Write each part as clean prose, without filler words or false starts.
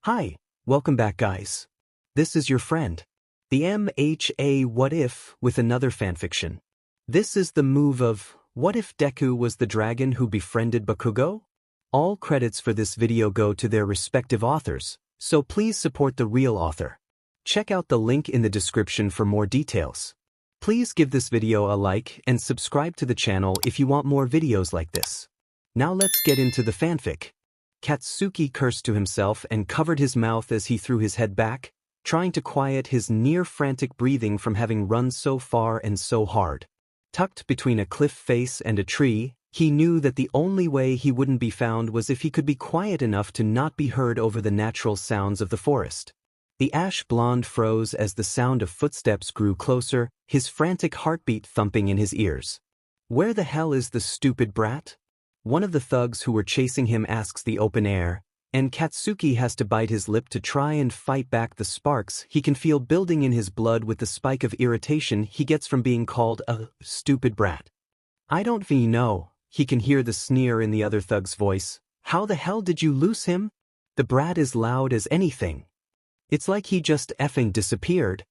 Hi, welcome back guys. This is your friend, the MHA What If with another fanfiction. This is the move of, what if Deku was the dragon who befriended Bakugo? All credits for this video go to their respective authors, so please support the real author. Check out the link in the description for more details. Please give this video a like and subscribe to the channel if you want more videos like this. Now let's get into the fanfic. Katsuki cursed to himself and covered his mouth as he threw his head back, trying to quiet his near-frantic breathing from having run so far and so hard. Tucked between a cliff face and a tree, he knew that the only way he wouldn't be found was if he could be quiet enough to not be heard over the natural sounds of the forest. The ash blonde froze as the sound of footsteps grew closer, his frantic heartbeat thumping in his ears. Where the hell is the stupid brat? One of the thugs who were chasing him asks the open air, and Katsuki has to bite his lip to try and fight back the sparks he can feel building in his blood with the spike of irritation he gets from being called a stupid brat. I don't know, he can hear the sneer in the other thug's voice. How the hell did you lose him? The brat is loud as anything. It's like he just effing disappeared.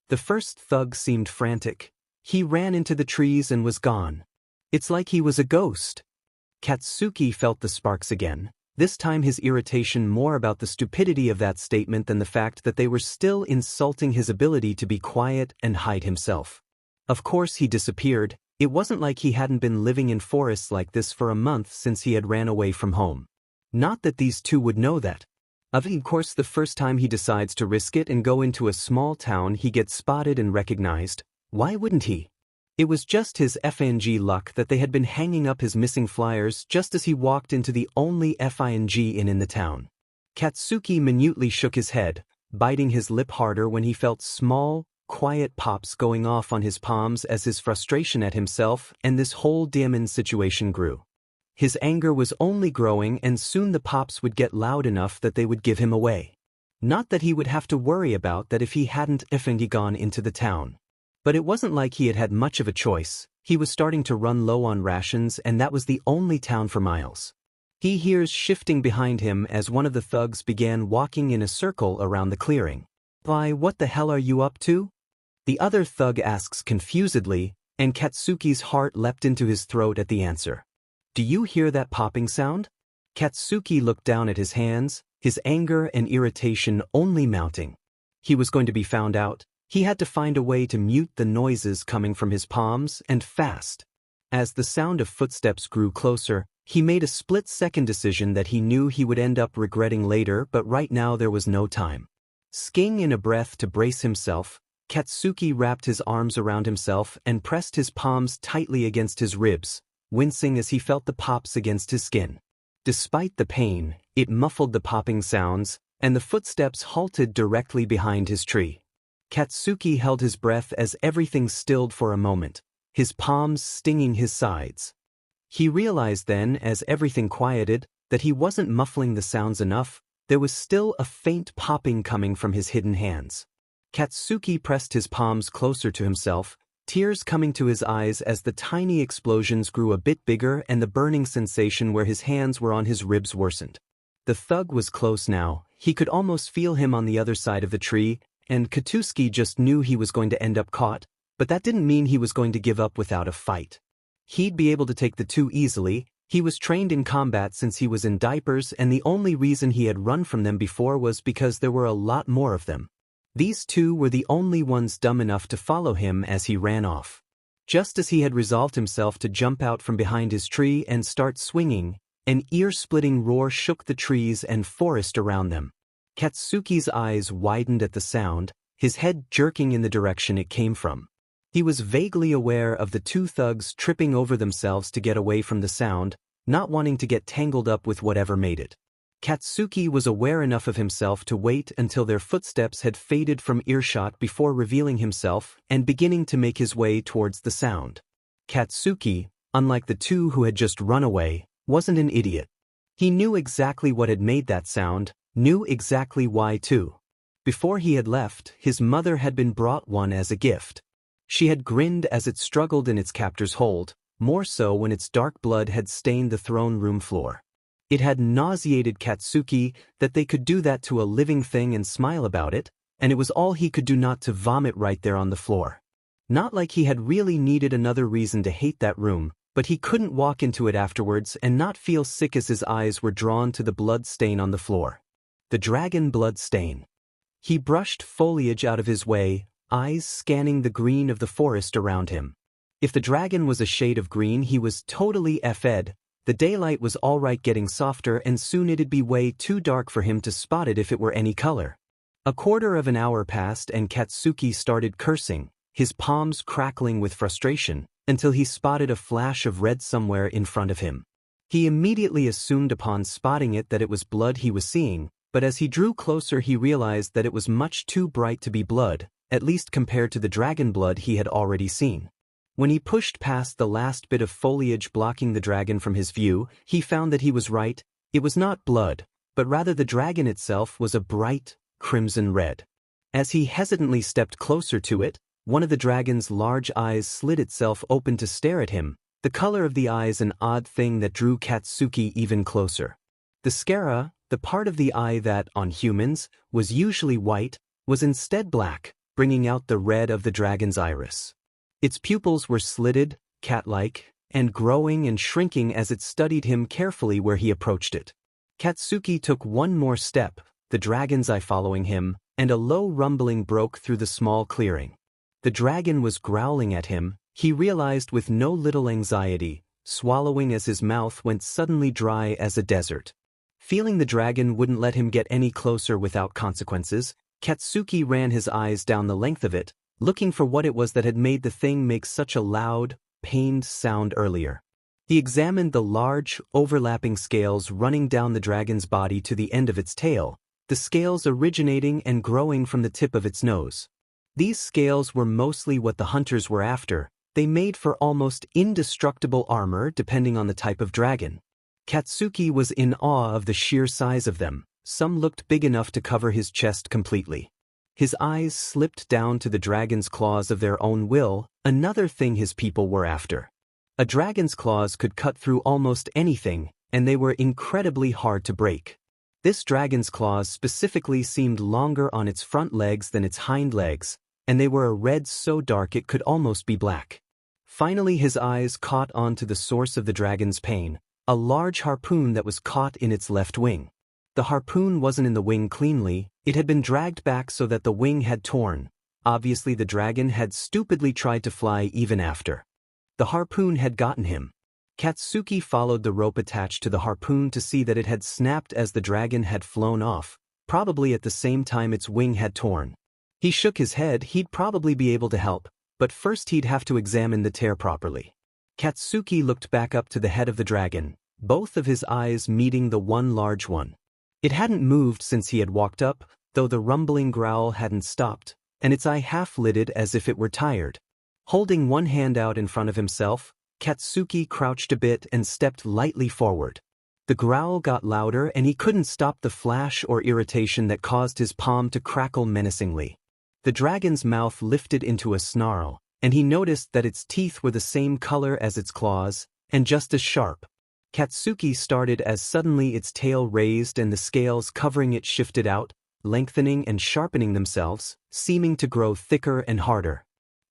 The first thug seemed frantic. He ran into the trees and was gone. It's like he was a ghost. Katsuki felt the sparks again, this time his irritation more about the stupidity of that statement than the fact that they were still insulting his ability to be quiet and hide himself. Of course he disappeared. It wasn't like he hadn't been living in forests like this for a month since he had ran away from home. Not that these two would know that. Of course the first time he decides to risk it and go into a small town he gets spotted and recognized. Why wouldn't he? It was just his FNG luck that they had been hanging up his missing flyers just as he walked into the only FING inn in the town. Katsuki minutely shook his head, biting his lip harder when he felt small, quiet pops going off on his palms as his frustration at himself and this whole demon situation grew. His anger was only growing and soon the pops would get loud enough that they would give him away. Not that he would have to worry about that if he hadn't FNG gone into the town. But it wasn't like he had had much of a choice. He was starting to run low on rations and that was the only town for miles. He hears shifting behind him as one of the thugs began walking in a circle around the clearing. "Why, what the hell are you up to?" The other thug asks confusedly, and Katsuki's heart leapt into his throat at the answer. "Do you hear that popping sound?" Katsuki looked down at his hands, his anger and irritation only mounting. He was going to be found out. He had to find a way to mute the noises coming from his palms, and fast. As the sound of footsteps grew closer, he made a split-second decision that he knew he would end up regretting later, but right now there was no time. Sking in a breath to brace himself, Katsuki wrapped his arms around himself and pressed his palms tightly against his ribs, wincing as he felt the pops against his skin. Despite the pain, it muffled the popping sounds, and the footsteps halted directly behind his tree. Katsuki held his breath as everything stilled for a moment, his palms stinging his sides. He realized then, as everything quieted, that he wasn't muffling the sounds enough. There was still a faint popping coming from his hidden hands. Katsuki pressed his palms closer to himself, tears coming to his eyes as the tiny explosions grew a bit bigger and the burning sensation where his hands were on his ribs worsened. The thug was close now. He could almost feel him on the other side of the tree, and Katsuki just knew he was going to end up caught, but that didn't mean he was going to give up without a fight. He'd be able to take the two easily. He was trained in combat since he was in diapers, and the only reason he had run from them before was because there were a lot more of them. These two were the only ones dumb enough to follow him as he ran off. Just as he had resolved himself to jump out from behind his tree and start swinging, an ear-splitting roar shook the trees and forest around them. Katsuki's eyes widened at the sound, his head jerking in the direction it came from. He was vaguely aware of the two thugs tripping over themselves to get away from the sound, not wanting to get tangled up with whatever made it. Katsuki was aware enough of himself to wait until their footsteps had faded from earshot before revealing himself and beginning to make his way towards the sound. Katsuki, unlike the two who had just run away, wasn't an idiot. He knew exactly what had made that sound, knew exactly why too. Before he had left, his mother had been brought one as a gift. She had grinned as it struggled in its captor's hold, more so when its dark blood had stained the throne room floor. It had nauseated Katsuki that they could do that to a living thing and smile about it, and it was all he could do not to vomit right there on the floor. Not like he had really needed another reason to hate that room, but he couldn't walk into it afterwards and not feel sick as his eyes were drawn to the blood stain on the floor. The dragon blood stain. He brushed foliage out of his way, eyes scanning the green of the forest around him. If the dragon was a shade of green, he was totally effed. The daylight was alright getting softer, and soon it'd be way too dark for him to spot it if it were any color. A quarter of an hour passed and Katsuki started cursing, his palms crackling with frustration, until he spotted a flash of red somewhere in front of him. He immediately assumed upon spotting it that it was blood he was seeing, but as he drew closer he realized that it was much too bright to be blood, at least compared to the dragon blood he had already seen. When he pushed past the last bit of foliage blocking the dragon from his view, he found that he was right. It was not blood, but rather the dragon itself was a bright, crimson red. As he hesitantly stepped closer to it, one of the dragon's large eyes slid itself open to stare at him, the color of the eyes an odd thing that drew Katsuki even closer. The sclera, the part of the eye that, on humans, was usually white, was instead black, bringing out the red of the dragon's iris. Its pupils were slitted, cat-like, and growing and shrinking as it studied him carefully where he approached it. Katsuki took one more step, the dragon's eye following him, and a low rumbling broke through the small clearing. The dragon was growling at him, he realized with no little anxiety, swallowing as his mouth went suddenly dry as a desert. Feeling the dragon wouldn't let him get any closer without consequences, Katsuki ran his eyes down the length of it, looking for what it was that had made the thing make such a loud, pained sound earlier. He examined the large, overlapping scales running down the dragon's body to the end of its tail, the scales originating and growing from the tip of its nose. These scales were mostly what the hunters were after. They made for almost indestructible armor depending on the type of dragon. Katsuki was in awe of the sheer size of them. Some looked big enough to cover his chest completely. His eyes slipped down to the dragon's claws of their own will, another thing his people were after. A dragon's claws could cut through almost anything, and they were incredibly hard to break. This dragon's claws specifically seemed longer on its front legs than its hind legs, and they were a red so dark it could almost be black. Finally his eyes caught on to the source of the dragon's pain, a large harpoon that was caught in its left wing. The harpoon wasn't in the wing cleanly, it had been dragged back so that the wing had torn. Obviously the dragon had stupidly tried to fly even after. The harpoon had gotten him. Katsuki followed the rope attached to the harpoon to see that it had snapped as the dragon had flown off, probably at the same time its wing had torn. He shook his head. He'd probably be able to help, but first he'd have to examine the tear properly. Katsuki looked back up to the head of the dragon, both of his eyes meeting the one large one. It hadn't moved since he had walked up, though the rumbling growl hadn't stopped, and its eye half-lidded as if it were tired. Holding one hand out in front of himself, Katsuki crouched a bit and stepped lightly forward. The growl got louder and he couldn't stop the flash or irritation that caused his palm to crackle menacingly. The dragon's mouth lifted into a snarl, and he noticed that its teeth were the same color as its claws, and just as sharp. Katsuki started as suddenly its tail raised and the scales covering it shifted out, lengthening and sharpening themselves, seeming to grow thicker and harder.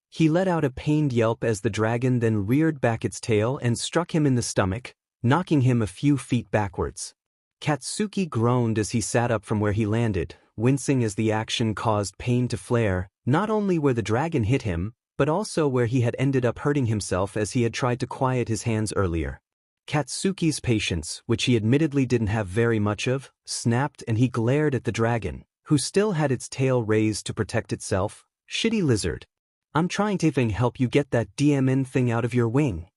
He let out a pained yelp as the dragon then reared back its tail and struck him in the stomach, knocking him a few feet backwards. Katsuki groaned as he sat up from where he landed, wincing as the action caused pain to flare, not only where the dragon hit him, but also where he had ended up hurting himself as he had tried to quiet his hands earlier. Katsuki's patience, which he admittedly didn't have very much of, snapped and he glared at the dragon, who still had its tail raised to protect itself. Shitty lizard. I'm trying to help you get that DMN thing out of your wing.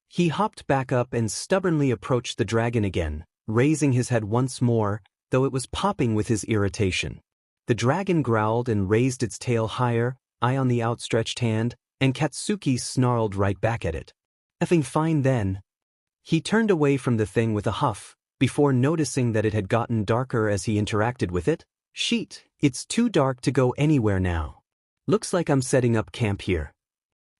He hopped back up and stubbornly approached the dragon again, raising his head once more, though it was popping with his irritation. The dragon growled and raised its tail higher, eye on the outstretched hand, and Katsuki snarled right back at it. Effing fine then. He turned away from the thing with a huff, before noticing that it had gotten darker as he interacted with it. Sheet, it's too dark to go anywhere now. Looks like I'm setting up camp here.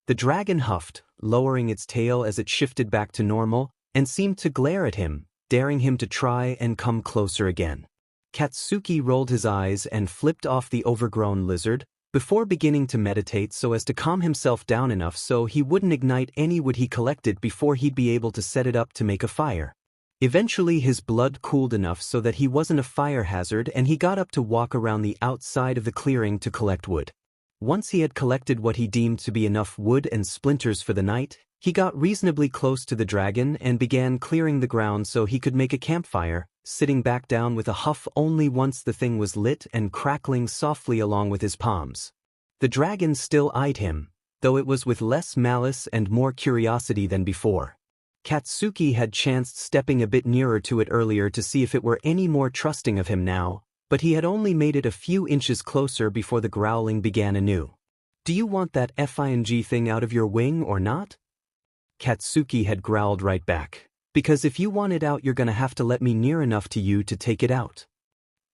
The dragon huffed, lowering its tail as it shifted back to normal, and seemed to glare at him, daring him to try and come closer again. Katsuki rolled his eyes and flipped off the overgrown lizard, before beginning to meditate so as to calm himself down enough so he wouldn't ignite any wood he collected before he'd be able to set it up to make a fire. Eventually his blood cooled enough so that he wasn't a fire hazard and he got up to walk around the outside of the clearing to collect wood. Once he had collected what he deemed to be enough wood and splinters for the night, he got reasonably close to the dragon and began clearing the ground so he could make a campfire, sitting back down with a huff only once the thing was lit and crackling softly along with his palms. The dragon still eyed him, though it was with less malice and more curiosity than before. Katsuki had chanced stepping a bit nearer to it earlier to see if it were any more trusting of him now, but he had only made it a few inches closer before the growling began anew. "Do you want that FING thing out of your wing or not?" Katsuki had growled right back. "Because if you want it out you're gonna have to let me near enough to you to take it out."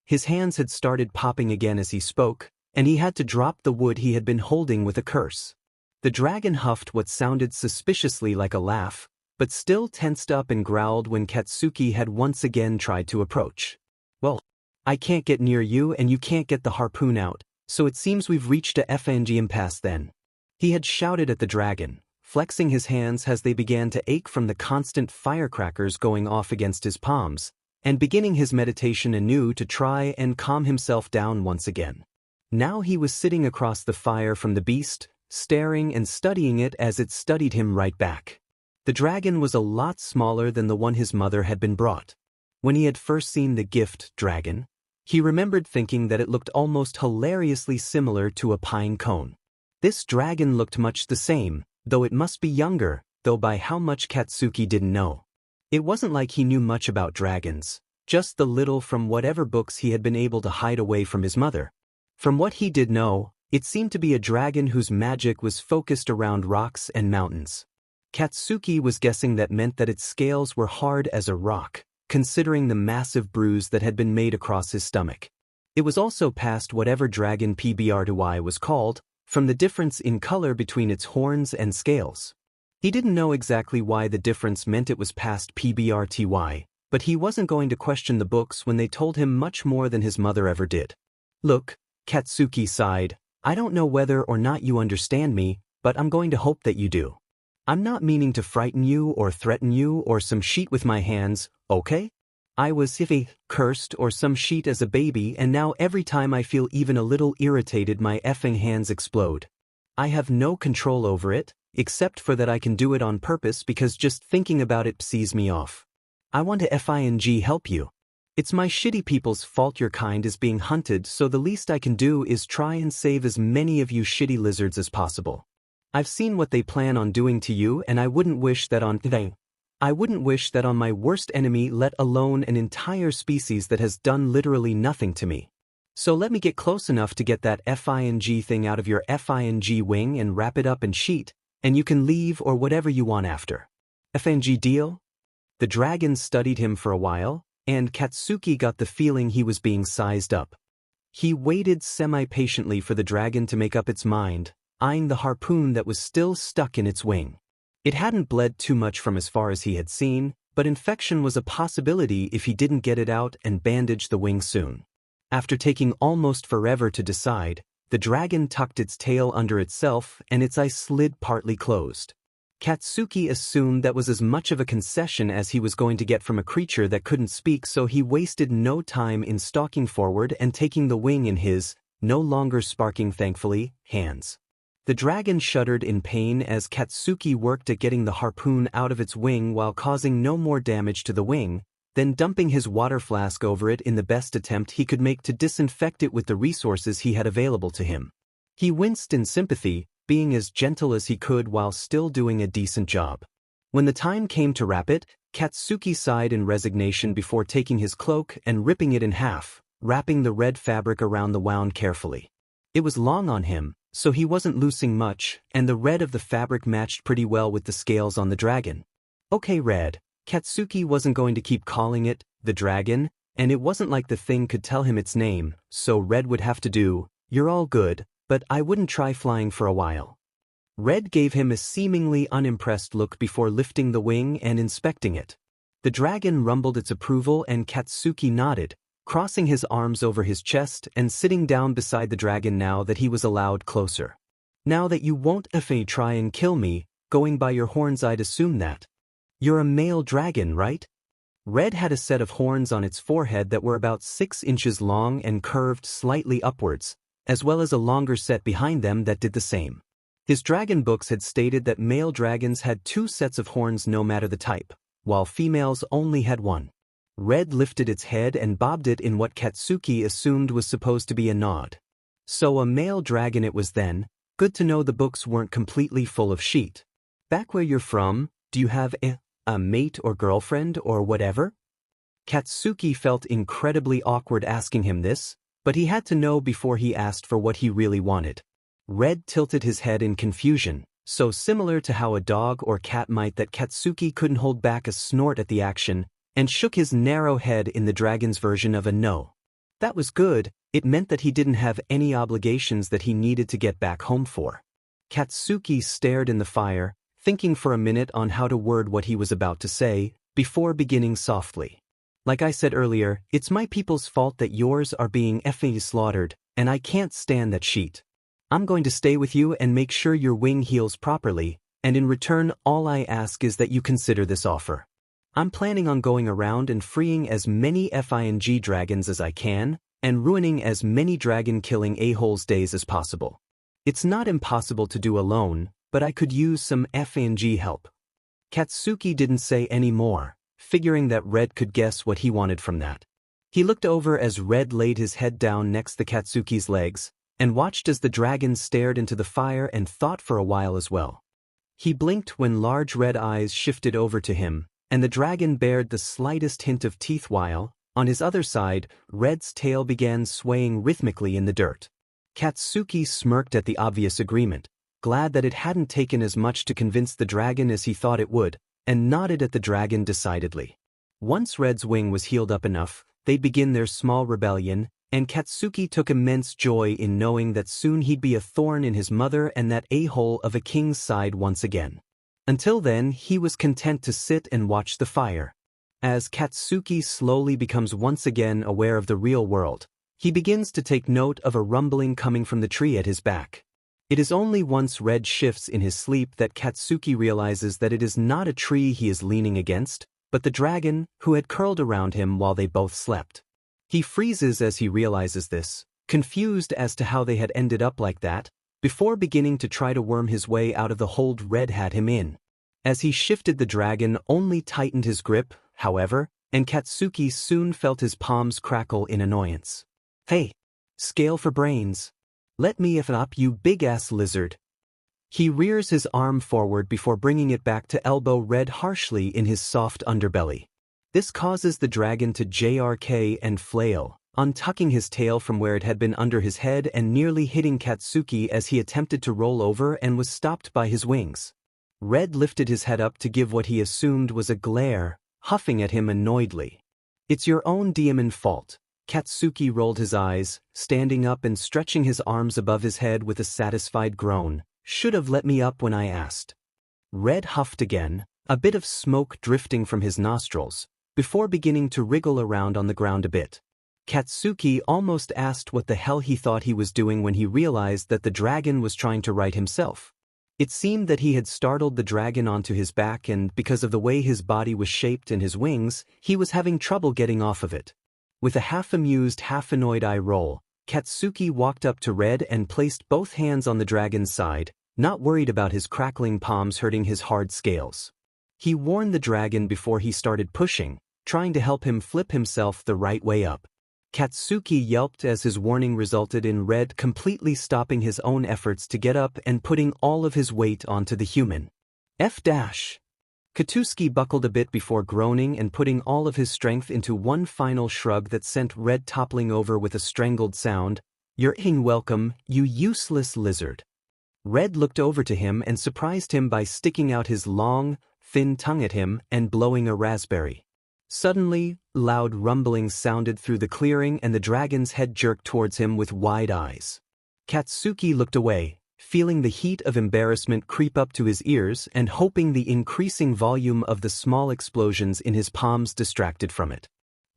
His hands had started popping again as he spoke, and he had to drop the wood he had been holding with a curse. The dragon huffed what sounded suspiciously like a laugh, but still tensed up and growled when Katsuki had once again tried to approach. "Well, I can't get near you and you can't get the harpoon out, so it seems we've reached a FNG impasse then." He had shouted at the dragon, flexing his hands as they began to ache from the constant firecrackers going off against his palms, and beginning his meditation anew to try and calm himself down once again. Now he was sitting across the fire from the beast, staring and studying it as it studied him right back. The dragon was a lot smaller than the one his mother had been brought. When he had first seen the gift dragon, he remembered thinking that it looked almost hilariously similar to a pine cone. This dragon looked much the same, though it must be younger, though by how much Katsuki didn't know. It wasn't like he knew much about dragons, just the little from whatever books he had been able to hide away from his mother. From what he did know, it seemed to be a dragon whose magic was focused around rocks and mountains. Katsuki was guessing that meant that its scales were hard as a rock, considering the massive bruise that had been made across his stomach. It was also past whatever dragon PBR2Y was called, from the difference in color between its horns and scales. He didn't know exactly why the difference meant it was past PBRTY, but he wasn't going to question the books when they told him much more than his mother ever did. "Look," Katsuki sighed, "I don't know whether or not you understand me, but I'm going to hope that you do. I'm not meaning to frighten you or threaten you or some shit with my hands, okay? I was cursed or some shit as a baby and now every time I feel even a little irritated my effing hands explode. I have no control over it, except for that I can do it on purpose because just thinking about it pisses me off. I want to FING help you. It's my shitty people's fault your kind is being hunted, so the least I can do is try and save as many of you shitty lizards as possible. I've seen what they plan on doing to you and I wouldn't wish that on my worst enemy, let alone an entire species that has done literally nothing to me. So let me get close enough to get that FING thing out of your FING wing and wrap it up in sheet, and you can leave or whatever you want after. FNG deal?" The dragon studied him for a while, and Katsuki got the feeling he was being sized up. He waited semi-patiently for the dragon to make up its mind, eyeing the harpoon that was still stuck in its wing. It hadn't bled too much from as far as he had seen, but infection was a possibility if he didn't get it out and bandage the wing soon. After taking almost forever to decide, the dragon tucked its tail under itself and its eyes slid partly closed. Katsuki assumed that was as much of a concession as he was going to get from a creature that couldn't speak, so he wasted no time in stalking forward and taking the wing in his, no longer sparking thankfully, hands. The dragon shuddered in pain as Katsuki worked at getting the harpoon out of its wing while causing no more damage to the wing, then dumping his water flask over it in the best attempt he could make to disinfect it with the resources he had available to him. He winced in sympathy, being as gentle as he could while still doing a decent job. When the time came to wrap it, Katsuki sighed in resignation before taking his cloak and ripping it in half, wrapping the red fabric around the wound carefully. It was long on him, so he wasn't losing much, and the red of the fabric matched pretty well with the scales on the dragon. Okay, Red. Katsuki wasn't going to keep calling it the dragon, and it wasn't like the thing could tell him its name, so Red would have to do, "You're all good, but I wouldn't try flying for a while." Red gave him a seemingly unimpressed look before lifting the wing and inspecting it. The dragon rumbled its approval and Katsuki nodded, crossing his arms over his chest and sitting down beside the dragon now that he was allowed closer. Now that you won't try and kill me, going by your horns I'd assume that. You're a male dragon, right? Red had a set of horns on its forehead that were about 6 inches long and curved slightly upwards, as well as a longer set behind them that did the same. His dragon books had stated that male dragons had 2 sets of horns no matter the type, while females only had 1. Red lifted its head and bobbed it in what Katsuki assumed was supposed to be a nod. So a male dragon it was then. Good to know the books weren't completely full of shit. Back where you're from, do you have a mate or girlfriend or whatever? Katsuki felt incredibly awkward asking him this, but he had to know before he asked for what he really wanted. Red tilted his head in confusion, so similar to how a dog or cat might that Katsuki couldn't hold back a snort at the action, and shook his narrow head in the dragon's version of a no. That was good. It meant that he didn't have any obligations that he needed to get back home for. Katsuki stared in the fire, thinking for a minute on how to word what he was about to say, before beginning softly. Like I said earlier, it's my people's fault that yours are being effing slaughtered, and I can't stand that shit. I'm going to stay with you and make sure your wing heals properly, and in return all I ask is that you consider this offer. I'm planning on going around and freeing as many FING dragons as I can, and ruining as many dragon-killing a-holes days as possible. It's not impossible to do alone, but I could use some FING help. Katsuki didn't say any more, figuring that Red could guess what he wanted from that. He looked over as Red laid his head down next to Katsuki's legs, and watched as the dragon stared into the fire and thought for a while as well. He blinked when large red eyes shifted over to him, and the dragon bared the slightest hint of teeth while, on his other side, Red's tail began swaying rhythmically in the dirt. Katsuki smirked at the obvious agreement, glad that it hadn't taken as much to convince the dragon as he thought it would, and nodded at the dragon decidedly. Once Red's wing was healed up enough, they'd begin their small rebellion, and Katsuki took immense joy in knowing that soon he'd be a thorn in his mother and that a-hole of a king's side once again. Until then, he was content to sit and watch the fire. As Katsuki slowly becomes once again aware of the real world, he begins to take note of a rumbling coming from the tree at his back. It is only once Red shifts in his sleep that Katsuki realizes that it is not a tree he is leaning against, but the dragon, who had curled around him while they both slept. He freezes as he realizes this, confused as to how they had ended up like that, before beginning to try to worm his way out of the hold Red had him in. As he shifted, the dragon only tightened his grip, however, and Katsuki soon felt his palms crackle in annoyance. Hey! Scale for brains. Let me up, you big-ass lizard. He rears his arm forward before bringing it back to elbow Red harshly in his soft underbelly. This causes the dragon to JRK and flail, untucking his tail from where it had been under his head and nearly hitting Katsuki as he attempted to roll over and was stopped by his wings. Red lifted his head up to give what he assumed was a glare, huffing at him annoyedly. It's your own demon fault. Katsuki rolled his eyes, standing up and stretching his arms above his head with a satisfied groan. Should have let me up when I asked. Red huffed again, a bit of smoke drifting from his nostrils, before beginning to wriggle around on the ground a bit. Katsuki almost asked what the hell he thought he was doing when he realized that the dragon was trying to right himself. It seemed that he had startled the dragon onto his back, and because of the way his body was shaped and his wings, he was having trouble getting off of it. With a half-amused, half-annoyed eye roll, Katsuki walked up to Red and placed both hands on the dragon's side, not worried about his crackling palms hurting his hard scales. He warned the dragon before he started pushing, trying to help him flip himself the right way up. Katsuki yelped as his warning resulted in Red completely stopping his own efforts to get up and putting all of his weight onto the human. Katsuki buckled a bit before groaning and putting all of his strength into one final shrug that sent Red toppling over with a strangled sound. You're welcome, you useless lizard. Red looked over to him and surprised him by sticking out his long, thin tongue at him and blowing a raspberry. Suddenly, loud rumblings sounded through the clearing and the dragon's head jerked towards him with wide eyes. Katsuki looked away, feeling the heat of embarrassment creep up to his ears and hoping the increasing volume of the small explosions in his palms distracted from it.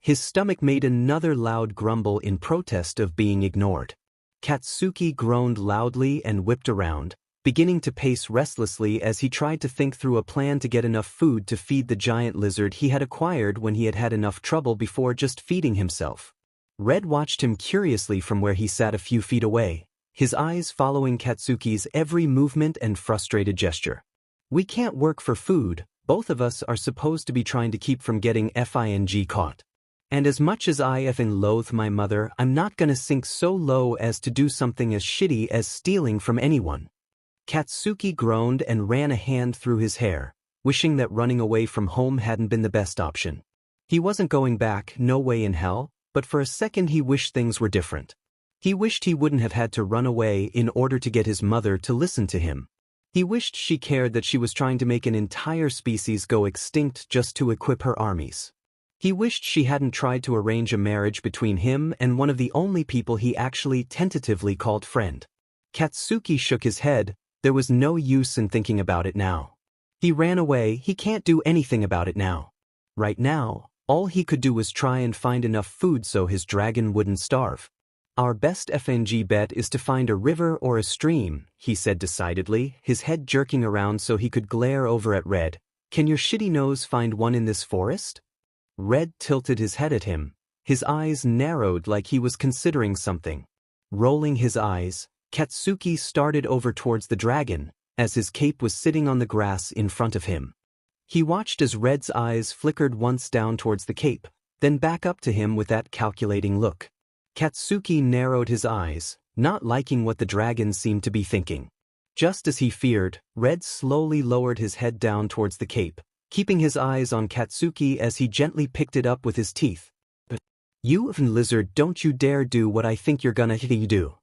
His stomach made another loud grumble in protest of being ignored. Katsuki groaned loudly and whipped around, beginning to pace restlessly as he tried to think through a plan to get enough food to feed the giant lizard he had acquired when he had had enough trouble before just feeding himself. Red watched him curiously from where he sat a few feet away, his eyes following Katsuki's every movement and frustrated gesture. "We can't work for food, both of us are supposed to be trying to keep from getting FING caught. And as much as I effing loathe my mother, I'm not gonna sink so low as to do something as shitty as stealing from anyone." Katsuki groaned and ran a hand through his hair, wishing that running away from home hadn't been the best option. He wasn't going back, no way in hell, but for a second he wished things were different. He wished he wouldn't have had to run away in order to get his mother to listen to him. He wished she cared that she was trying to make an entire species go extinct just to equip her armies. He wished she hadn't tried to arrange a marriage between him and one of the only people he actually tentatively called friend. Katsuki shook his head. There was no use in thinking about it now. He ran away, he can't do anything about it now. Right now, all he could do was try and find enough food so his dragon wouldn't starve. "Our best FNG bet is to find a river or a stream," he said decidedly, his head jerking around so he could glare over at Red. "Can your shitty nose find one in this forest?" Red tilted his head at him, his eyes narrowed like he was considering something. Rolling his eyes, Katsuki started over towards the dragon, as his cape was sitting on the grass in front of him. He watched as Red's eyes flickered once down towards the cape, then back up to him with that calculating look. Katsuki narrowed his eyes, not liking what the dragon seemed to be thinking. Just as he feared, Red slowly lowered his head down towards the cape, keeping his eyes on Katsuki as he gently picked it up with his teeth. "But you lizard, don't you dare do what I think you're gonna do."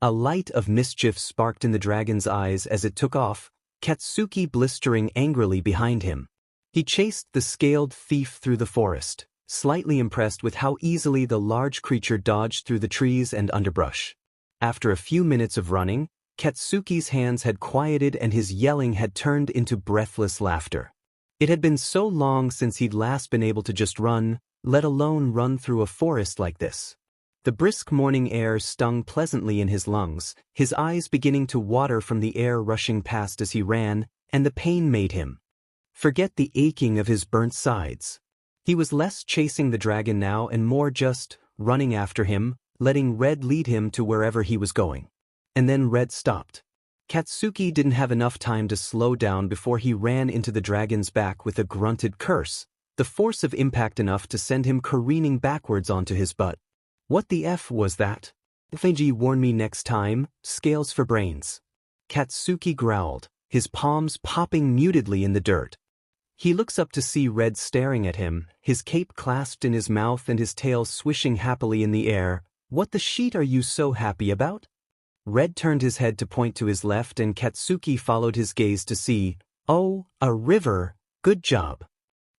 A light of mischief sparked in the dragon's eyes as it took off, Katsuki blistering angrily behind him. He chased the scaled thief through the forest, slightly impressed with how easily the large creature dodged through the trees and underbrush. After a few minutes of running, Katsuki's hands had quieted and his yelling had turned into breathless laughter. It had been so long since he'd last been able to just run, let alone run through a forest like this. The brisk morning air stung pleasantly in his lungs, his eyes beginning to water from the air rushing past as he ran, and the pain made him forget the aching of his burnt sides. He was less chasing the dragon now and more just running after him, letting Red lead him to wherever he was going. And then Red stopped. Katsuki didn't have enough time to slow down before he ran into the dragon's back with a grunted curse, the force of impact enough to send him careening backwards onto his butt. "What the F was that? FNG warn me next time, scales for brains." Katsuki growled, his palms popping mutedly in the dirt. He looks up to see Red staring at him, his cape clasped in his mouth and his tail swishing happily in the air. "What the sheet are you so happy about?" Red turned his head to point to his left and Katsuki followed his gaze to see, "Oh, a river, good job."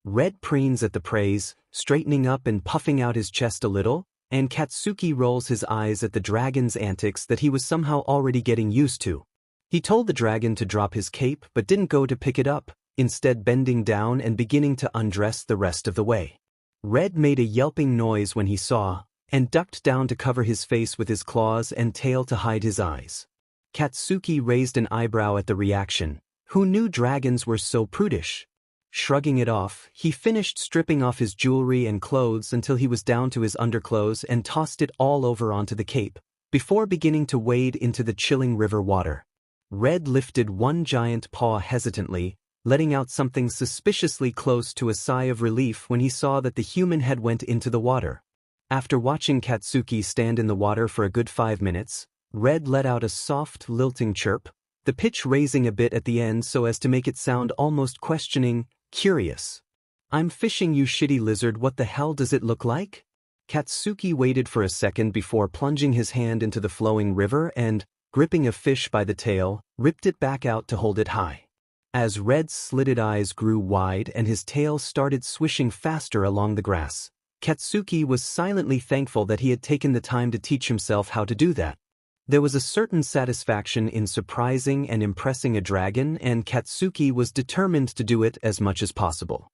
Red preens at the praise, straightening up and puffing out his chest a little, and Katsuki rolls his eyes at the dragon's antics that he was somehow already getting used to. He told the dragon to drop his cape but didn't go to pick it up, instead bending down and beginning to undress the rest of the way. Red made a yelping noise when he saw, and ducked down to cover his face with his claws and tail to hide his eyes. Katsuki raised an eyebrow at the reaction. Who knew dragons were so prudish? Shrugging it off, he finished stripping off his jewelry and clothes until he was down to his underclothes and tossed it all over onto the cape, before beginning to wade into the chilling river water. Red lifted one giant paw hesitantly, letting out something suspiciously close to a sigh of relief when he saw that the human head went into the water. After watching Katsuki stand in the water for a good 5 minutes, Red let out a soft, lilting chirp, the pitch raising a bit at the end so as to make it sound almost questioning, curious. "I'm fishing, you shitty lizard, what the hell does it look like?" Katsuki waited for a second before plunging his hand into the flowing river and, gripping a fish by the tail, ripped it back out to hold it high. As Red's slitted eyes grew wide and his tail started swishing faster along the grass, Katsuki was silently thankful that he had taken the time to teach himself how to do that. There was a certain satisfaction in surprising and impressing a dragon, and Katsuki was determined to do it as much as possible.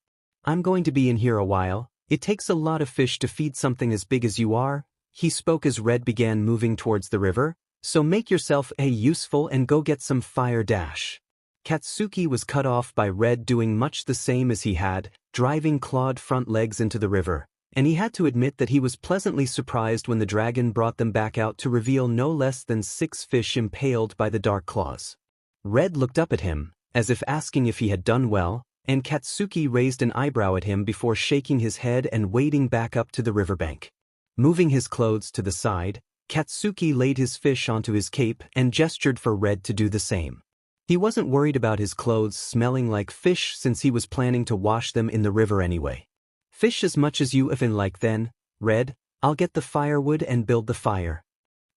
"I'm going to be in here a while. It takes a lot of fish to feed something as big as you are," he spoke as Red began moving towards the river, "so make yourself useful and go get some fire dash." Katsuki was cut off by Red doing much the same as he had, driving clawed front legs into the river, and he had to admit that he was pleasantly surprised when the dragon brought them back out to reveal no less than 6 fish impaled by the dark claws. Red looked up at him, as if asking if he had done well, and Katsuki raised an eyebrow at him before shaking his head and wading back up to the riverbank. Moving his clothes to the side, Katsuki laid his fish onto his cape and gestured for Red to do the same. He wasn't worried about his clothes smelling like fish since he was planning to wash them in the river anyway. "Fish as much as you even like then, Red. I'll get the firewood and build the fire."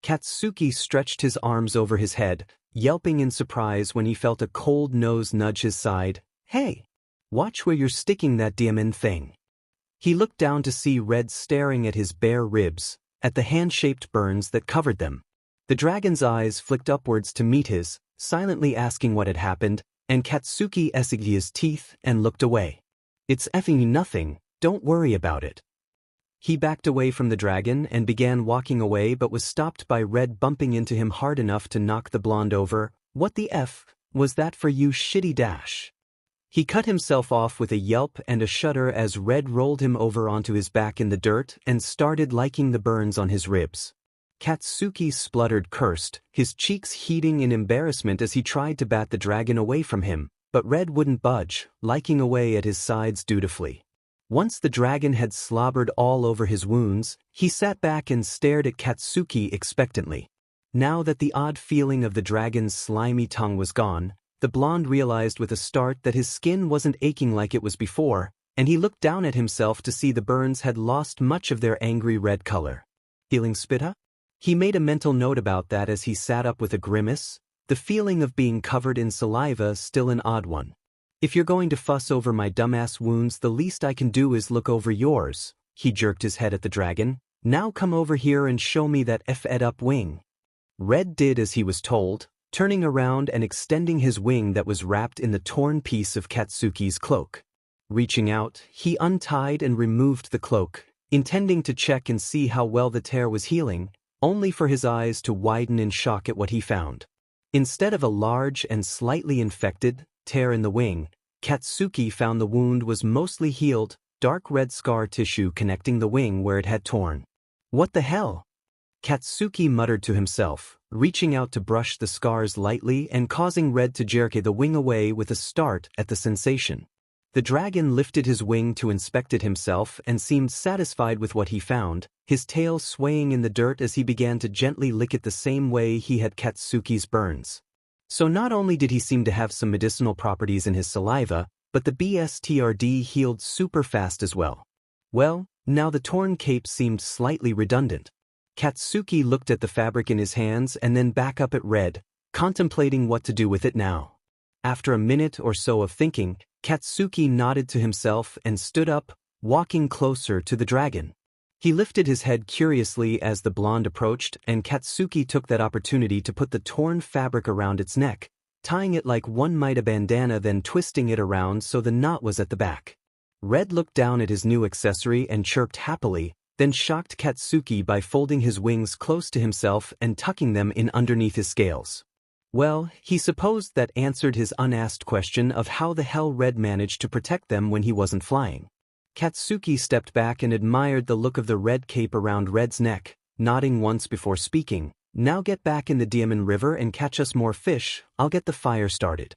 Katsuki stretched his arms over his head, yelping in surprise when he felt a cold nose nudge his side. "Hey! Watch where you're sticking that diamond thing." He looked down to see Red staring at his bare ribs, at the hand-shaped burns that covered them. The dragon's eyes flicked upwards to meet his, silently asking what had happened, and Katsuki essayed his teeth and looked away. "It's effing nothing, don't worry about it." He backed away from the dragon and began walking away, but was stopped by Red bumping into him hard enough to knock the blonde over. "What the F was that for, you shitty dash?" He cut himself off with a yelp and a shudder as Red rolled him over onto his back in the dirt and started licking the burns on his ribs. Katsuki spluttered, cursed, his cheeks heating in embarrassment as he tried to bat the dragon away from him, but Red wouldn't budge, licking away at his sides dutifully. Once the dragon had slobbered all over his wounds, he sat back and stared at Katsuki expectantly. Now that the odd feeling of the dragon's slimy tongue was gone, the blonde realized with a start that his skin wasn't aching like it was before, and he looked down at himself to see the burns had lost much of their angry red color. "Feeling spitta?" He made a mental note about that as he sat up with a grimace, the feeling of being covered in saliva still an odd one. "If you're going to fuss over my dumbass wounds, the least I can do is look over yours." He jerked his head at the dragon. "Now come over here and show me that F-ed up wing." Red did as he was told, turning around and extending his wing that was wrapped in the torn piece of Katsuki's cloak. Reaching out, he untied and removed the cloak, intending to check and see how well the tear was healing, only for his eyes to widen in shock at what he found. Instead of a large and slightly infected tear in the wing, Katsuki found the wound was mostly healed, dark red scar tissue connecting the wing where it had torn. "What the hell?" Katsuki muttered to himself, reaching out to brush the scars lightly and causing Red to jerk the wing away with a start at the sensation. The dragon lifted his wing to inspect it himself and seemed satisfied with what he found, his tail swaying in the dirt as he began to gently lick it the same way he had Katsuki's burns. So not only did he seem to have some medicinal properties in his saliva, but the BSTRD healed super fast as well. Well, now the torn cape seemed slightly redundant. Katsuki looked at the fabric in his hands and then back up at Red, contemplating what to do with it now. After a minute or so of thinking, Katsuki nodded to himself and stood up, walking closer to the dragon. He lifted his head curiously as the blonde approached, and Katsuki took that opportunity to put the torn fabric around its neck, tying it like one might a bandana, then twisting it around so the knot was at the back. Red looked down at his new accessory and chirped happily, then shocked Katsuki by folding his wings close to himself and tucking them in underneath his scales. Well, he supposed that answered his unasked question of how the hell Red managed to protect them when he wasn't flying. Katsuki stepped back and admired the look of the red cape around Red's neck, nodding once before speaking. "Now get back in the Diamond River and catch us more fish, I'll get the fire started."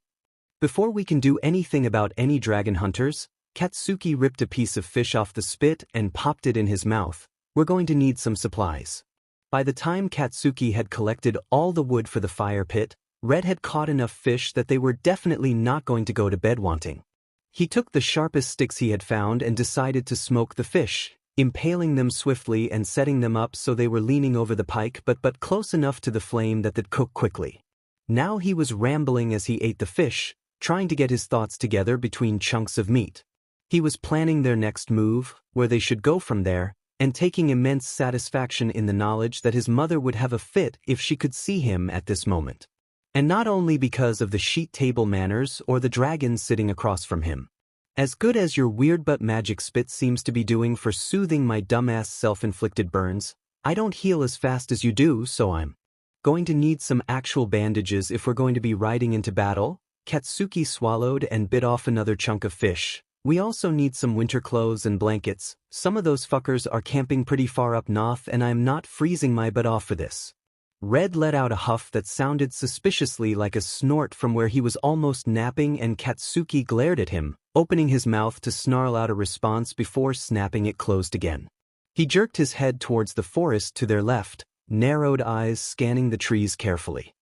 Before we can do anything about any dragon hunters, Katsuki ripped a piece of fish off the spit and popped it in his mouth. "We're going to need some supplies." By the time Katsuki had collected all the wood for the fire pit, Red had caught enough fish that they were definitely not going to go to bed wanting. He took the sharpest sticks he had found and decided to smoke the fish, impaling them swiftly and setting them up so they were leaning over the pike but close enough to the flame that they'd cook quickly. Now he was rambling as he ate the fish, trying to get his thoughts together between chunks of meat. He was planning their next move, where they should go from there, and taking immense satisfaction in the knowledge that his mother would have a fit if she could see him at this moment. And not only because of the sheet table manners or the dragon sitting across from him. As good as your weird but magic spit seems to be doing for soothing my dumbass self-inflicted burns, I don't heal as fast as you do, so I'm going to need some actual bandages if we're going to be riding into battle. Katsuki swallowed and bit off another chunk of fish. We also need some winter clothes and blankets. Some of those fuckers are camping pretty far up north and I'm not freezing my butt off for this. Red let out a huff that sounded suspiciously like a snort from where he was almost napping, and Katsuki glared at him, opening his mouth to snarl out a response before snapping it closed again. He jerked his head towards the forest to their left, narrowed eyes scanning the trees carefully.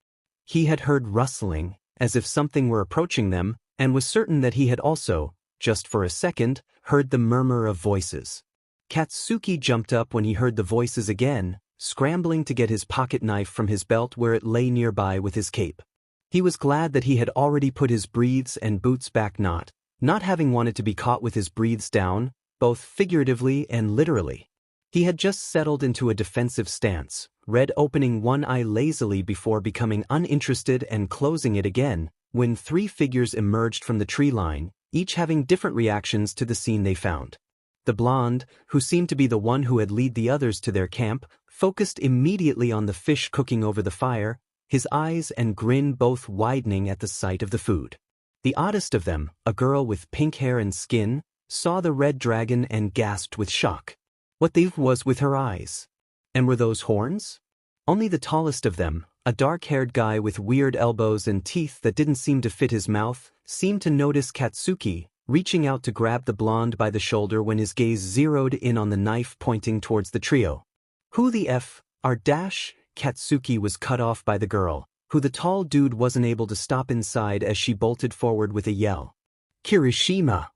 He had heard rustling, as if something were approaching them, and was certain that he had also, just for a second, heard the murmur of voices. Katsuki jumped up when he heard the voices again, scrambling to get his pocket knife from his belt where it lay nearby with his cape. He was glad that he had already put his breathes and boots back, not having wanted to be caught with his breathes down, both figuratively and literally. He had just settled into a defensive stance, Red opening one eye lazily before becoming uninterested and closing it again, when three figures emerged from the tree line, each having different reactions to the scene they found. The blonde, who seemed to be the one who had led the others to their camp, focused immediately on the fish cooking over the fire, his eyes and grin both widening at the sight of the food. The oddest of them, a girl with pink hair and skin, saw the red dragon and gasped with shock. What the was with her eyes? And were those horns? Only the tallest of them, a dark-haired guy with weird elbows and teeth that didn't seem to fit his mouth, seemed to notice Katsuki, reaching out to grab the blonde by the shoulder when his gaze zeroed in on the knife pointing towards the trio. Who the F are dash? Katsuki was cut off by the girl, who the tall dude wasn't able to stop inside as she bolted forward with a yell. Kirishima!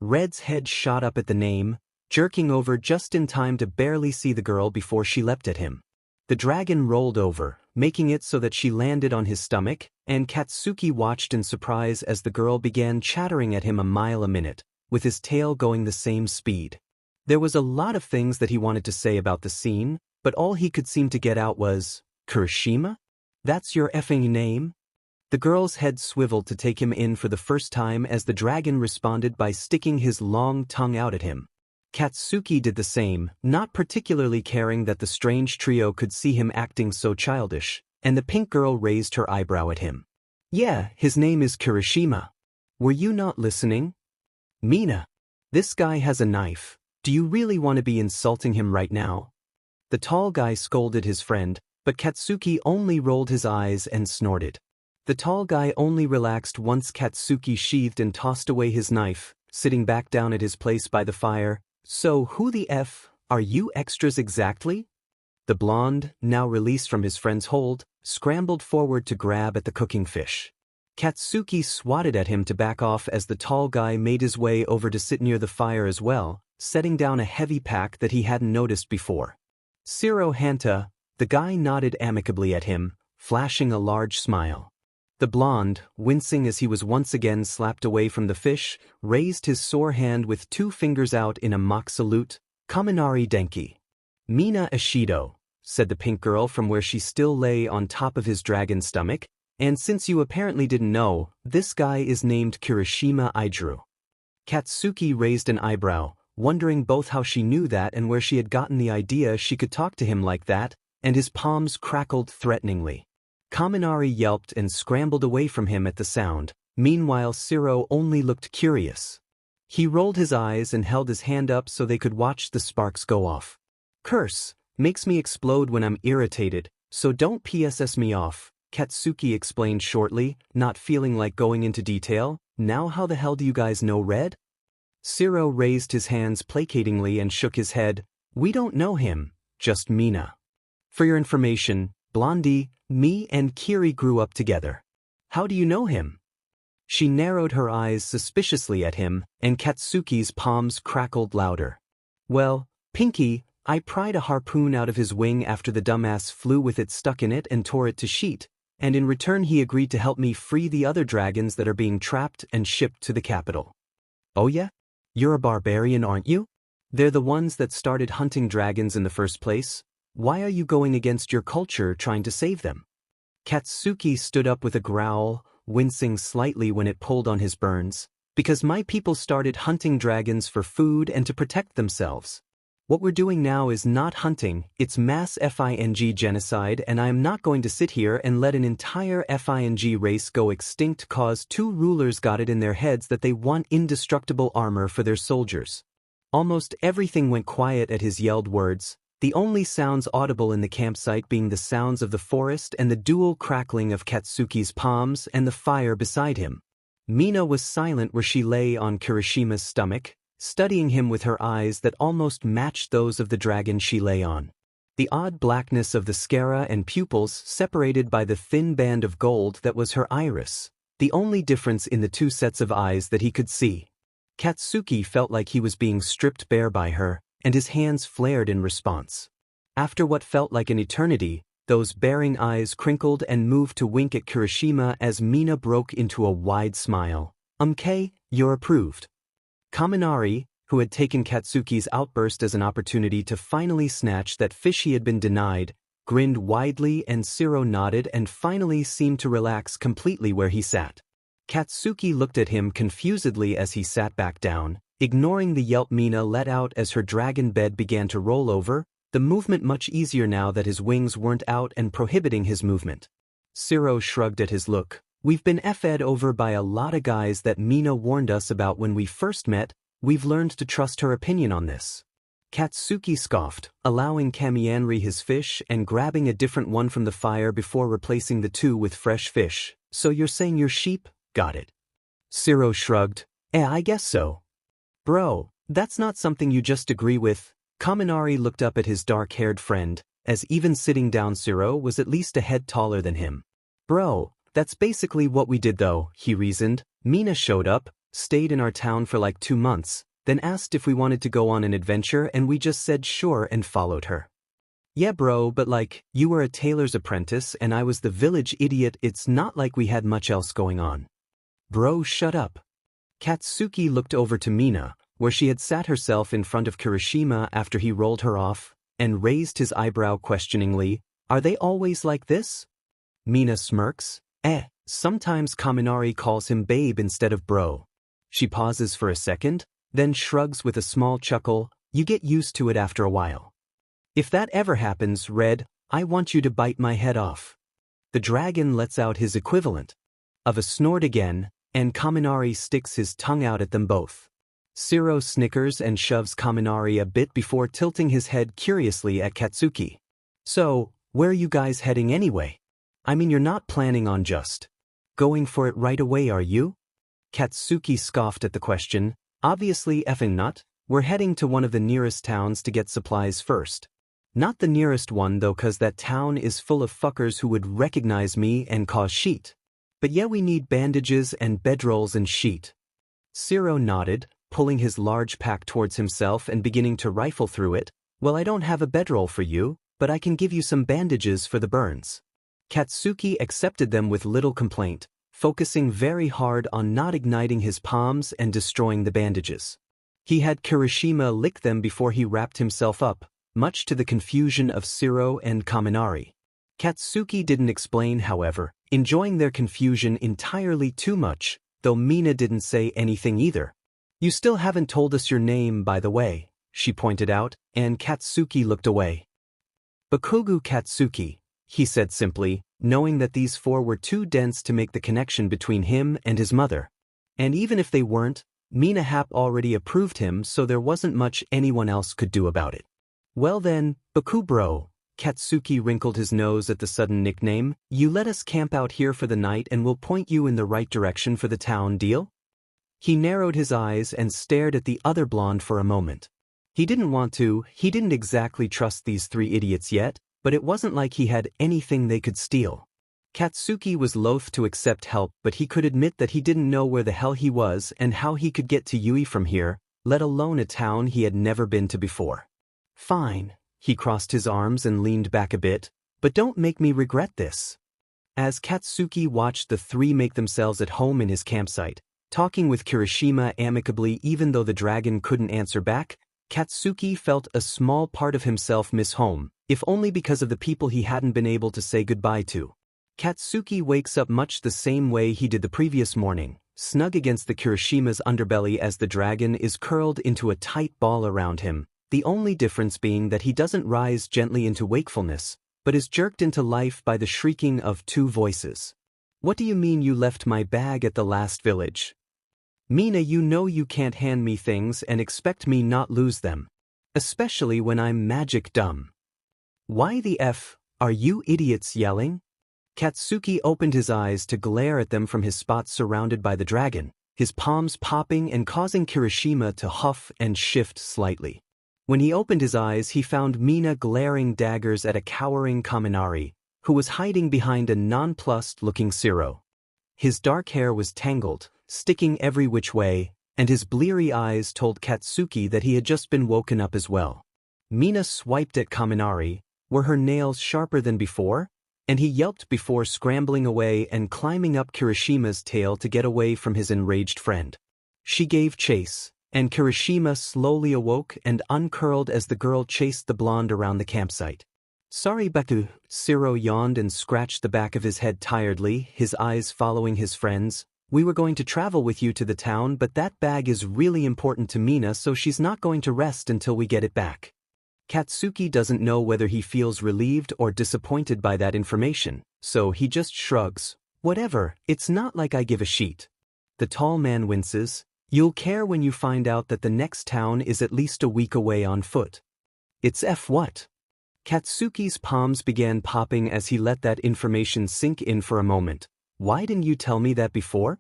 Red's head shot up at the name, jerking over just in time to barely see the girl before she leapt at him. The dragon rolled over, making it so that she landed on his stomach, and Katsuki watched in surprise as the girl began chattering at him a mile a minute, with his tail going the same speed. There was a lot of things that he wanted to say about the scene, but all he could seem to get out was, Kirishima? That's your effing name? The girl's head swiveled to take him in for the first time as the dragon responded by sticking his long tongue out at him. Katsuki did the same, not particularly caring that the strange trio could see him acting so childish, and the pink girl raised her eyebrow at him. Yeah, his name is Kirishima. Were you not listening? Mina. This guy has a knife. Do you really want to be insulting him right now? The tall guy scolded his friend, but Katsuki only rolled his eyes and snorted. The tall guy only relaxed once Katsuki sheathed and tossed away his knife, sitting back down at his place by the fire. So who the F are you extras exactly? The blonde, now released from his friend's hold, scrambled forward to grab at the cooking fish. Katsuki swatted at him to back off as the tall guy made his way over to sit near the fire as well, setting down a heavy pack that he hadn't noticed before. Siro Hanta, the guy nodded amicably at him, flashing a large smile. The blonde, wincing as he was once again slapped away from the fish, raised his sore hand with 2 fingers out in a mock salute. Kaminari Denki. Mina Ishido, said the pink girl from where she still lay on top of his dragon stomach, and since you apparently didn't know, this guy is named Kirishima Idru. Katsuki raised an eyebrow, wondering both how she knew that and where she had gotten the idea she could talk to him like that, and his palms crackled threateningly. Kaminari yelped and scrambled away from him at the sound. Meanwhile, Siro only looked curious. He rolled his eyes and held his hand up so they could watch the sparks go off. Curse, makes me explode when I'm irritated, so don't PSS me off, Katsuki explained shortly, not feeling like going into detail. Now how the hell do you guys know Red? Siro raised his hands placatingly and shook his head. We don't know him, just Mina. For your information, Blondie, me and Kiri grew up together. How do you know him? She narrowed her eyes suspiciously at him, and Katsuki's palms crackled louder. Well, Pinky, I pried a harpoon out of his wing after the dumbass flew with it stuck in it and tore it to sheet, and in return he agreed to help me free the other dragons that are being trapped and shipped to the capital. Oh yeah? You're a barbarian, aren't you? They're the ones that started hunting dragons in the first place. Why are you going against your culture trying to save them? Katsuki stood up with a growl, wincing slightly when it pulled on his burns. Because my people started hunting dragons for food and to protect themselves. What we're doing now is not hunting, it's mass FING genocide, and I am not going to sit here and let an entire FING race go extinct cause two rulers got it in their heads that they want indestructible armor for their soldiers. Almost everything went quiet at his yelled words, the only sounds audible in the campsite being the sounds of the forest and the dual crackling of Katsuki's palms and the fire beside him. Mina was silent where she lay on Kirishima's stomach, studying him with her eyes that almost matched those of the dragon she lay on. The odd blackness of the sclera and pupils separated by the thin band of gold that was her iris, the only difference in the two sets of eyes that he could see. Katsuki felt like he was being stripped bare by her, and his hands flared in response. After what felt like an eternity, those bearing eyes crinkled and moved to wink at Kirishima as Mina broke into a wide smile. You're approved. Kaminari, who had taken Katsuki's outburst as an opportunity to finally snatch that fish he had been denied, grinned widely and Shiro nodded and finally seemed to relax completely where he sat. Katsuki looked at him confusedly as he sat back down, ignoring the yelp Mina let out as her dragon bed began to roll over, the movement much easier now that his wings weren't out and prohibiting his movement. Shiro shrugged at his look. We've been fed over by a lot of guys that Mina warned us about when we first met, we've learned to trust her opinion on this. Katsuki scoffed, allowing Kamianri his fish and grabbing a different one from the fire before replacing the two with fresh fish. So you're saying you're sheep? Got it. Shiro shrugged. I guess so. Bro, that's not something you just agree with. Kaminari looked up at his dark-haired friend, as even sitting down Shiro was at least a head taller than him. Bro, that's basically what we did though, he reasoned. Mina showed up, stayed in our town for like 2 months, then asked if we wanted to go on an adventure and we just said sure and followed her. Yeah bro, but like, you were a tailor's apprentice and I was the village idiot, it's not like we had much else going on. Bro, shut up. Katsuki looked over to Mina, where she had sat herself in front of Kirishima after he rolled her off, and raised his eyebrow questioningly. Are they always like this? Mina smirks. Sometimes Kaminari calls him babe instead of bro. She pauses for a second, then shrugs with a small chuckle. You get used to it after a while. If that ever happens, Red, I want you to bite my head off. The dragon lets out his equivalent of a snort again, and Kaminari sticks his tongue out at them both. Shiro snickers and shoves Kaminari a bit before tilting his head curiously at Katsuki. So, where are you guys heading anyway? I mean, you're not planning on just going for it right away, are you? Katsuki scoffed at the question. Obviously effing not, we're heading to one of the nearest towns to get supplies first. Not the nearest one though, cause that town is full of fuckers who would recognize me and cause sheet. But yeah, we need bandages and bedrolls and sheet. Shiro nodded, pulling his large pack towards himself and beginning to rifle through it. Well, I don't have a bedroll for you, but I can give you some bandages for the burns. Katsuki accepted them with little complaint, focusing very hard on not igniting his palms and destroying the bandages. He had Kirishima lick them before he wrapped himself up, much to the confusion of Shiro and Kaminari. Katsuki didn't explain, however, enjoying their confusion entirely too much, though Mina didn't say anything either. You still haven't told us your name, by the way, she pointed out, and Katsuki looked away. Bakugo Katsuki, he said simply, knowing that these four were too dense to make the connection between him and his mother. And even if they weren't, Mina Hap already approved him, so there wasn't much anyone else could do about it. Well then, Baku bro, Katsuki wrinkled his nose at the sudden nickname, you let us camp out here for the night and we'll point you in the right direction for the town, deal? He narrowed his eyes and stared at the other blonde for a moment. He didn't want to, he didn't exactly trust these three idiots yet, but it wasn't like he had anything they could steal. Katsuki was loath to accept help, but he could admit that he didn't know where the hell he was and how he could get to Yui from here, let alone a town he had never been to before. Fine, he crossed his arms and leaned back a bit, but don't make me regret this. As Katsuki watched the three make themselves at home in his campsite, talking with Kirishima amicably even though the dragon couldn't answer back, Katsuki felt a small part of himself miss home, if only because of the people he hadn't been able to say goodbye to. Katsuki wakes up much the same way he did the previous morning, snug against the Kirishima's underbelly as the dragon is curled into a tight ball around him, the only difference being that he doesn't rise gently into wakefulness, but is jerked into life by the shrieking of two voices. "What do you mean you left my bag at the last village? Mina, you know you can't hand me things and expect me not lose them. Especially when I'm magic dumb. Why the F are you idiots yelling?" Katsuki opened his eyes to glare at them from his spot surrounded by the dragon, his palms popping and causing Kirishima to huff and shift slightly. When he opened his eyes, he found Mina glaring daggers at a cowering Kaminari, who was hiding behind a nonplussed-looking Shiro. His dark hair was tangled, sticking every which way, and his bleary eyes told Katsuki that he had just been woken up as well. Mina swiped at Kaminari, were her nails sharper than before? And he yelped before scrambling away and climbing up Kirishima's tail to get away from his enraged friend. She gave chase, and Kirishima slowly awoke and uncurled as the girl chased the blonde around the campsite. "Sorry, Baku," Shiro yawned and scratched the back of his head tiredly, his eyes following his friend's. "We were going to travel with you to the town, but that bag is really important to Mina, so she's not going to rest until we get it back." Katsuki doesn't know whether he feels relieved or disappointed by that information, so he just shrugs. "Whatever, it's not like I give a shit." The tall man winces. "You'll care when you find out that the next town is at least a week away on foot." "It's F what?" Katsuki's palms began popping as he let that information sink in for a moment. "Why didn't you tell me that before?"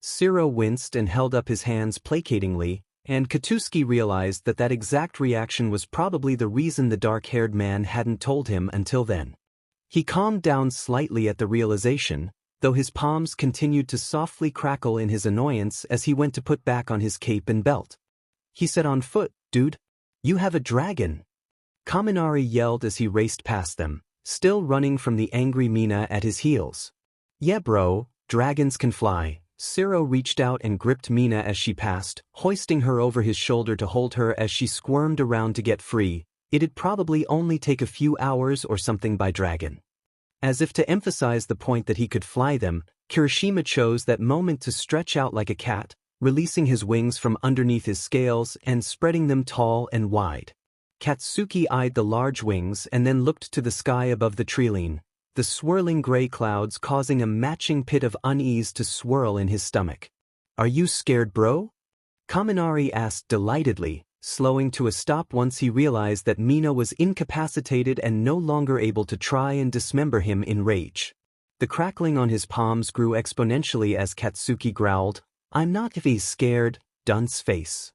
Shiro winced and held up his hands placatingly, and Katsuki realized that that exact reaction was probably the reason the dark-haired man hadn't told him until then. He calmed down slightly at the realization, though his palms continued to softly crackle in his annoyance as he went to put back on his cape and belt. He said, "On foot, dude. You have a dragon." Kaminari yelled as he raced past them, still running from the angry Mina at his heels. "Yeah bro, dragons can fly." Shiro reached out and gripped Mina as she passed, hoisting her over his shoulder to hold her as she squirmed around to get free. It'd probably only take a few hours or something by dragon. As if to emphasize the point that he could fly them, Kirishima chose that moment to stretch out like a cat, releasing his wings from underneath his scales and spreading them tall and wide. Katsuki eyed the large wings and then looked to the sky above the treeline, the swirling gray clouds causing a matching pit of unease to swirl in his stomach. "Are you scared, bro?" Kaminari asked delightedly, slowing to a stop once he realized that Mina was incapacitated and no longer able to try and dismember him in rage. The crackling on his palms grew exponentially as Katsuki growled, "I'm not scared, dunce face."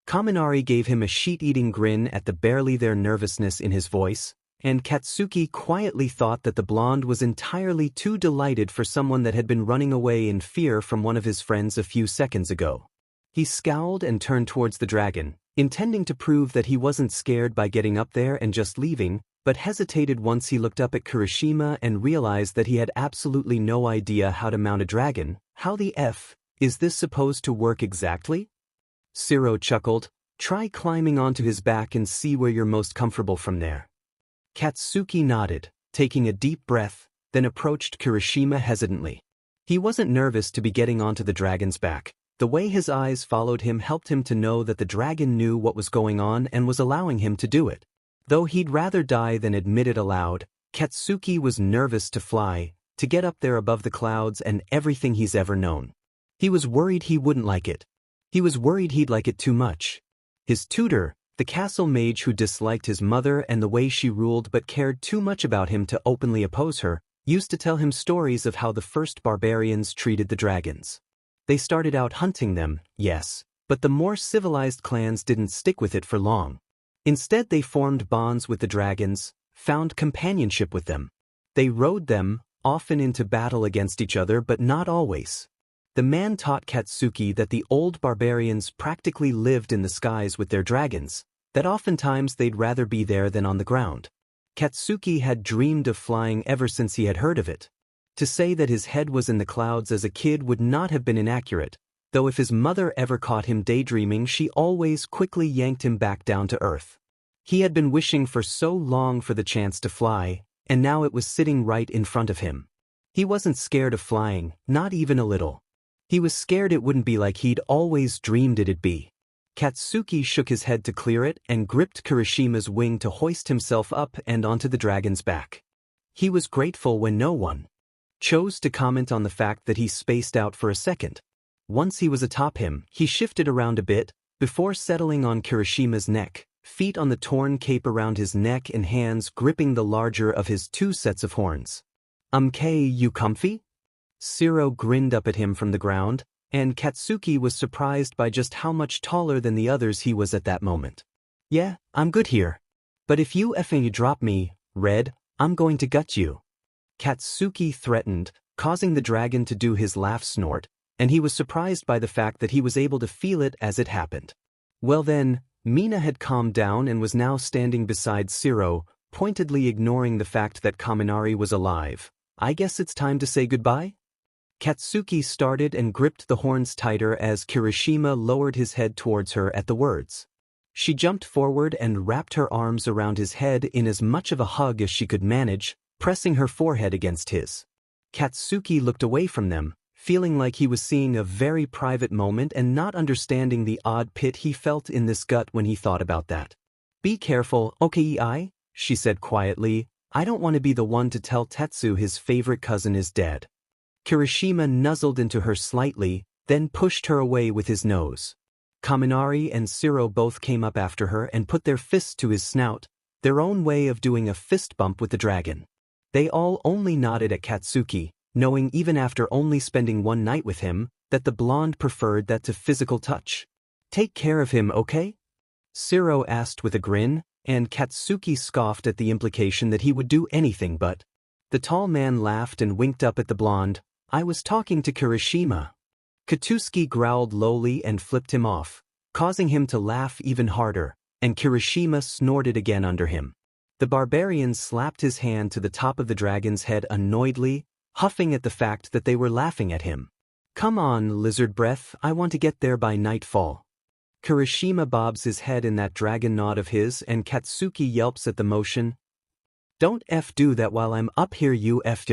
Kaminari gave him a sheet-eating grin at the barely there nervousness in his voice, and Katsuki quietly thought that the blonde was entirely too delighted for someone that had been running away in fear from one of his friends a few seconds ago. He scowled and turned towards the dragon, intending to prove that he wasn't scared by getting up there and just leaving, but hesitated once he looked up at Kirishima and realized that he had absolutely no idea how to mount a dragon. "How the F is this supposed to work exactly?" Shiro chuckled. "Try climbing onto his back and see where you're most comfortable from there." Katsuki nodded, taking a deep breath, then approached Kirishima hesitantly. He wasn't nervous to be getting onto the dragon's back. The way his eyes followed him helped him to know that the dragon knew what was going on and was allowing him to do it. Though he'd rather die than admit it aloud, Katsuki was nervous to fly, to get up there above the clouds and everything he's ever known. He was worried he wouldn't like it. He was worried he'd like it too much. His tutor, the castle mage who disliked his mother and the way she ruled but cared too much about him to openly oppose her, used to tell him stories of how the first barbarians treated the dragons. They started out hunting them, yes, but the more civilized clans didn't stick with it for long. Instead they formed bonds with the dragons, found companionship with them. They rode them, often into battle against each other but not always. The man taught Katsuki that the old barbarians practically lived in the skies with their dragons, that oftentimes they'd rather be there than on the ground. Katsuki had dreamed of flying ever since he had heard of it. To say that his head was in the clouds as a kid would not have been inaccurate, though if his mother ever caught him daydreaming she always quickly yanked him back down to earth. He had been wishing for so long for the chance to fly, and now it was sitting right in front of him. He wasn't scared of flying, not even a little. He was scared it wouldn't be like he'd always dreamed it'd be. Katsuki shook his head to clear it and gripped Kirishima's wing to hoist himself up and onto the dragon's back. He was grateful when no one chose to comment on the fact that he spaced out for a second. Once he was atop him, he shifted around a bit, before settling on Kirishima's neck, feet on the torn cape around his neck and hands gripping the larger of his two sets of horns. You comfy?" Shiro grinned up at him from the ground, and Katsuki was surprised by just how much taller than the others he was at that moment. "Yeah, I'm good here. But if you effing drop me, Red, I'm going to gut you," Katsuki threatened, causing the dragon to do his laugh snort, and he was surprised by the fact that he was able to feel it as it happened. Well then, Mina had calmed down and was now standing beside Shiro, pointedly ignoring the fact that Kaminari was alive. "I guess it's time to say goodbye?" Katsuki started and gripped the horns tighter as Kirishima lowered his head towards her at the words. She jumped forward and wrapped her arms around his head in as much of a hug as she could manage, pressing her forehead against his. Katsuki looked away from them, feeling like he was seeing a very private moment and not understanding the odd pit he felt in this gut when he thought about that. "Be careful, okay?" she said quietly. "I don't want to be the one to tell Tetsu his favorite cousin is dead." Kirishima nuzzled into her slightly, then pushed her away with his nose. Kaminari and Shiro both came up after her and put their fists to his snout, their own way of doing a fist bump with the dragon. They all only nodded at Katsuki, knowing even after only spending one night with him, that the blonde preferred that to physical touch. "Take care of him, okay?" Shiro asked with a grin, and Katsuki scoffed at the implication that he would do anything but. The tall man laughed and winked up at the blonde. "I was talking to Kirishima." Katsuki growled lowly and flipped him off, causing him to laugh even harder, and Kirishima snorted again under him. The barbarian slapped his hand to the top of the dragon's head annoyedly, huffing at the fact that they were laughing at him. "Come on, lizard breath, I want to get there by nightfall." Kirishima bobs his head in that dragon nod of his and Katsuki yelps at the motion. "Don't do that while I'm up here, you f***.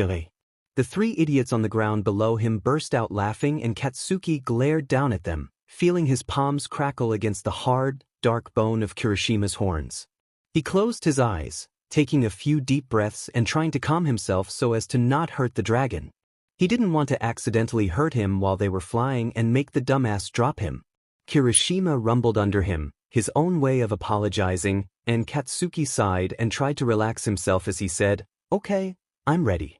The three idiots on the ground below him burst out laughing and Katsuki glared down at them, feeling his palms crackle against the hard, dark bone of Kirishima's horns. He closed his eyes, taking a few deep breaths and trying to calm himself so as to not hurt the dragon. He didn't want to accidentally hurt him while they were flying and make the dumbass drop him. Kirishima rumbled under him, his own way of apologizing, and Katsuki sighed and tried to relax himself as he said, "Okay, I'm ready."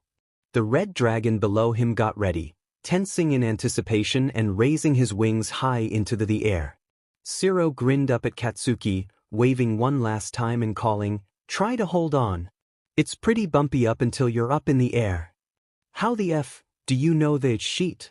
The red dragon below him got ready, tensing in anticipation and raising his wings high into the air. Shiro grinned up at Katsuki, waving one last time and calling, "Try to hold on. It's pretty bumpy up until you're up in the air." "How the f do you know that sheet?"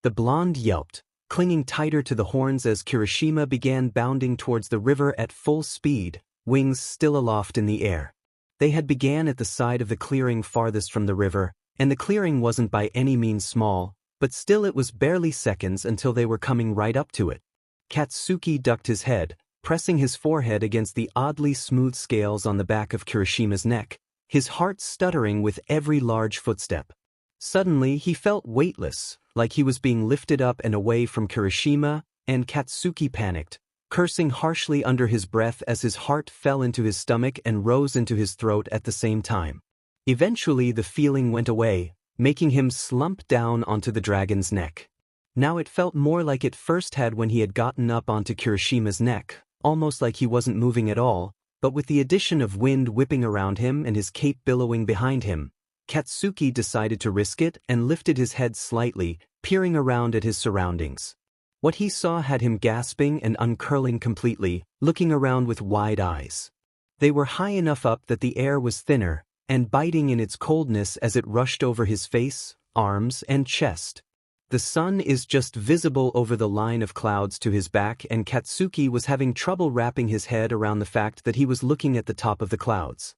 The blonde yelped, clinging tighter to the horns as Kirishima began bounding towards the river at full speed, wings still aloft in the air. They had began at the side of the clearing farthest from the river, and the clearing wasn't by any means small, but still it was barely seconds until they were coming right up to it. Katsuki ducked his head, pressing his forehead against the oddly smooth scales on the back of Kirishima's neck, his heart stuttering with every large footstep. Suddenly he felt weightless, like he was being lifted up and away from Kirishima, and Katsuki panicked, cursing harshly under his breath as his heart fell into his stomach and rose into his throat at the same time. Eventually the feeling went away, making him slump down onto the dragon's neck. Now it felt more like it first had when he had gotten up onto Kirishima's neck, almost like he wasn't moving at all, but with the addition of wind whipping around him and his cape billowing behind him, Katsuki decided to risk it and lifted his head slightly, peering around at his surroundings. What he saw had him gasping and uncurling completely, looking around with wide eyes. They were high enough up that the air was thinner, and biting in its coldness as it rushed over his face, arms, and chest. The sun is just visible over the line of clouds to his back, and Katsuki was having trouble wrapping his head around the fact that he was looking at the top of the clouds.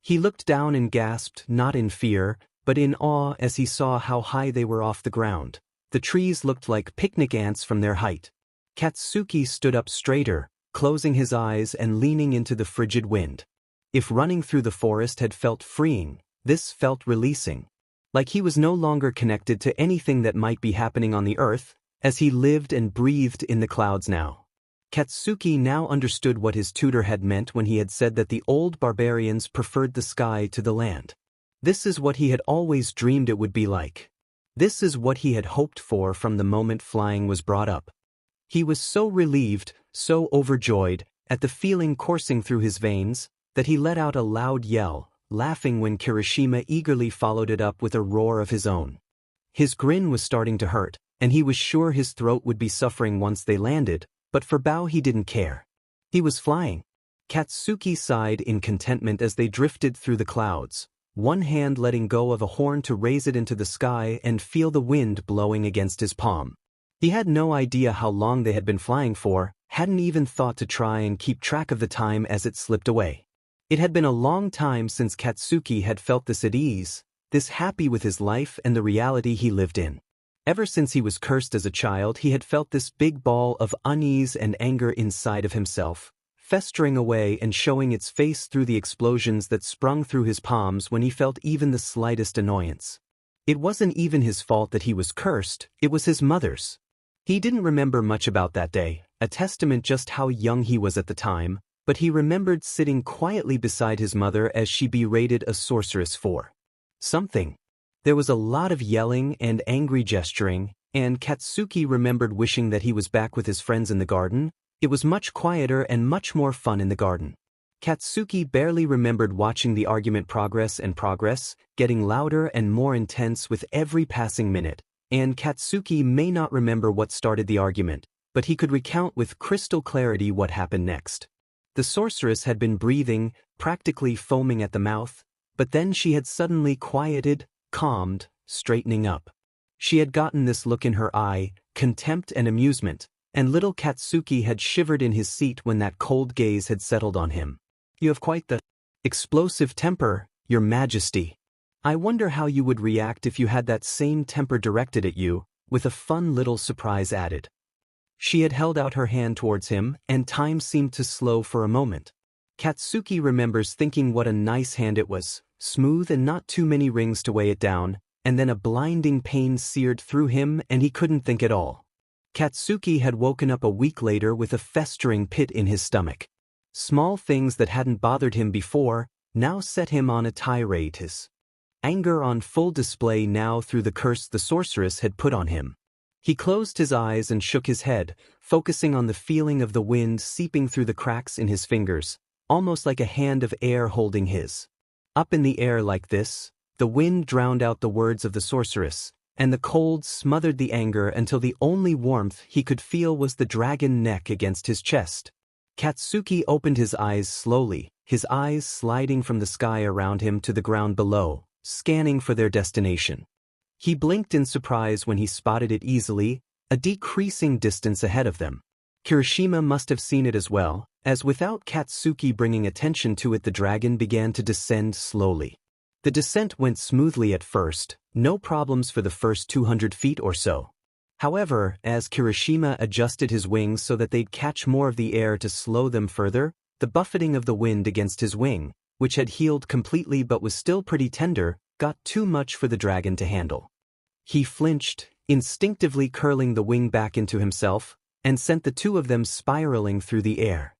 He looked down and gasped, not in fear, but in awe as he saw how high they were off the ground. The trees looked like picnic ants from their height. Katsuki stood up straighter, closing his eyes and leaning into the frigid wind. If running through the forest had felt freeing, this felt releasing. Like he was no longer connected to anything that might be happening on the earth, as he lived and breathed in the clouds now. Katsuki now understood what his tutor had meant when he had said that the old barbarians preferred the sky to the land. This is what he had always dreamed it would be like. This is what he had hoped for from the moment flying was brought up. He was so relieved, so overjoyed, at the feeling coursing through his veins, that he let out a loud yell, laughing when Kirishima eagerly followed it up with a roar of his own. His grin was starting to hurt, and he was sure his throat would be suffering once they landed, but for Bao he didn't care. He was flying. Katsuki sighed in contentment as they drifted through the clouds, one hand letting go of a horn to raise it into the sky and feel the wind blowing against his palm. He had no idea how long they had been flying for, hadn't even thought to try and keep track of the time as it slipped away. It had been a long time since Katsuki had felt this at ease, this happy with his life and the reality he lived in. Ever since he was cursed as a child, he had felt this big ball of unease and anger inside of himself, festering away and showing its face through the explosions that sprung through his palms when he felt even the slightest annoyance. It wasn't even his fault that he was cursed, it was his mother's. He didn't remember much about that day, a testament just how young he was at the time, but he remembered sitting quietly beside his mother as she berated a sorceress for something. There was a lot of yelling and angry gesturing, and Katsuki remembered wishing that he was back with his friends in the garden. It was much quieter and much more fun in the garden. Katsuki barely remembered watching the argument progress, getting louder and more intense with every passing minute, and Katsuki may not remember what started the argument, but he could recount with crystal clarity what happened next. The sorceress had been breathing, practically foaming at the mouth, but then she had suddenly quieted, calmed, straightening up. She had gotten this look in her eye, contempt and amusement, and little Katsuki had shivered in his seat when that cold gaze had settled on him. "You have quite the explosive temper, Your Majesty. I wonder how you would react if you had that same temper directed at you," with a fun little surprise added. She had held out her hand towards him, and time seemed to slow for a moment. Katsuki remembers thinking what a nice hand it was, smooth and not too many rings to weigh it down, and then a blinding pain seared through him and he couldn't think at all. Katsuki had woken up a week later with a festering pit in his stomach. Small things that hadn't bothered him before now set him on a tirade, his anger on full display now through the curse the sorceress had put on him. He closed his eyes and shook his head, focusing on the feeling of the wind seeping through the cracks in his fingers, almost like a hand of air holding his. Up in the air like this, the wind drowned out the words of the sorceress, and the cold smothered the anger until the only warmth he could feel was the dragon neck against his chest. Katsuki opened his eyes slowly, his eyes sliding from the sky around him to the ground below, scanning for their destination. He blinked in surprise when he spotted it easily, a decreasing distance ahead of them. Kirishima must have seen it as well, as without Katsuki bringing attention to it, the dragon began to descend slowly. The descent went smoothly at first, no problems for the first 200 feet or so. However, as Kirishima adjusted his wings so that they'd catch more of the air to slow them further, the buffeting of the wind against his wing, which had healed completely but was still pretty tender, got too much for the dragon to handle. He flinched, instinctively curling the wing back into himself, and sent the two of them spiraling through the air.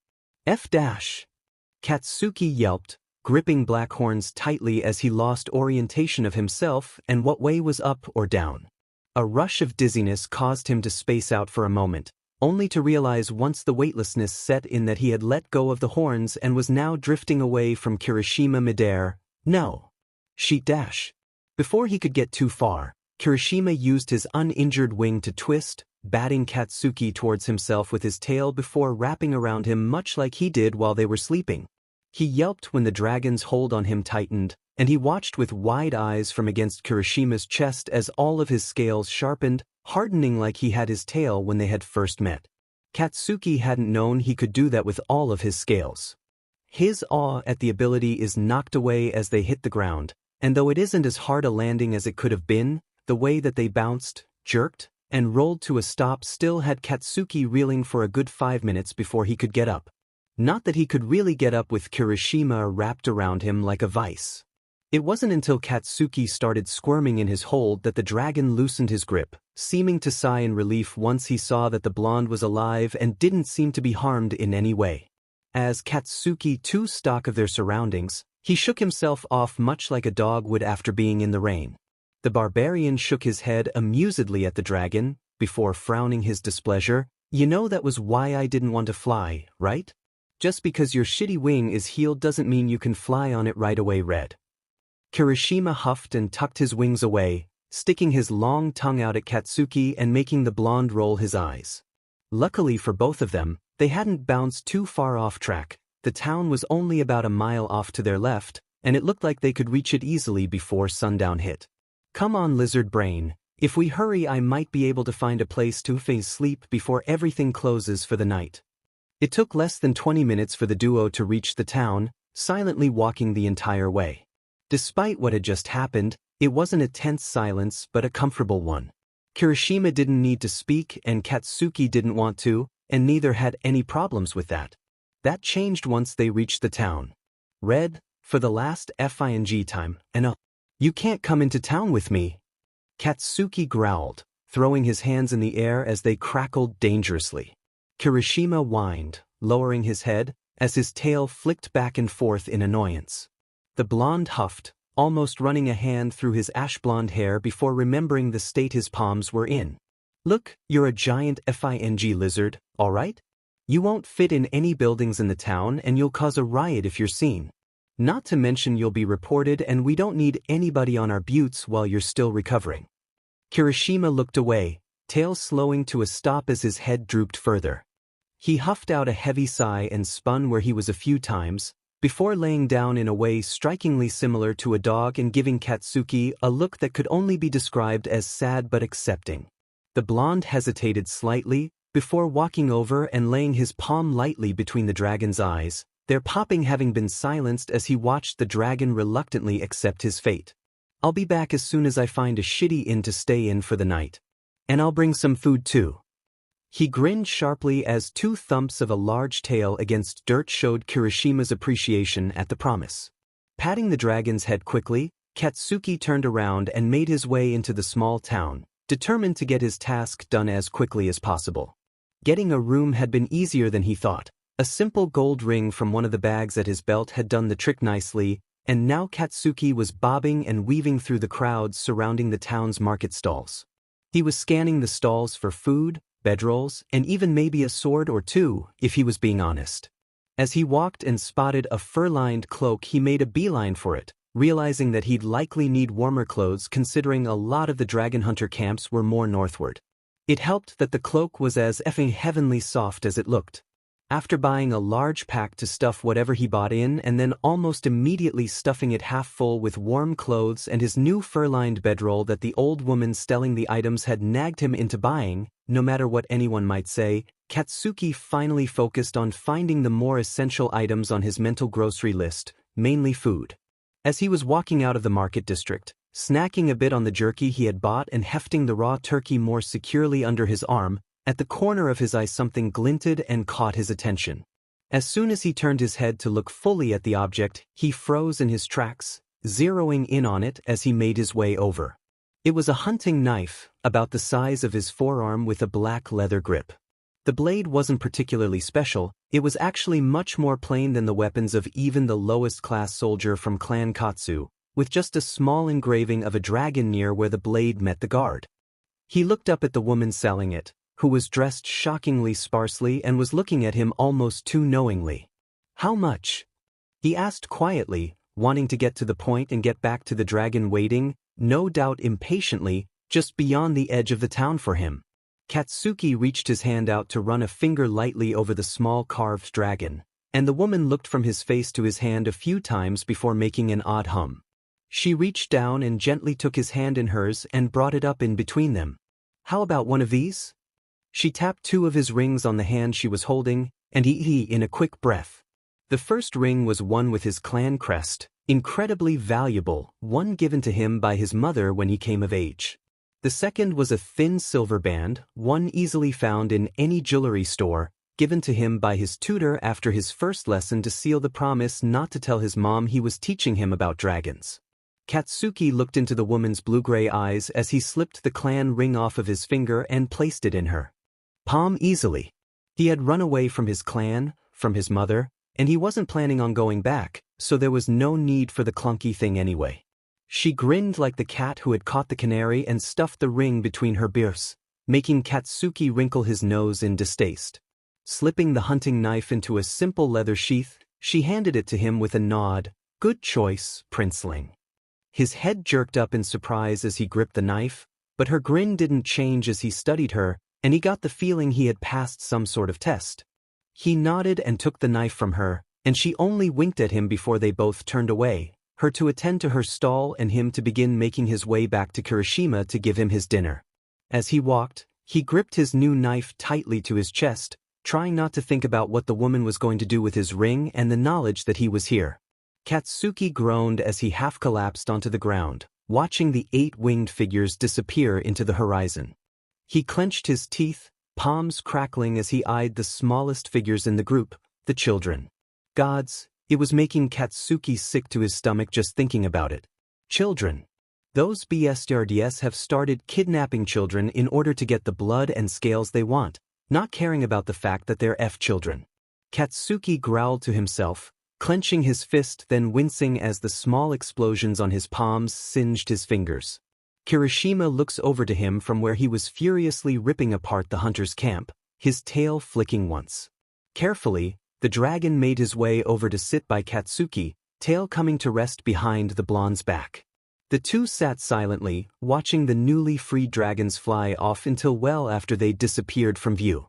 Katsuki yelped, gripping Blackhorns tightly as he lost orientation of himself and what way was up or down. A rush of dizziness caused him to space out for a moment, only to realize once the weightlessness set in that he had let go of the horns and was now drifting away from Kirishima midair. No. Sheet dash. Before he could get too far, Kirishima used his uninjured wing to twist, batting Katsuki towards himself with his tail before wrapping around him much like he did while they were sleeping. He yelped when the dragon's hold on him tightened, and he watched with wide eyes from against Kirishima's chest as all of his scales sharpened, hardening like he had his tail when they had first met. Katsuki hadn't known he could do that with all of his scales. His awe at the ability is knocked away as they hit the ground, and though it isn't as hard a landing as it could have been, the way that they bounced, jerked, and rolled to a stop, still had Katsuki reeling for a good 5 minutes before he could get up. Not that he could really get up with Kirishima wrapped around him like a vice. It wasn't until Katsuki started squirming in his hold that the dragon loosened his grip, seeming to sigh in relief once he saw that the blonde was alive and didn't seem to be harmed in any way. As Katsuki took stock of their surroundings, he shook himself off much like a dog would after being in the rain. The barbarian shook his head amusedly at the dragon, before frowning his displeasure. "You know that was why I didn't want to fly, right? Just because your shitty wing is healed doesn't mean you can fly on it right away, Red." Kirishima huffed and tucked his wings away, sticking his long tongue out at Katsuki and making the blonde roll his eyes. Luckily for both of them, they hadn't bounced too far off track. The town was only about a mile off to their left, and it looked like they could reach it easily before sundown hit. "Come on, lizard brain. If we hurry, I might be able to find a place to sleep before everything closes for the night." It took less than 20 minutes for the duo to reach the town, silently walking the entire way. Despite what had just happened, it wasn't a tense silence but a comfortable one. Kirishima didn't need to speak and Katsuki didn't want to, and neither had any problems with that. That changed once they reached the town. "Red, for the last FING time, and you can't come into town with me," Katsuki growled, throwing his hands in the air as they crackled dangerously. Kirishima whined, lowering his head, as his tail flicked back and forth in annoyance. The blonde huffed, almost running a hand through his ash-blonde hair before remembering the state his palms were in. "Look, you're a giant FING lizard, all right? You won't fit in any buildings in the town and you'll cause a riot if you're seen. Not to mention you'll be reported and we don't need anybody on our buttes while you're still recovering." Kirishima looked away, tail slowing to a stop as his head drooped further. He huffed out a heavy sigh and spun where he was a few times, before laying down in a way strikingly similar to a dog and giving Katsuki a look that could only be described as sad but accepting. The blonde hesitated slightly, before walking over and laying his palm lightly between the dragon's eyes, their popping having been silenced as he watched the dragon reluctantly accept his fate. "I'll be back as soon as I find a shitty inn to stay in for the night. And I'll bring some food too." He grinned sharply as 2 thumps of a large tail against dirt showed Kirishima's appreciation at the promise. Patting the dragon's head quickly, Katsuki turned around and made his way into the small town, determined to get his task done as quickly as possible. Getting a room had been easier than he thought. A simple gold ring from one of the bags at his belt had done the trick nicely, and now Katsuki was bobbing and weaving through the crowds surrounding the town's market stalls. He was scanning the stalls for food, bedrolls, and even maybe a sword or two, if he was being honest. As he walked and spotted a fur-lined cloak, he made a beeline for it, realizing that he'd likely need warmer clothes considering a lot of the dragon hunter camps were more northward. It helped that the cloak was as effing heavenly soft as it looked. After buying a large pack to stuff whatever he bought in and then almost immediately stuffing it half full with warm clothes and his new fur-lined bedroll that the old woman selling the items had nagged him into buying, no matter what anyone might say, Katsuki finally focused on finding the more essential items on his mental grocery list, mainly food. As he was walking out of the market district, snacking a bit on the jerky he had bought and hefting the raw turkey more securely under his arm, at the corner of his eye something glinted and caught his attention. As soon as he turned his head to look fully at the object, he froze in his tracks, zeroing in on it as he made his way over. It was a hunting knife, about the size of his forearm with a black leather grip. The blade wasn't particularly special, it was actually much more plain than the weapons of even the lowest class soldier from Clan Katsu, with just a small engraving of a dragon near where the blade met the guard. He looked up at the woman selling it, who was dressed shockingly sparsely and was looking at him almost too knowingly. "How much?" he asked quietly, wanting to get to the point and get back to the dragon waiting, no doubt impatiently, just beyond the edge of the town for him. Katsuki reached his hand out to run a finger lightly over the small carved dragon, and the woman looked from his face to his hand a few times before making an odd hum. She reached down and gently took his hand in hers and brought it up in between them. "How about one of these?" She tapped 2 of his rings on the hand she was holding, and he in a quick breath. The first ring was one with his clan crest, incredibly valuable, one given to him by his mother when he came of age. The second was a thin silver band, one easily found in any jewelry store, given to him by his tutor after his first lesson to seal the promise not to tell his mom he was teaching him about dragons. Katsuki looked into the woman's blue-gray eyes as he slipped the clan ring off of his finger and placed it in her palm easily. He had run away from his clan, from his mother, and he wasn't planning on going back, so there was no need for the clunky thing anyway. She grinned like the cat who had caught the canary and stuffed the ring between her beers, making Katsuki wrinkle his nose in distaste. Slipping the hunting knife into a simple leather sheath, she handed it to him with a nod. "Good choice, princeling." His head jerked up in surprise as he gripped the knife, but her grin didn't change as he studied her, and he got the feeling he had passed some sort of test. He nodded and took the knife from her, and she only winked at him before they both turned away, her to attend to her stall and him to begin making his way back to Kirishima to give him his dinner. As he walked, he gripped his new knife tightly to his chest, trying not to think about what the woman was going to do with his ring and the knowledge that he was here. Katsuki groaned as he half-collapsed onto the ground, watching the 8 winged figures disappear into the horizon. He clenched his teeth, palms crackling as he eyed the smallest figures in the group, the children. Gods, it was making Katsuki sick to his stomach just thinking about it. Children. Those BSRDS have started kidnapping children in order to get the blood and scales they want, not caring about the fact that they're children. Katsuki growled to himself, clenching his fist then wincing as the small explosions on his palms singed his fingers. Kirishima looks over to him from where he was furiously ripping apart the hunter's camp, his tail flicking once. Carefully, the dragon made his way over to sit by Katsuki, tail coming to rest behind the blonde's back. The two sat silently, watching the newly freed dragons fly off until well after they disappeared from view.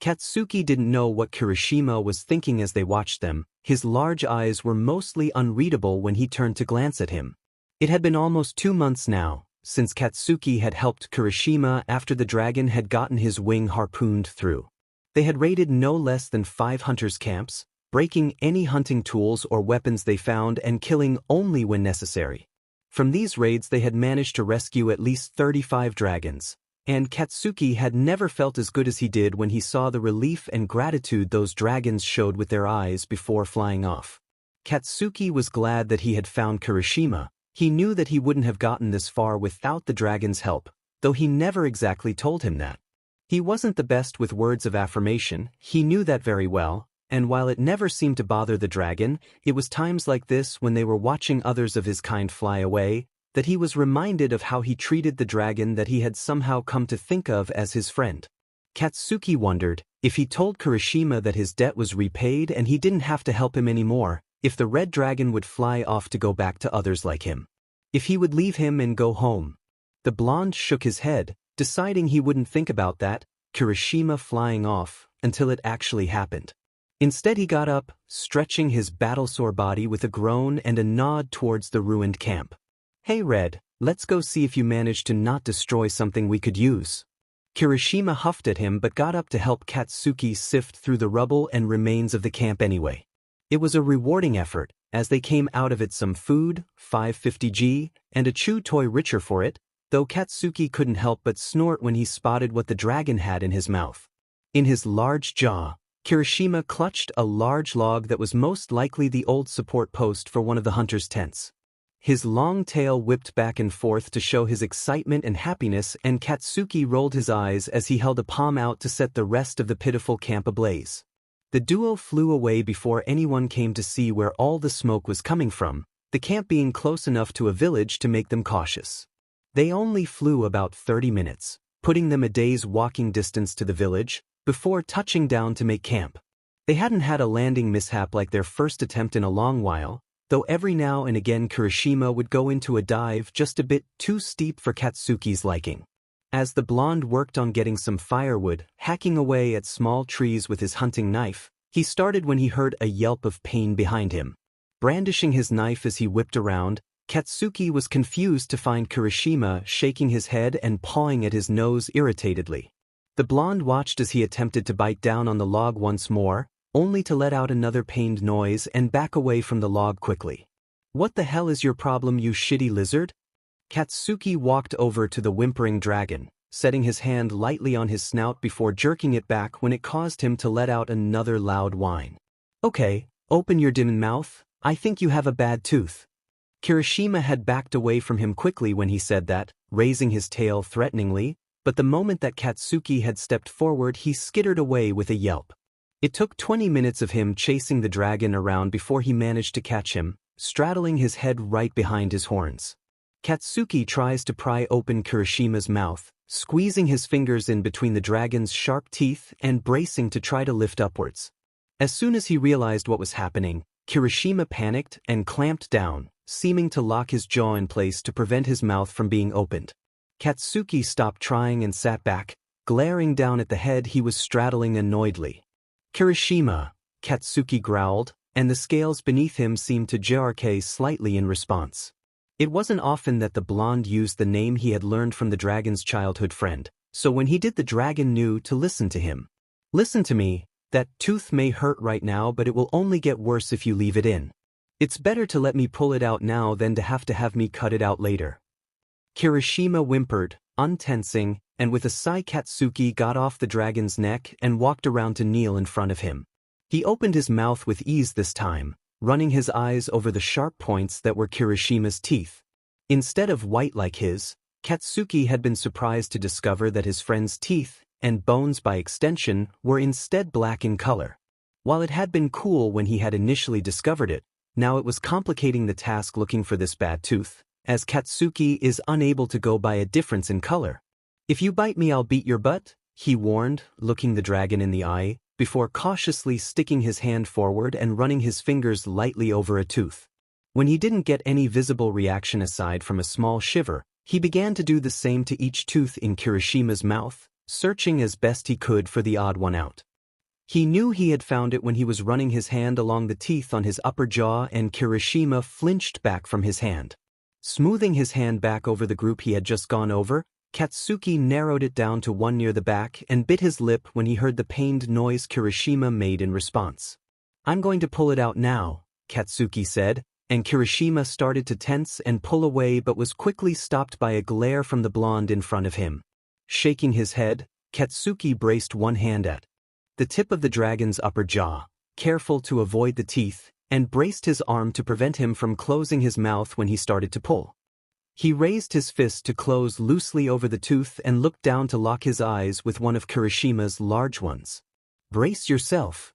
Katsuki didn't know what Kirishima was thinking as they watched them. His large eyes were mostly unreadable when he turned to glance at him. It had been almost 2 months now, since Katsuki had helped Kirishima after the dragon had gotten his wing harpooned through. They had raided no less than 5 hunters' camps, breaking any hunting tools or weapons they found and killing only when necessary. From these raids they had managed to rescue at least 35 dragons, and Katsuki had never felt as good as he did when he saw the relief and gratitude those dragons showed with their eyes before flying off. Katsuki was glad that he had found Kirishima. He knew that he wouldn't have gotten this far without the dragon's help, though he never exactly told him that. He wasn't the best with words of affirmation, he knew that very well, and while it never seemed to bother the dragon, it was times like this when they were watching others of his kind fly away, that he was reminded of how he treated the dragon that he had somehow come to think of as his friend. Katsuki wondered, if he told Kirishima that his debt was repaid and he didn't have to help him anymore, if the red dragon would fly off to go back to others like him. If he would leave him and go home. The blonde shook his head, deciding he wouldn't think about that, Kirishima flying off, until it actually happened. Instead he got up, stretching his battle-sore body with a groan and a nod towards the ruined camp. "Hey Red, let's go see if you managed to not destroy something we could use." Kirishima huffed at him but got up to help Katsuki sift through the rubble and remains of the camp anyway. It was a rewarding effort, as they came out of it some food, 550G, and a chew toy richer for it, though Katsuki couldn't help but snort when he spotted what the dragon had in his mouth. In his large jaw, Kirishima clutched a large log that was most likely the old support post for one of the hunters' tents. His long tail whipped back and forth to show his excitement and happiness, and Katsuki rolled his eyes as he held a palm out to set the rest of the pitiful camp ablaze. The duo flew away before anyone came to see where all the smoke was coming from, the camp being close enough to a village to make them cautious. They only flew about 30 minutes, putting them a day's walking distance to the village, before touching down to make camp. They hadn't had a landing mishap like their first attempt in a long while, though every now and again Kirishima would go into a dive just a bit too steep for Katsuki's liking. As the blonde worked on getting some firewood, hacking away at small trees with his hunting knife, he started when he heard a yelp of pain behind him. Brandishing his knife as he whipped around, Katsuki was confused to find Kirishima shaking his head and pawing at his nose irritatedly. The blonde watched as he attempted to bite down on the log once more, only to let out another pained noise and back away from the log quickly. "What the hell is your problem, you shitty lizard?" Katsuki walked over to the whimpering dragon, setting his hand lightly on his snout before jerking it back when it caused him to let out another loud whine. Okay, open your dim mouth, I think you have a bad tooth. Kirishima had backed away from him quickly when he said that, raising his tail threateningly, but the moment that Katsuki had stepped forward he skittered away with a yelp. It took 20 minutes of him chasing the dragon around before he managed to catch him, straddling his head right behind his horns. Katsuki tries to pry open Kirishima's mouth, squeezing his fingers in between the dragon's sharp teeth and bracing to try to lift upwards. As soon as he realized what was happening, Kirishima panicked and clamped down, seeming to lock his jaw in place to prevent his mouth from being opened. Katsuki stopped trying and sat back, glaring down at the head he was straddling annoyedly. Kirishima, Katsuki growled, and the scales beneath him seemed to jerk slightly in response. It wasn't often that the blonde used the name he had learned from the dragon's childhood friend, so when he did the dragon knew to listen to him. Listen to me, that tooth may hurt right now but it will only get worse if you leave it in. It's better to let me pull it out now than to have me cut it out later. Kirishima whimpered, untensing, and with a sigh Katsuki got off the dragon's neck and walked around to kneel in front of him. He opened his mouth with ease this time, running his eyes over the sharp points that were Kirishima's teeth. Instead of white like his, Katsuki had been surprised to discover that his friend's teeth, and bones by extension, were instead black in color. While it had been cool when he had initially discovered it, now it was complicating the task looking for this bad tooth, as Katsuki is unable to go by a difference in color. If you bite me I'll beat your butt, he warned, looking the dragon in the eye, before cautiously sticking his hand forward and running his fingers lightly over a tooth. When he didn't get any visible reaction aside from a small shiver, he began to do the same to each tooth in Kirishima's mouth, searching as best he could for the odd one out. He knew he had found it when he was running his hand along the teeth on his upper jaw and Kirishima flinched back from his hand. Smoothing his hand back over the group he had just gone over, Katsuki narrowed it down to one near the back and bit his lip when he heard the pained noise Kirishima made in response. I'm going to pull it out now, Katsuki said, and Kirishima started to tense and pull away but was quickly stopped by a glare from the blonde in front of him. Shaking his head, Katsuki braced one hand at the tip of the dragon's upper jaw, careful to avoid the teeth, and braced his arm to prevent him from closing his mouth when he started to pull. He raised his fist to close loosely over the tooth and looked down to lock his eyes with one of Kirishima's large ones. Brace yourself.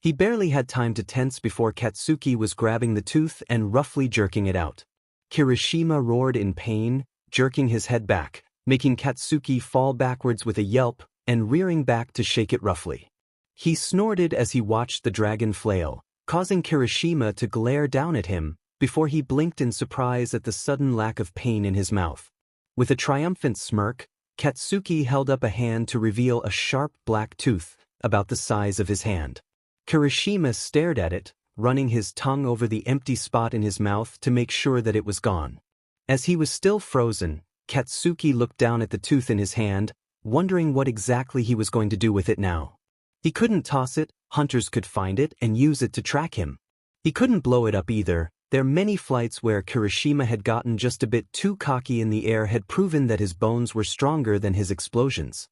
He barely had time to tense before Katsuki was grabbing the tooth and roughly jerking it out. Kirishima roared in pain, jerking his head back, making Katsuki fall backwards with a yelp and rearing back to shake it roughly. He snorted as he watched the dragon flail, causing Kirishima to glare down at him, before he blinked in surprise at the sudden lack of pain in his mouth. With a triumphant smirk, Katsuki held up a hand to reveal a sharp black tooth, about the size of his hand. Kirishima stared at it, running his tongue over the empty spot in his mouth to make sure that it was gone. As he was still frozen, Katsuki looked down at the tooth in his hand, wondering what exactly he was going to do with it now. He couldn't toss it, hunters could find it and use it to track him. He couldn't blow it up either. Their many flights where Kirishima had gotten just a bit too cocky in the air had proven that his bones were stronger than his explosions.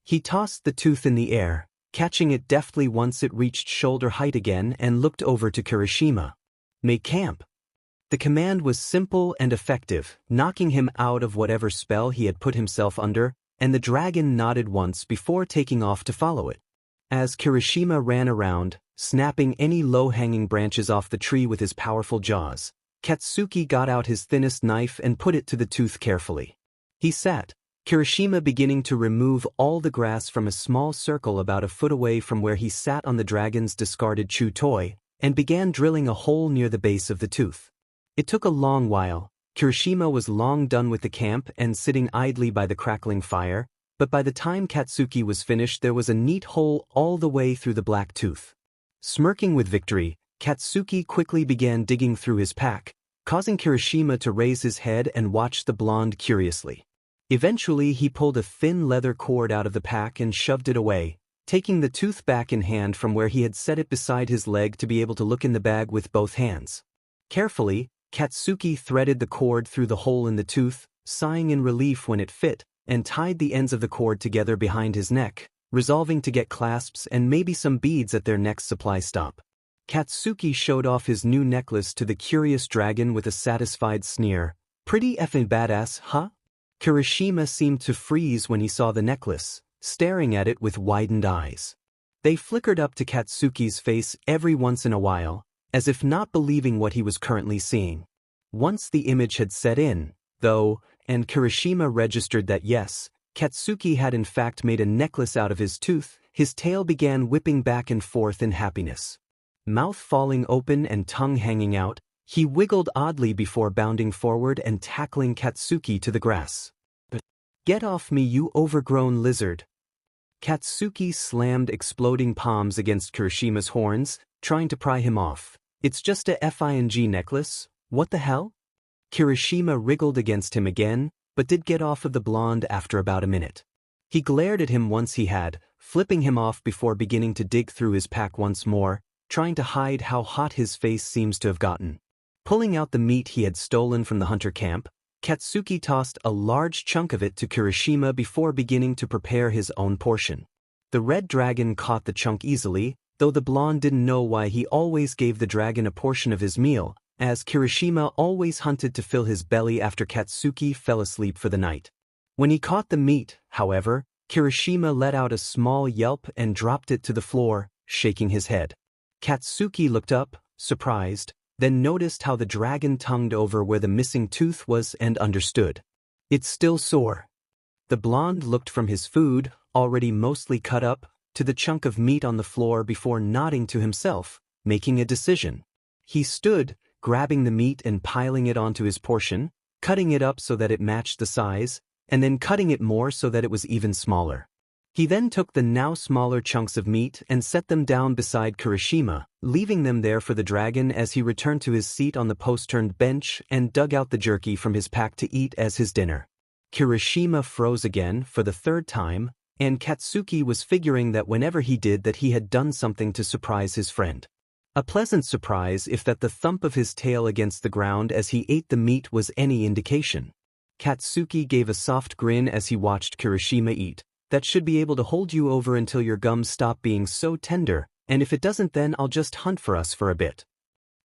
He tossed the tooth in the air, catching it deftly once it reached shoulder height again and looked over to Kirishima. Make camp. The command was simple and effective, knocking him out of whatever spell he had put himself under, and the dragon nodded once before taking off to follow it. As Kirishima ran around, snapping any low-hanging branches off the tree with his powerful jaws, Katsuki got out his thinnest knife and put it to the tooth carefully. He sat, Kirishima beginning to remove all the grass from a small circle about a foot away from where he sat on the dragon's discarded chew toy, and began drilling a hole near the base of the tooth. It took a long while. Kirishima was long done with the camp and sitting idly by the crackling fire, but by the time Katsuki was finished there was a neat hole all the way through the black tooth. Smirking with victory, Katsuki quickly began digging through his pack, causing Kirishima to raise his head and watch the blonde curiously. Eventually he pulled a thin leather cord out of the pack and shoved it away, taking the tooth back in hand from where he had set it beside his leg to be able to look in the bag with both hands. Carefully, Katsuki threaded the cord through the hole in the tooth, sighing in relief when it fit, and tied the ends of the cord together behind his neck, resolving to get clasps and maybe some beads at their next supply stop. Katsuki showed off his new necklace to the curious dragon with a satisfied sneer. "Pretty effing badass, huh?" Kirishima seemed to freeze when he saw the necklace, staring at it with widened eyes. They flickered up to Katsuki's face every once in a while, as if not believing what he was currently seeing. Once the image had set in, though, and Kirishima registered that yes, Katsuki had in fact made a necklace out of his tooth, his tail began whipping back and forth in happiness. Mouth falling open and tongue hanging out, he wiggled oddly before bounding forward and tackling Katsuki to the grass. "Get off me, you overgrown lizard!" Katsuki slammed exploding palms against Kirishima's horns, trying to pry him off. "It's just a FING necklace, what the hell?" Kirishima wriggled against him again, but did get off of the blonde after about a minute. He glared at him once he had, flipping him off before beginning to dig through his pack once more, trying to hide how hot his face seems to have gotten. Pulling out the meat he had stolen from the hunter camp, Katsuki tossed a large chunk of it to Kirishima before beginning to prepare his own portion. The red dragon caught the chunk easily, though the blonde didn't know why he always gave the dragon a portion of his meal, as Kirishima always hunted to fill his belly after Katsuki fell asleep for the night. When he caught the meat, however, Kirishima let out a small yelp and dropped it to the floor, shaking his head. Katsuki looked up, surprised, then noticed how the dragon tongued over where the missing tooth was and understood. "It's still sore." The blonde looked from his food, already mostly cut up, to the chunk of meat on the floor before nodding to himself, making a decision. He stood, grabbing the meat and piling it onto his portion, cutting it up so that it matched the size, and then cutting it more so that it was even smaller. He then took the now smaller chunks of meat and set them down beside Kirishima, leaving them there for the dragon as he returned to his seat on the post-turned bench and dug out the jerky from his pack to eat as his dinner. Kirishima froze again for the third time, and Katsuki was figuring that whenever he did that he had done something to surprise his friend. A pleasant surprise if that the thump of his tail against the ground as he ate the meat was any indication. Katsuki gave a soft grin as he watched Kirishima eat. "That should be able to hold you over until your gums stop being so tender, and if it doesn't then I'll just hunt for us for a bit."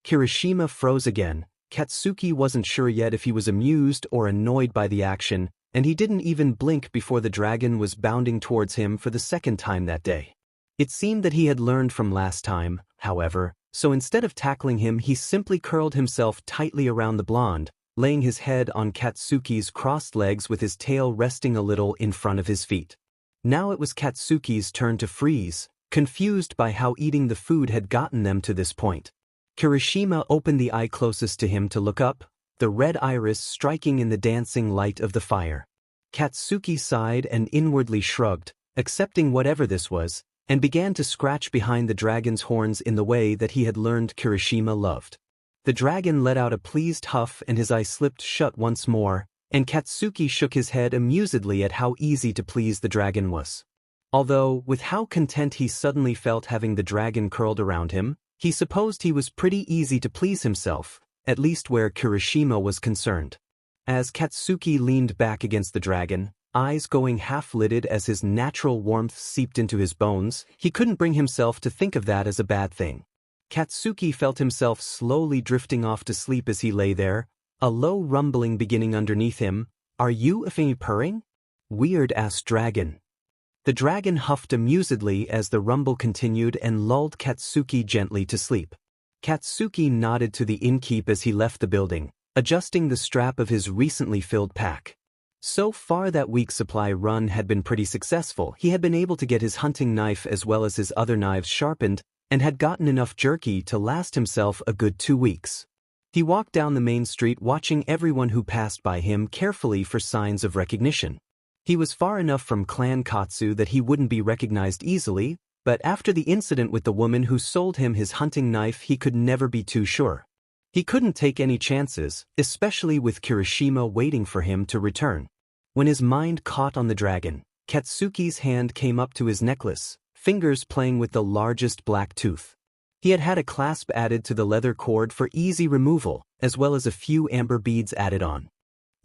Kirishima froze again. Katsuki wasn't sure yet if he was amused or annoyed by the action, and he didn't even blink before the dragon was bounding towards him for the second time that day. It seemed that he had learned from last time, however, so instead of tackling him he simply curled himself tightly around the blonde, laying his head on Katsuki's crossed legs with his tail resting a little in front of his feet. Now it was Katsuki's turn to freeze, confused by how eating the food had gotten them to this point. Kirishima opened the eye closest to him to look up, the red iris striking in the dancing light of the fire. Katsuki sighed and inwardly shrugged, accepting whatever this was, and began to scratch behind the dragon's horns in the way that he had learned Kirishima loved. The dragon let out a pleased huff and his eye slipped shut once more, and Katsuki shook his head amusedly at how easy to please the dragon was. Although, with how content he suddenly felt having the dragon curled around him, he supposed he was pretty easy to please himself, at least where Kirishima was concerned. As Katsuki leaned back against the dragon, eyes going half-lidded as his natural warmth seeped into his bones, he couldn't bring himself to think of that as a bad thing. Katsuki felt himself slowly drifting off to sleep as he lay there, a low rumbling beginning underneath him. "Are you a purring? Weird-ass dragon." The dragon huffed amusedly as the rumble continued and lulled Katsuki gently to sleep. Katsuki nodded to the innkeep as he left the building, adjusting the strap of his recently filled pack. So far that week's supply run had been pretty successful. He had been able to get his hunting knife as well as his other knives sharpened, and had gotten enough jerky to last himself a good 2 weeks. He walked down the main street watching everyone who passed by him carefully for signs of recognition. He was far enough from Clan Katsu that he wouldn't be recognized easily, but after the incident with the woman who sold him his hunting knife he could never be too sure. He couldn't take any chances, especially with Kirishima waiting for him to return. When his mind caught on the dragon, Katsuki's hand came up to his necklace, fingers playing with the largest black tooth. He had had a clasp added to the leather cord for easy removal, as well as a few amber beads added on.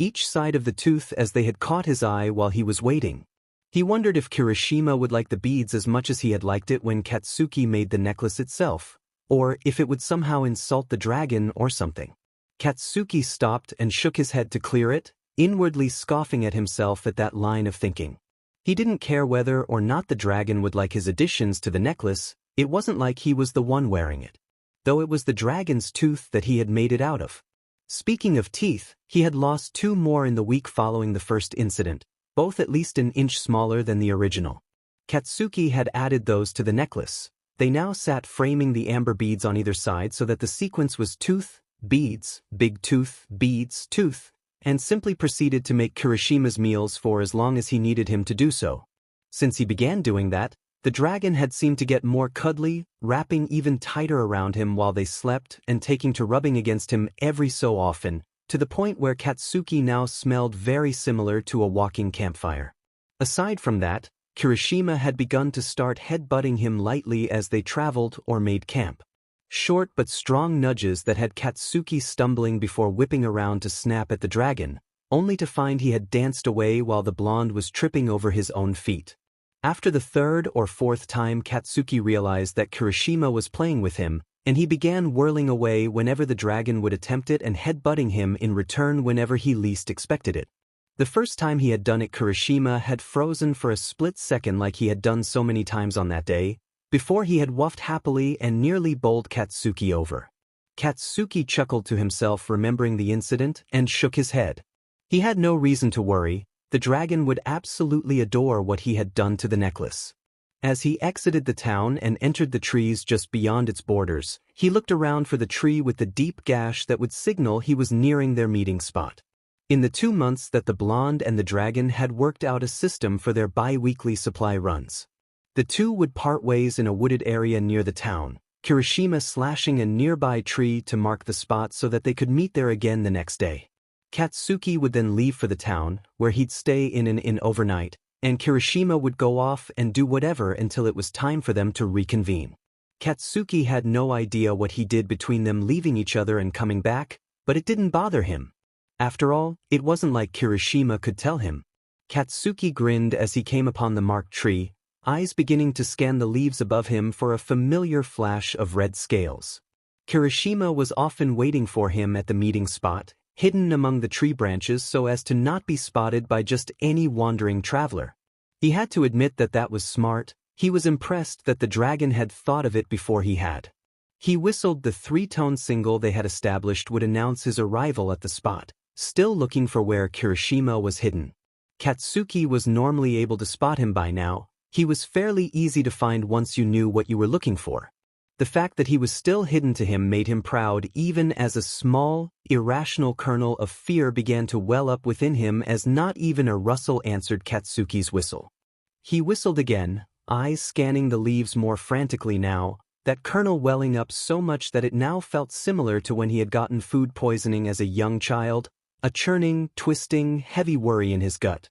each side of the tooth as they had caught his eye while he was waiting. He wondered if Kirishima would like the beads as much as he had liked it when Katsuki made the necklace itself, or if it would somehow insult the dragon or something. Katsuki stopped and shook his head to clear it, inwardly scoffing at himself at that line of thinking. He didn't care whether or not the dragon would like his additions to the necklace. It wasn't like he was the one wearing it, though it was the dragon's tooth that he had made it out of. Speaking of teeth, he had lost 2 more in the week following the first incident, both at least an inch smaller than the original. Katsuki had added those to the necklace. They now sat framing the amber beads on either side so that the sequence was tooth, beads, big tooth, beads, tooth, and simply proceeded to make Kirishima's meals for as long as he needed him to do so. Since he began doing that, the dragon had seemed to get more cuddly, wrapping even tighter around him while they slept and taking to rubbing against him every so often, to the point where Katsuki now smelled very similar to a walking campfire. Aside from that, Kirishima had begun to start headbutting him lightly as they traveled or made camp. Short but strong nudges that had Katsuki stumbling before whipping around to snap at the dragon, only to find he had danced away while the blonde was tripping over his own feet. After the 3rd or 4th time, Katsuki realized that Kirishima was playing with him, and he began whirling away whenever the dragon would attempt it and headbutting him in return whenever he least expected it. The first time he had done it, Kirishima had frozen for a split second like he had done so many times on that day, before he had woofed happily and nearly bowled Katsuki over. Katsuki chuckled to himself remembering the incident and shook his head. He had no reason to worry. The dragon would absolutely adore what he had done to the necklace. As he exited the town and entered the trees just beyond its borders, he looked around for the tree with the deep gash that would signal he was nearing their meeting spot. In the 2 months that the blonde and the dragon had worked out a system for their bi-weekly supply runs, the two would part ways in a wooded area near the town, Kirishima slashing a nearby tree to mark the spot so that they could meet there again the next day. Katsuki would then leave for the town, where he'd stay in an inn overnight, and Kirishima would go off and do whatever until it was time for them to reconvene. Katsuki had no idea what he did between them leaving each other and coming back, but it didn't bother him. After all, it wasn't like Kirishima could tell him. Katsuki grinned as he came upon the marked tree, eyes beginning to scan the leaves above him for a familiar flash of red scales. Kirishima was often waiting for him at the meeting spot, hidden among the tree branches so as to not be spotted by just any wandering traveler. He had to admit that that was smart. He was impressed that the dragon had thought of it before he had. He whistled the 3-tone single they had established would announce his arrival at the spot, still looking for where Kirishima was hidden. Katsuki was normally able to spot him by now. He was fairly easy to find once you knew what you were looking for. The fact that he was still hidden to him made him proud even as a small, irrational kernel of fear began to well up within him as not even a rustle answered Katsuki's whistle. He whistled again, eyes scanning the leaves more frantically now, that kernel welling up so much that it now felt similar to when he had gotten food poisoning as a young child, a churning, twisting, heavy worry in his gut.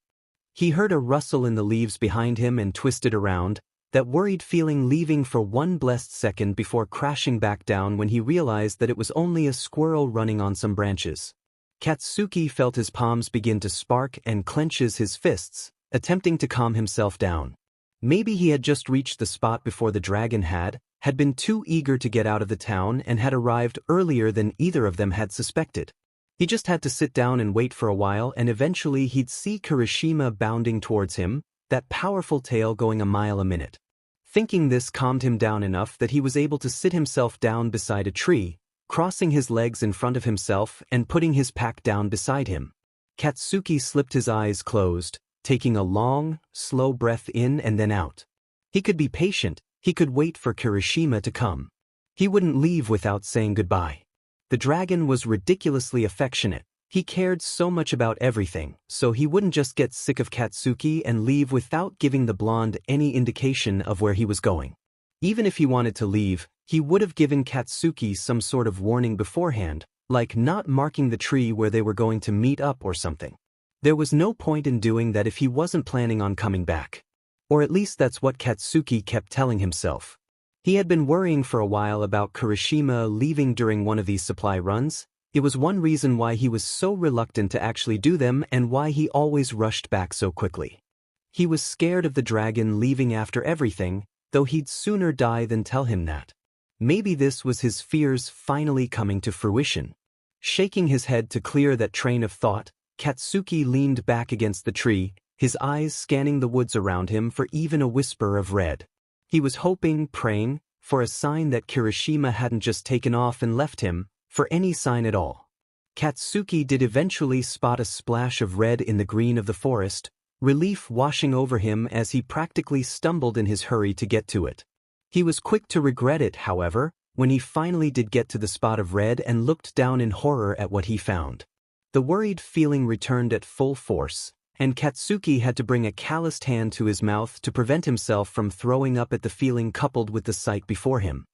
He heard a rustle in the leaves behind him and twisted around, that worried feeling leaving for one blessed second before crashing back down when he realized that it was only a squirrel running on some branches. Katsuki felt his palms begin to spark and clenches his fists, attempting to calm himself down. Maybe he had just reached the spot before the dragon had been too eager to get out of the town and had arrived earlier than either of them had suspected. He just had to sit down and wait for a while, and eventually he'd see Kirishima bounding towards him, that powerful tail going a mile a minute. Thinking this calmed him down enough that he was able to sit himself down beside a tree, crossing his legs in front of himself and putting his pack down beside him. Katsuki slipped his eyes closed, taking a long, slow breath in and then out. He could be patient. He could wait for Kirishima to come. He wouldn't leave without saying goodbye. The dragon was ridiculously affectionate. He cared so much about everything, so he wouldn't just get sick of Katsuki and leave without giving the blonde any indication of where he was going. Even if he wanted to leave, he would have given Katsuki some sort of warning beforehand, like not marking the tree where they were going to meet up or something. There was no point in doing that if he wasn't planning on coming back. Or at least that's what Katsuki kept telling himself. He had been worrying for a while about Kirishima leaving during one of these supply runs, It was one reason why he was so reluctant to actually do them and why he always rushed back so quickly. He was scared of the dragon leaving after everything, though he'd sooner die than tell him that. Maybe this was his fears finally coming to fruition. Shaking his head to clear that train of thought, Katsuki leaned back against the tree, his eyes scanning the woods around him for even a whisper of red. He was hoping, praying, for a sign that Kirishima hadn't just taken off and left him, for any sign at all. Katsuki did eventually spot a splash of red in the green of the forest, relief washing over him as he practically stumbled in his hurry to get to it. He was quick to regret it, however, when he finally did get to the spot of red and looked down in horror at what he found. The worried feeling returned at full force, and Katsuki had to bring a calloused hand to his mouth to prevent himself from throwing up at the feeling coupled with the sight before him.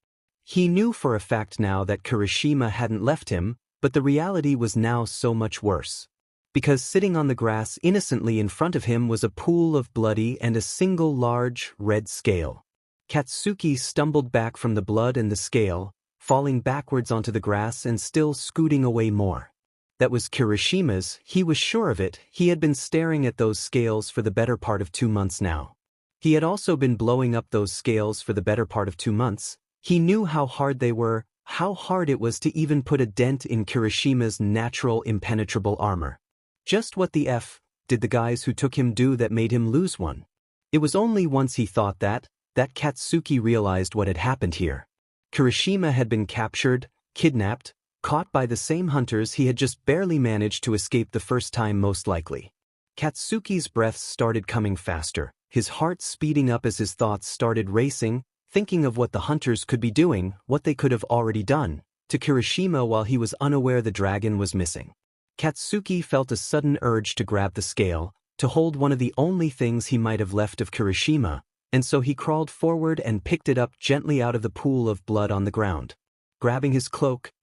He knew for a fact now that Kirishima hadn't left him, but the reality was now so much worse. Because sitting on the grass innocently in front of him was a pool of bloody and a single large, red scale. Katsuki stumbled back from the blood and the scale, falling backwards onto the grass and still scooting away more. That was Kirishima's, he was sure of it. He had been staring at those scales for the better part of 2 months now. He had also been blowing up those scales for the better part of 2 months. He knew how hard they were, how hard it was to even put a dent in Kirishima's natural impenetrable armor. Just what the F did the guys who took him do that made him lose one? It was only once he thought that Katsuki realized what had happened here. Kirishima had been captured, kidnapped, caught by the same hunters he had just barely managed to escape the first time most likely. Katsuki's breaths started coming faster, his heart speeding up as his thoughts started racing, thinking of what the hunters could be doing, what they could have already done, to Kirishima while he was unaware the dragon was missing. Katsuki felt a sudden urge to grab the scale, to hold one of the only things he might have left of Kirishima, and so he crawled forward and picked it up gently out of the pool of blood on the ground. Grabbing his cloak,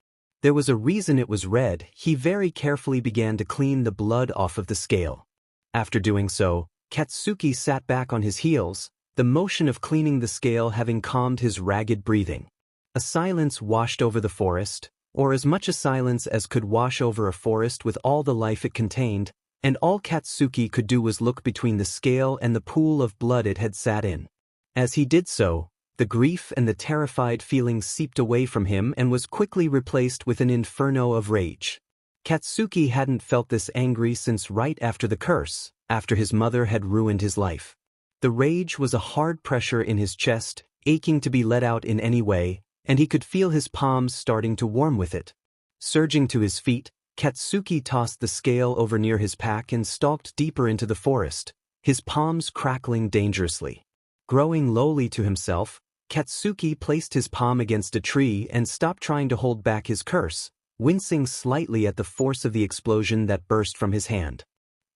there was a reason it was red, he very carefully began to clean the blood off of the scale. After doing so, Katsuki sat back on his heels, the motion of cleaning the scale having calmed his ragged breathing. A silence washed over the forest, or as much a silence as could wash over a forest with all the life it contained, and all Katsuki could do was look between the scale and the pool of blood it had sat in. As he did so, the grief and the terrified feeling seeped away from him and was quickly replaced with an inferno of rage. Katsuki hadn't felt this angry since right after the curse, after his mother had ruined his life. The rage was a hard pressure in his chest, aching to be let out in any way, and he could feel his palms starting to warm with it. Surging to his feet, Katsuki tossed the scale over near his pack and stalked deeper into the forest, his palms crackling dangerously. Growing lowly to himself, Katsuki placed his palm against a tree and stopped trying to hold back his curse, wincing slightly at the force of the explosion that burst from his hand.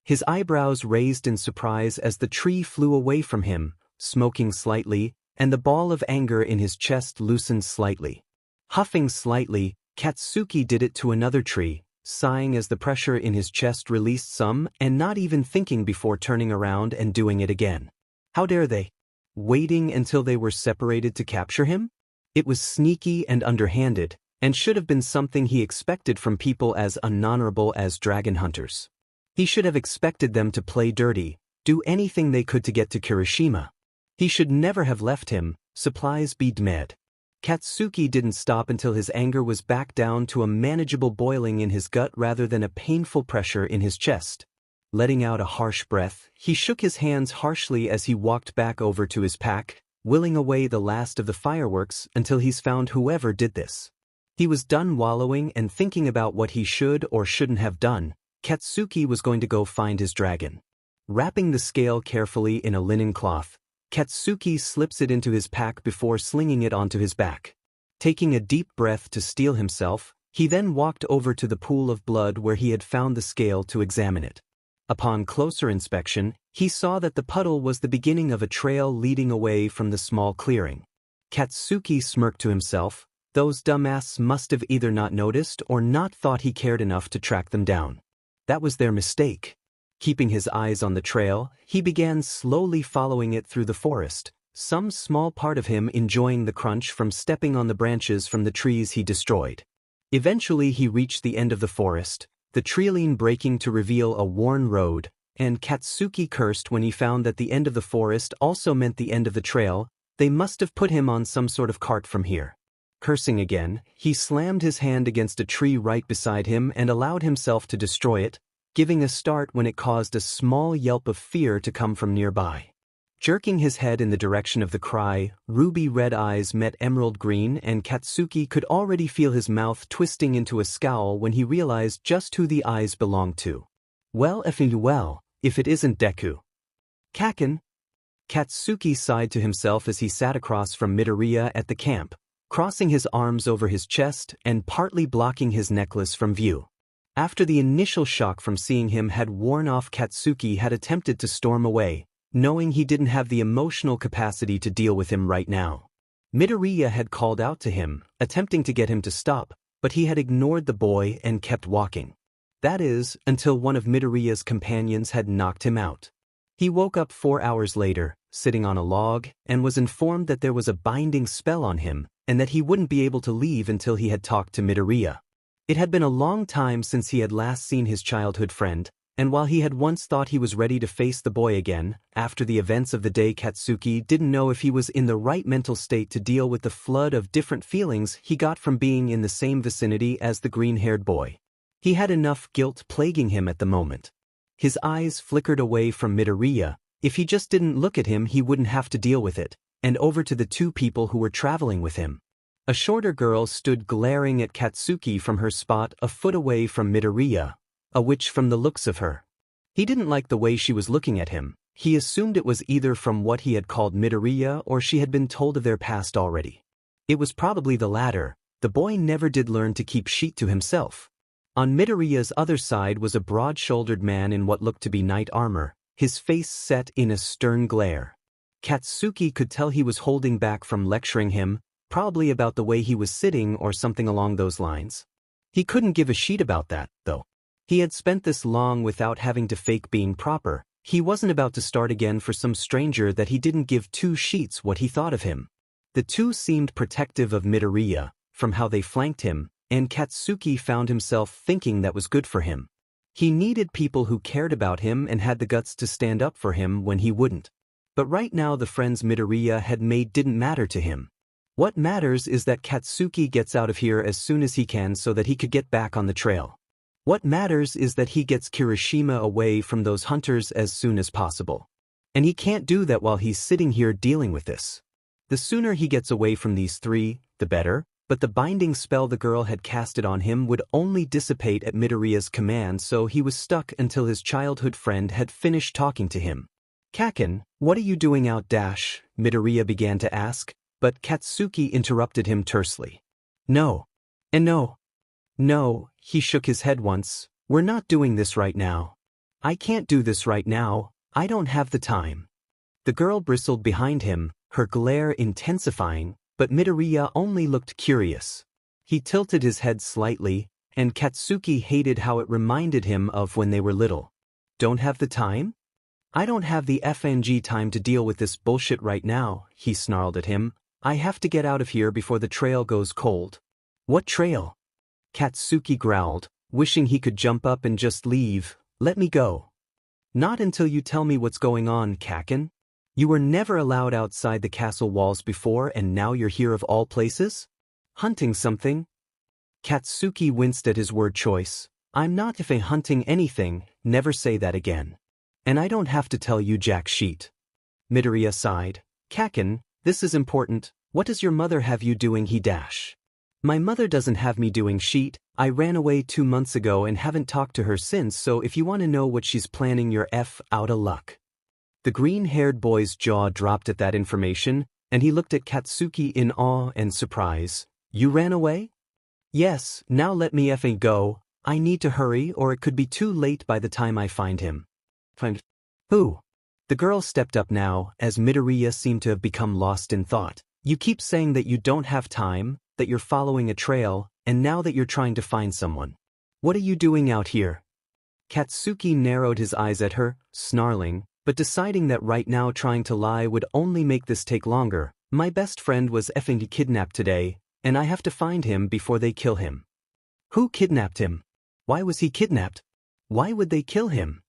His eyebrows raised in surprise as the tree flew away from him, smoking slightly, and the ball of anger in his chest loosened slightly. Huffing slightly, Katsuki did it to another tree, sighing as the pressure in his chest released some and not even thinking before turning around and doing it again. How dare they? Waiting until they were separated to capture him? It was sneaky and underhanded, and should have been something he expected from people as unhonorable as dragon hunters. He should have expected them to play dirty, do anything they could to get to Kirishima. He should never have left him, supplies be damned. Katsuki didn't stop until his anger was back down to a manageable boiling in his gut rather than a painful pressure in his chest. Letting out a harsh breath, he shook his hands harshly as he walked back over to his pack, willing away the last of the fireworks until he's found whoever did this. He was done wallowing and thinking about what he should or shouldn't have done. Katsuki was going to go find his dragon. Wrapping the scale carefully in a linen cloth, Katsuki slips it into his pack before slinging it onto his back. Taking a deep breath to steel himself, he then walked over to the pool of blood where he had found the scale to examine it. Upon closer inspection, he saw that the puddle was the beginning of a trail leading away from the small clearing. Katsuki smirked to himself. Those dumbasses must have either not noticed or not thought he cared enough to track them down. That was their mistake. Keeping his eyes on the trail, he began slowly following it through the forest, some small part of him enjoying the crunch from stepping on the branches from the trees he destroyed. Eventually he reached the end of the forest, the treeline breaking to reveal a worn road, and Katsuki cursed when he found that the end of the forest also meant the end of the trail. They must have put him on some sort of cart from here. Cursing again, he slammed his hand against a tree right beside him and allowed himself to destroy it, giving a start when it caused a small yelp of fear to come from nearby. Jerking his head in the direction of the cry, ruby-red eyes met emerald green, and Katsuki could already feel his mouth twisting into a scowl when he realized just who the eyes belonged to. Well, if it isn't Deku. Kaken? Katsuki sighed to himself as he sat across from Midoriya at the camp, crossing his arms over his chest and partly blocking his necklace from view. After the initial shock from seeing him had worn off, Katsuki had attempted to storm away, knowing he didn't have the emotional capacity to deal with him right now. Midoriya had called out to him, attempting to get him to stop, but he had ignored the boy and kept walking. That is, until one of Midoriya's companions had knocked him out. He woke up 4 hours later, sitting on a log, and was informed that there was a binding spell on him, and that he wouldn't be able to leave until he had talked to Midoriya. It had been a long time since he had last seen his childhood friend, and while he had once thought he was ready to face the boy again, after the events of the day, Katsuki didn't know if he was in the right mental state to deal with the flood of different feelings he got from being in the same vicinity as the green-haired boy. He had enough guilt plaguing him at the moment. His eyes flickered away from Midoriya. If he just didn't look at him, he wouldn't have to deal with it, and over to the two people who were traveling with him. A shorter girl stood glaring at Katsuki from her spot a foot away from Midoriya, a witch from the looks of her. He didn't like the way she was looking at him. He assumed it was either from what he had called Midoriya or she had been told of their past already. It was probably the latter. The boy never did learn to keep sheet to himself. On Midoriya's other side was a broad-shouldered man in what looked to be knight armor, his face set in a stern glare. Katsuki could tell he was holding back from lecturing him, probably about the way he was sitting or something along those lines. He couldn't give a shit about that, though. He had spent this long without having to fake being proper. He wasn't about to start again for some stranger that he didn't give two shits what he thought of him. The two seemed protective of Midoriya, from how they flanked him, and Katsuki found himself thinking that was good for him. He needed people who cared about him and had the guts to stand up for him when he wouldn't. But right now the friends Midoriya had made didn't matter to him. What matters is that Katsuki gets out of here as soon as he can so that he could get back on the trail. What matters is that he gets Kirishima away from those hunters as soon as possible. And he can't do that while he's sitting here dealing with this. The sooner he gets away from these three, the better. But the binding spell the girl had casted on him would only dissipate at Midoriya's command, so he was stuck until his childhood friend had finished talking to him. Kaken, what are you doing out? Midoriya began to ask, but Katsuki interrupted him tersely. No. And no. No, he shook his head once. We're not doing this right now. I can't do this right now. I don't have the time. The girl bristled behind him, her glare intensifying, but Midoriya only looked curious. He tilted his head slightly, and Katsuki hated how it reminded him of when they were little. Don't have the time? I don't have the FNG time to deal with this bullshit right now, he snarled at him. I have to get out of here before the trail goes cold. What trail? Katsuki growled, wishing he could jump up and just leave. Let me go. Not until you tell me what's going on, Kaken. You were never allowed outside the castle walls before and now you're here of all places? Hunting something? Katsuki winced at his word choice. I'm not hunting anything, never say that again. And I don't have to tell you jack shit. Midoriya sighed. Kaken, this is important. What does your mother have you doing? My mother doesn't have me doing shit. I ran away 2 months ago and haven't talked to her since, so if you want to know what she's planning, you're out of luck. The green-haired boy's jaw dropped at that information, and he looked at Katsuki in awe and surprise. You ran away? Yes, now let me go. I need to hurry or it could be too late by the time I find him. Find who? The girl stepped up now, as Midoriya seemed to have become lost in thought. You keep saying that you don't have time, that you're following a trail, and now that you're trying to find someone. What are you doing out here? Katsuki narrowed his eyes at her, snarling, but deciding that right now trying to lie would only make this take longer. My best friend was kidnapped today, and I have to find him before they kill him. Who kidnapped him? Why was he kidnapped? Why would they kill him?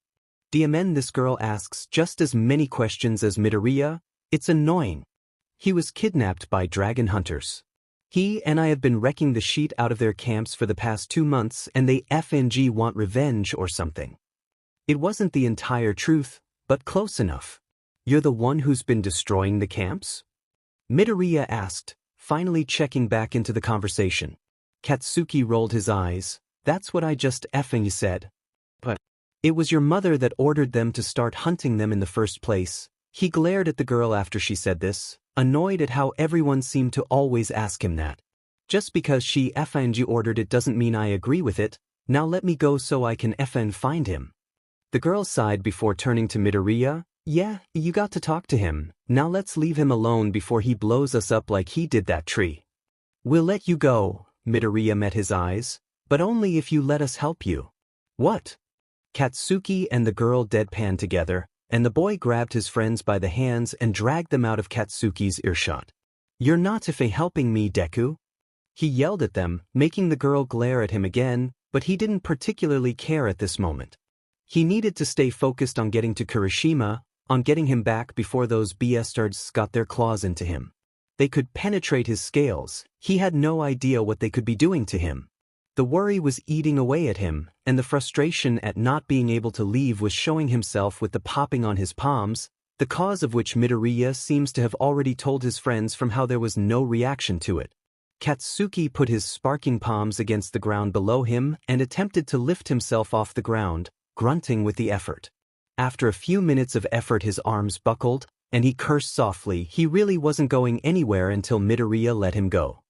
Diamond, this girl asks just as many questions as Midoriya. It's annoying. He was kidnapped by dragon hunters. He and I have been wrecking the shit out of their camps for the past 2 months and they FNG want revenge or something. It wasn't the entire truth, but close enough. You're the one who's been destroying the camps? Midoriya asked, finally checking back into the conversation. Katsuki rolled his eyes. That's what I just effing said. But it was your mother that ordered them to start hunting them in the first place. He glared at the girl after she said this, annoyed at how everyone seemed to always ask him that. Just because she effing ordered it doesn't mean I agree with it. Now let me go so I can effing find him. The girl sighed before turning to Midoriya. Yeah, you got to talk to him. Now let's leave him alone before he blows us up like he did that tree. We'll let you go. Midoriya met his eyes. But only if you let us help you. What? Katsuki and the girl deadpanned together, and the boy grabbed his friends by the hands and dragged them out of Katsuki's earshot. You're not helping me, Deku. He yelled at them, making the girl glare at him again, but he didn't particularly care at this moment. He needed to stay focused on getting to Kirishima, on getting him back before those bastards got their claws into him. They could penetrate his scales. He had no idea what they could be doing to him. The worry was eating away at him, and the frustration at not being able to leave was showing himself with the popping on his palms, the cause of which Midoriya seems to have already told his friends from how there was no reaction to it. Katsuki put his sparking palms against the ground below him and attempted to lift himself off the ground, grunting with the effort. After a few minutes of effort his arms buckled, and he cursed softly. He really wasn't going anywhere until Midoriya let him go.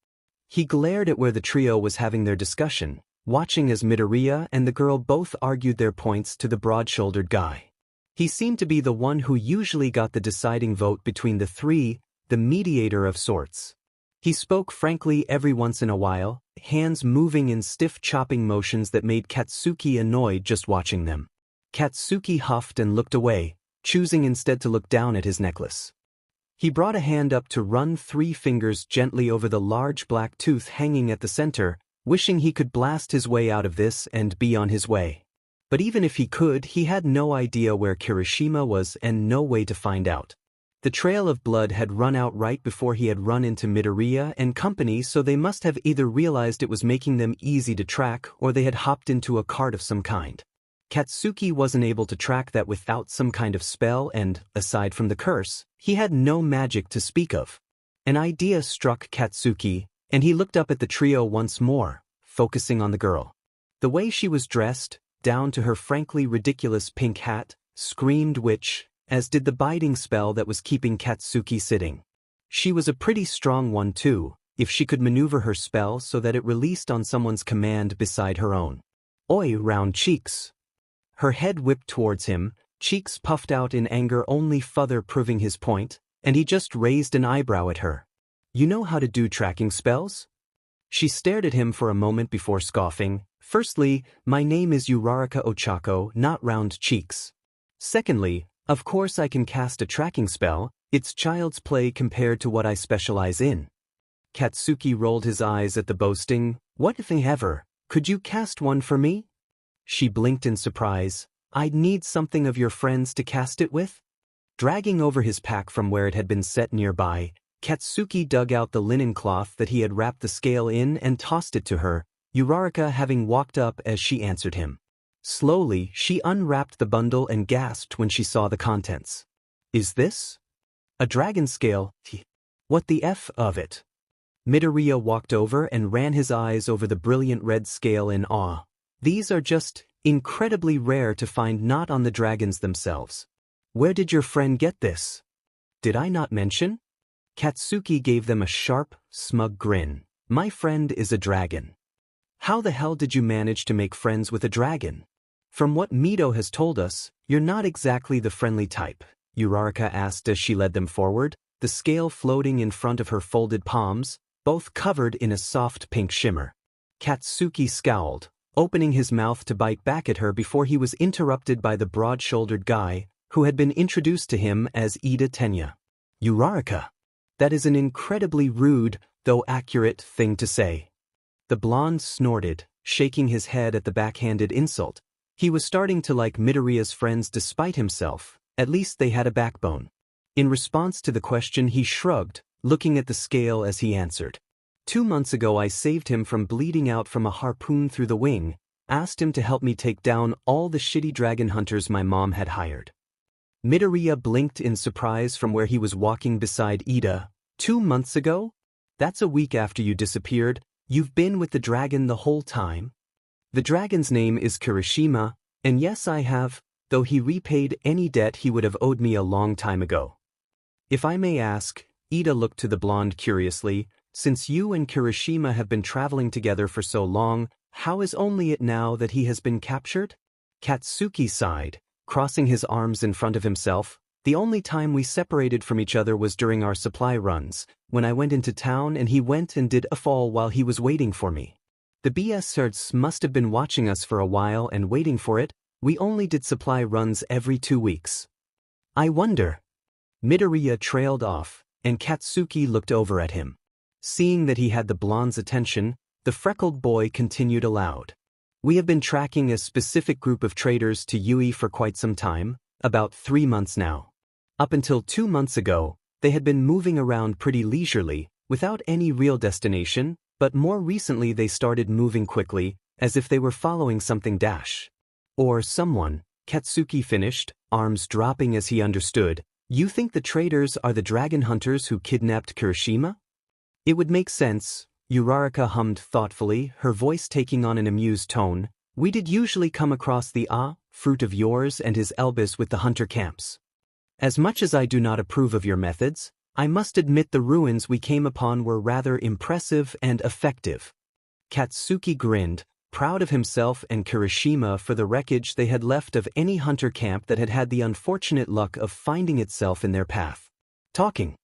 He glared at where the trio was having their discussion, watching as Midoriya and the girl both argued their points to the broad-shouldered guy. He seemed to be the one who usually got the deciding vote between the three, the mediator of sorts. He spoke frankly every once in a while, hands moving in stiff chopping motions that made Katsuki annoyed just watching them. Katsuki huffed and looked away, choosing instead to look down at his necklace. He brought a hand up to run 3 fingers gently over the large black tooth hanging at the center, wishing he could blast his way out of this and be on his way. But even if he could, he had no idea where Kirishima was and no way to find out. The trail of blood had run out right before he had run into Midoriya and company, so they must have either realized it was making them easy to track or they had hopped into a cart of some kind. Katsuki wasn't able to track that without some kind of spell and, aside from the curse, he had no magic to speak of. An idea struck Katsuki, and he looked up at the trio once more, focusing on the girl. The way she was dressed, down to her frankly ridiculous pink hat, screamed witch, as did the biding spell that was keeping Katsuki sitting. She was a pretty strong one too, if she could maneuver her spell so that it released on someone's command beside her own. Oi, round cheeks. Her head whipped towards him, cheeks puffed out in anger only further proving his point, and he just raised an eyebrow at her. You know how to do tracking spells? She stared at him for a moment before scoffing. Firstly, my name is Uraraka Ochako, not round cheeks. Secondly, of course I can cast a tracking spell, it's child's play compared to what I specialize in. Katsuki rolled his eyes at the boasting. What if ever, could you cast one for me? She blinked in surprise. I'd need something of your friends to cast it with? Dragging over his pack from where it had been set nearby, Katsuki dug out the linen cloth that he had wrapped the scale in and tossed it to her, Uraraka having walked up as she answered him. Slowly, she unwrapped the bundle and gasped when she saw the contents. Is this? A dragon scale? What the F of it? Midoriya walked over and ran his eyes over the brilliant red scale in awe. These are just incredibly rare to find, not on the dragons themselves. Where did your friend get this? Did I not mention? Katsuki gave them a sharp, smug grin. My friend is a dragon. How the hell did you manage to make friends with a dragon? From what Mito has told us, you're not exactly the friendly type, Uraraka asked as she led them forward, the scale floating in front of her folded palms, both covered in a soft pink shimmer. Katsuki scowled, opening his mouth to bite back at her before he was interrupted by the broad-shouldered guy, who had been introduced to him as Ida Tenya. Uraraka. That is an incredibly rude, though accurate, thing to say. The blonde snorted, shaking his head at the backhanded insult. He was starting to like Midoriya's friends despite himself. At least they had a backbone. In response to the question, he shrugged, looking at the scale as he answered. 2 months ago I saved him from bleeding out from a harpoon through the wing, asked him to help me take down all the shitty dragon hunters my mom had hired. Midoriya blinked in surprise from where he was walking beside Ida. 2 months ago? That's a week after you disappeared. You've been with the dragon the whole time? The dragon's name is Kirishima, and yes I have, though he repaid any debt he would have owed me a long time ago. If I may ask, Ida looked to the blonde curiously, since you and Kirishima have been traveling together for so long, how is only it now that he has been captured? Katsuki sighed, crossing his arms in front of himself. The only time we separated from each other was during our supply runs, when I went into town and he went and did a fall while he was waiting for me. The BS must have been watching us for a while and waiting for it. We only did supply runs every 2 weeks. I wonder. Midoriya trailed off, and Katsuki looked over at him. Seeing that he had the blonde's attention, the freckled boy continued aloud. We have been tracking a specific group of traders to Yui for quite some time, about 3 months now. Up until 2 months ago, they had been moving around pretty leisurely, without any real destination, but more recently they started moving quickly, as if they were following something or someone. Katsuki finished, arms dropping as he understood. You think the traders are the dragon hunters who kidnapped Kirishima? It would make sense, Uraraka hummed thoughtfully, her voice taking on an amused tone. We did usually come across the fruit of yours and his Elbis with the hunter camps. As much as I do not approve of your methods, I must admit the ruins we came upon were rather impressive and effective. Katsuki grinned, proud of himself and Kirishima for the wreckage they had left of any hunter camp that had had the unfortunate luck of finding itself in their path. Talking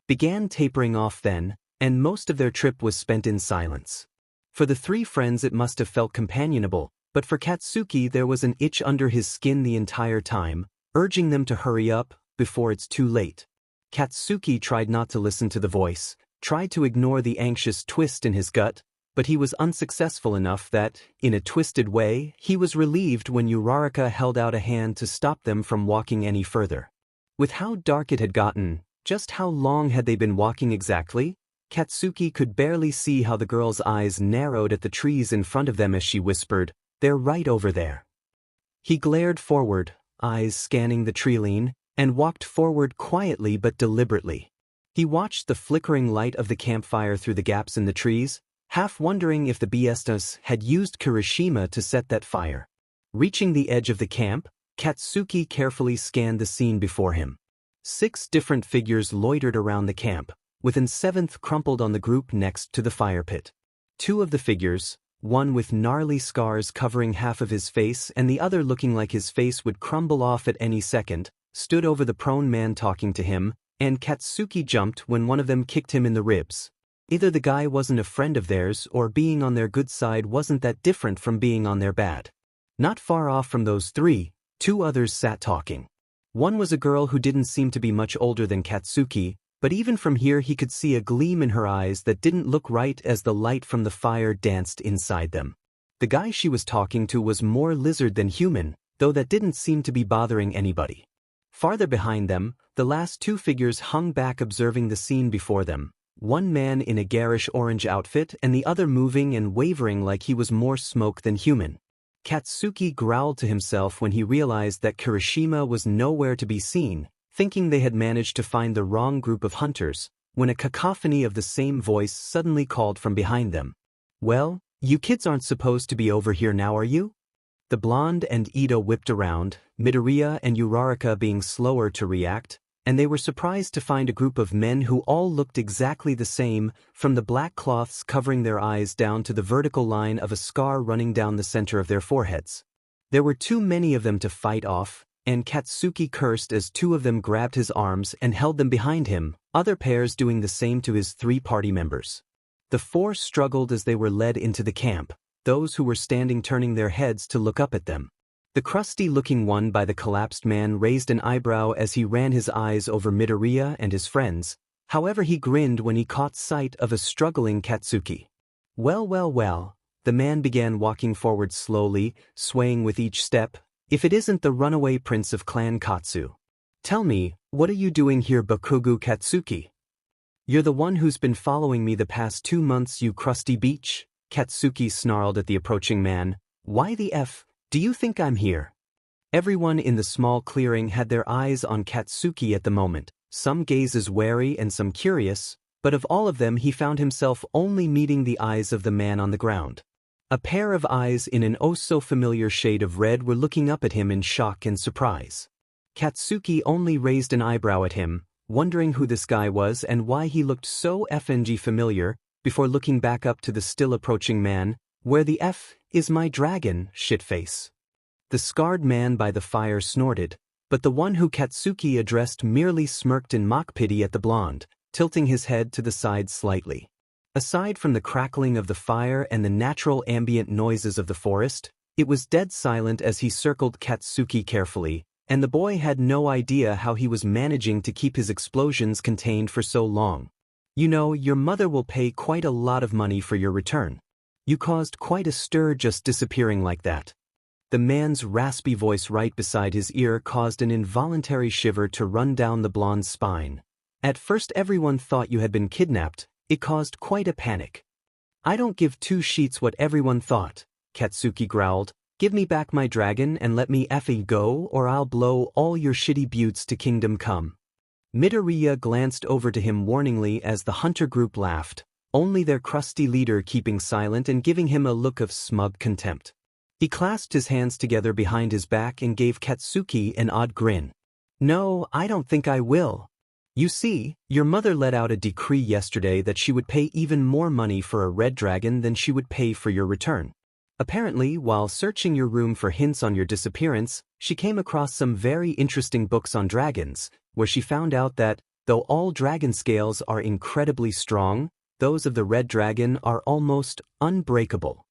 began tapering off then, and most of their trip was spent in silence. For the 3 friends it must have felt companionable, but for Katsuki there was an itch under his skin the entire time, urging them to hurry up, before it's too late. Katsuki tried not to listen to the voice, tried to ignore the anxious twist in his gut, but he was unsuccessful enough that, in a twisted way, he was relieved when Uraraka held out a hand to stop them from walking any further. With how dark it had gotten, just how long had they been walking exactly? Katsuki could barely see how the girl's eyes narrowed at the trees in front of them as she whispered, "They're right over there." He glared forward, eyes scanning the treeline, and walked forward quietly but deliberately. He watched the flickering light of the campfire through the gaps in the trees, half wondering if the BSs had used Kirishima to set that fire. Reaching the edge of the camp, Katsuki carefully scanned the scene before him. 6 different figures loitered around the camp, with an 7th crumpled on the group next to the fire pit. 2 of the figures, one with gnarly scars covering half of his face and the other looking like his face would crumble off at any second, stood over the prone man talking to him, and Katsuki jumped when one of them kicked him in the ribs. Either the guy wasn't a friend of theirs or being on their good side wasn't that different from being on their bad. Not far off from those 3, 2 others sat talking. One was a girl who didn't seem to be much older than Katsuki, but even from here he could see a gleam in her eyes that didn't look right as the light from the fire danced inside them. The guy she was talking to was more lizard than human, though that didn't seem to be bothering anybody. Farther behind them, the last 2 figures hung back observing the scene before them, one man in a garish orange outfit and the other moving and wavering like he was more smoke than human. Katsuki growled to himself when he realized that Kirishima was nowhere to be seen, thinking they had managed to find the wrong group of hunters, when a cacophony of the same voice suddenly called from behind them. "Well, you kids aren't supposed to be over here now, are you?" The blonde and Ida whipped around, Midoriya and Uraraka being slower to react, and they were surprised to find a group of men who all looked exactly the same, from the black cloths covering their eyes down to the vertical line of a scar running down the center of their foreheads. There were too many of them to fight off, and Katsuki cursed as 2 of them grabbed his arms and held them behind him, other pairs doing the same to his 3 party members. The 4 struggled as they were led into the camp, those who were standing turning their heads to look up at them. The crusty-looking one by the collapsed man raised an eyebrow as he ran his eyes over Midoriya and his friends, however he grinned when he caught sight of a struggling Katsuki. Well, The man began walking forward slowly, swaying with each step. If it isn't the runaway prince of Clan Katsu. Tell me, what are you doing here, Bakugo Katsuki? You're the one who's been following me the past 2 months, you crusty beach? Katsuki snarled at the approaching man. Why the F do you think I'm here? Everyone in the small clearing had their eyes on Katsuki at the moment, some gazes wary and some curious, but of all of them he found himself only meeting the eyes of the man on the ground. A pair of eyes in an oh-so-familiar shade of red were looking up at him in shock and surprise. Katsuki only raised an eyebrow at him, wondering who this guy was and why he looked so FNG familiar, before looking back up to the still approaching man. Where the F is my dragon, shitface? The scarred man by the fire snorted, but the one who Katsuki addressed merely smirked in mock pity at the blonde, tilting his head to the side slightly. Aside from the crackling of the fire and the natural ambient noises of the forest, it was dead silent as he circled Katsuki carefully, and the boy had no idea how he was managing to keep his explosions contained for so long. You know, your mother will pay quite a lot of money for your return. You caused quite a stir just disappearing like that. The man's raspy voice right beside his ear caused an involuntary shiver to run down the blonde's spine. At first everyone thought you had been kidnapped. It caused quite a panic. I don't give two sheets what everyone thought, Katsuki growled. Give me back my dragon and let me effing go, or I'll blow all your shitty buttes to kingdom come. Midoriya glanced over to him warningly as the hunter group laughed, only their crusty leader keeping silent and giving him a look of smug contempt. He clasped his hands together behind his back and gave Katsuki an odd grin. No, I don't think I will. You see, your mother let out a decree yesterday that she would pay even more money for a red dragon than she would pay for your return. Apparently, while searching your room for hints on your disappearance, she came across some very interesting books on dragons, where she found out that, though all dragon scales are incredibly strong, those of the red dragon are almost unbreakable.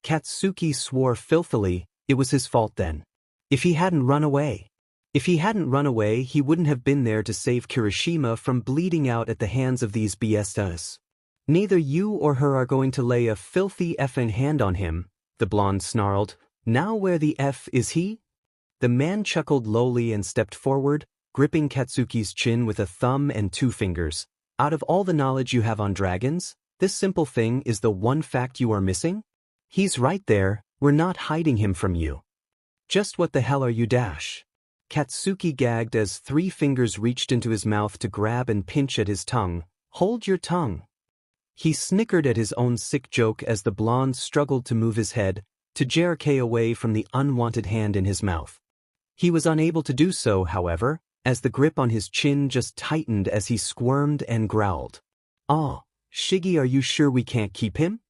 Katsuki swore filthily. It was his fault then. If he hadn't run away. If he hadn't run away, he wouldn't have been there to save Kirishima from bleeding out at the hands of these BSs. Neither you or her are going to lay a filthy effing hand on him, the blonde snarled. Now where the F is he? The man chuckled lowly and stepped forward, gripping Katsuki's chin with a thumb and 2 fingers. Out of all the knowledge you have on dragons, this simple thing is the one fact you are missing? He's right there, we're not hiding him from you. Just what the hell are you dash? Katsuki gagged as 3 fingers reached into his mouth to grab and pinch at his tongue. Hold your tongue. He snickered at his own sick joke as the blonde struggled to move his head, to jerk away from the unwanted hand in his mouth. He was unable to do so, however, as the grip on his chin just tightened as he squirmed and growled. "Oh, Shiggy, are you sure we can't keep him?"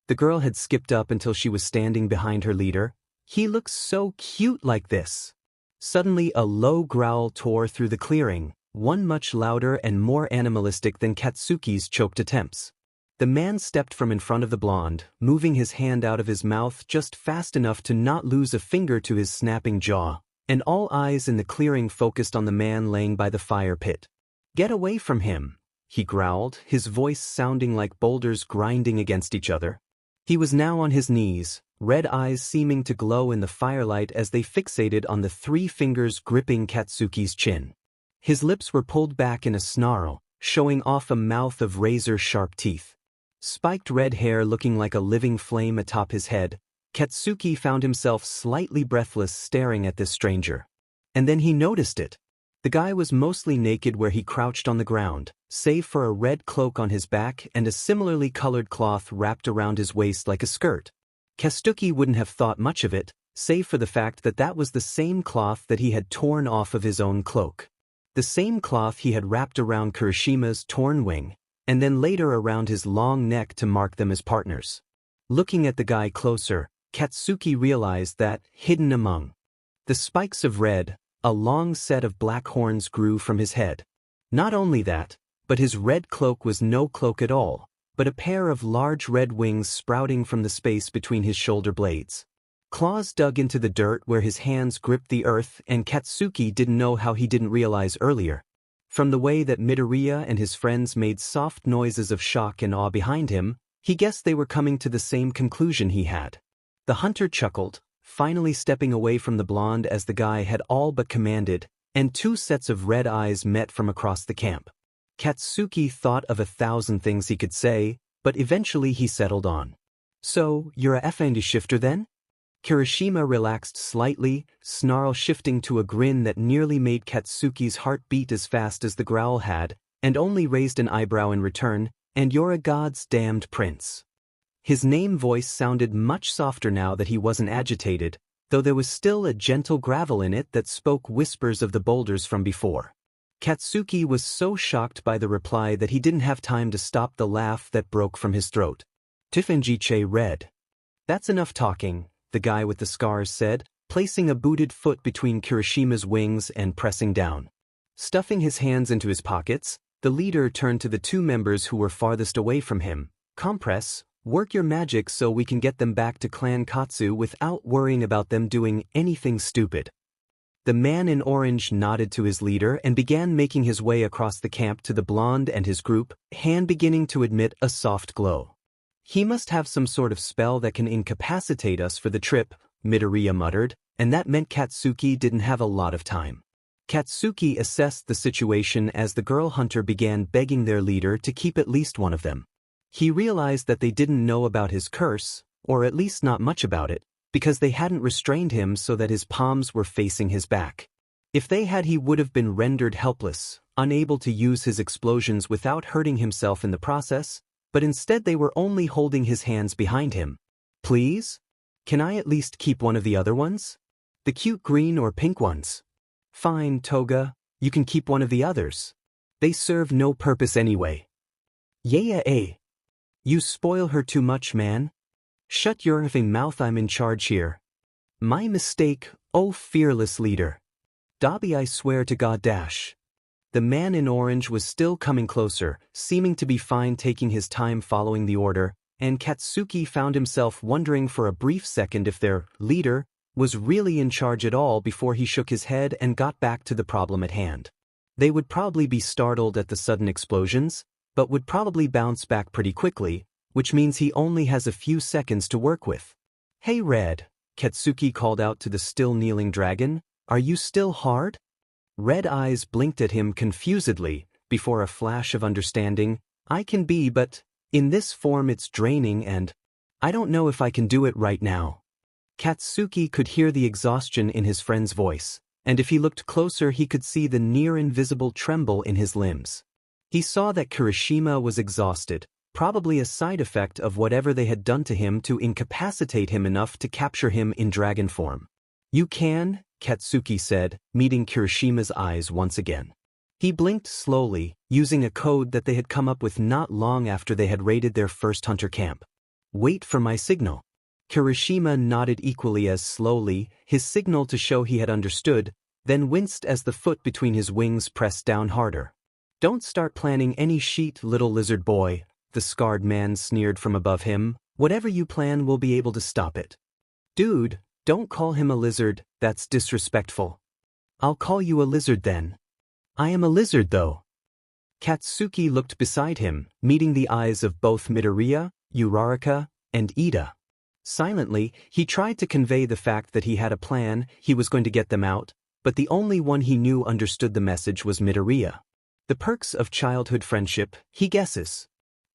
The girl had skipped up until she was standing behind her leader. "He looks so cute like this." Suddenly a low growl tore through the clearing, one much louder and more animalistic than Katsuki's choked attempts. The man stepped from in front of the blonde, moving his hand out of his mouth just fast enough to not lose a finger to his snapping jaw, and all eyes in the clearing focused on the man laying by the fire pit. "Get away from him," he growled, his voice sounding like boulders grinding against each other. He was now on his knees, red eyes seeming to glow in the firelight as they fixated on the 3 fingers gripping Katsuki's chin. His lips were pulled back in a snarl, showing off a mouth of razor-sharp teeth. Spiked red hair looking like a living flame atop his head, Katsuki found himself slightly breathless staring at this stranger. And then he noticed it. The guy was mostly naked where he crouched on the ground, save for a red cloak on his back and a similarly colored cloth wrapped around his waist like a skirt. Katsuki wouldn't have thought much of it, save for the fact that that was the same cloth that he had torn off of his own cloak. The same cloth he had wrapped around Kirishima's torn wing, and then later around his long neck to mark them as partners. Looking at the guy closer, Katsuki realized that, hidden among the spikes of red, a long set of black horns grew from his head. Not only that, but his red cloak was no cloak at all, but a pair of large red wings sprouting from the space between his shoulder blades. Claws dug into the dirt where his hands gripped the earth, and Katsuki didn't know how he didn't realize earlier. From the way that Midoriya and his friends made soft noises of shock and awe behind him, He guessed they were coming to the same conclusion he had. The hunter chuckled, finally stepping away from the blonde as the guy had all but commanded, and two sets of red eyes met from across the camp. Katsuki thought of 1,000 things he could say, but eventually he settled on. "So, you're a Effendi shifter then?" Kirishima relaxed slightly, snarl shifting to a grin that nearly made Katsuki's heart beat as fast as the growl had, and only raised an eyebrow in return. "And you're a god's damned prince." His name voice sounded much softer now that he wasn't agitated, though there was still a gentle gravel in it that spoke whispers of the boulders from before. Katsuki was so shocked by the reply that he didn't have time to stop the laugh that broke from his throat. Tifenjiche read. "That's enough talking," the guy with the scars said, placing a booted foot between Kirishima's wings and pressing down. Stuffing his hands into his pockets, the leader turned to the two members who were farthest away from him. "Compress, work your magic so we can get them back to Clan Katsu without worrying about them doing anything stupid." The man in orange nodded to his leader and began making his way across the camp to the blonde and his group, hand beginning to emit a soft glow. "He must have some sort of spell that can incapacitate us for the trip," Midoriya muttered, and that meant Katsuki didn't have a lot of time. Katsuki assessed the situation as the girl hunter began begging their leader to keep at least one of them. He realized that they didn't know about his curse, or at least not much about it, because they hadn't restrained him so that his palms were facing his back. If they had, he would have been rendered helpless, unable to use his explosions without hurting himself in the process, but instead they were only holding his hands behind him. "Please? Can I at least keep one of the other ones? The cute green or pink ones?" "Fine, Toga, you can keep one of the others. They serve no purpose anyway." "Yeah. You spoil her too much, man. Shut your effing mouth, I'm in charge here." "My mistake, oh fearless leader." "Dobby, I swear to God dash." The man in orange was still coming closer, seeming to be fine taking his time following the order, and Katsuki found himself wondering for a brief second if their leader was really in charge at all before he shook his head and got back to the problem at hand. They would probably be startled at the sudden explosions, but would probably bounce back pretty quickly, which means he only has a few seconds to work with. "Hey Red," Katsuki called out to the still kneeling dragon, "are you still hard?" Red eyes blinked at him confusedly, before a flash of understanding. "I can be, but in this form it's draining and I don't know if I can do it right now." Katsuki could hear the exhaustion in his friend's voice, and if he looked closer he could see the near-invisible tremble in his limbs. He saw that Kirishima was exhausted, probably a side effect of whatever they had done to him to incapacitate him enough to capture him in dragon form. "You can," Katsuki said, meeting Kirishima's eyes once again. He blinked slowly, using a code that they had come up with not long after they had raided their first hunter camp. "Wait for my signal." Kirishima nodded equally as slowly, his signal to show he had understood, then winced as the foot between his wings pressed down harder. "Don't start planning any shit, little lizard boy," the scarred man sneered from above him. "Whatever you plan will be able to stop it." "Dude, don't call him a lizard, that's disrespectful." "I'll call you a lizard then." "I am a lizard though." Katsuki looked beside him, meeting the eyes of both Midoriya, Uraraka, and Ida. Silently, he tried to convey the fact that he had a plan, he was going to get them out, but the only one he knew understood the message was Midoriya. The perks of childhood friendship, he guesses.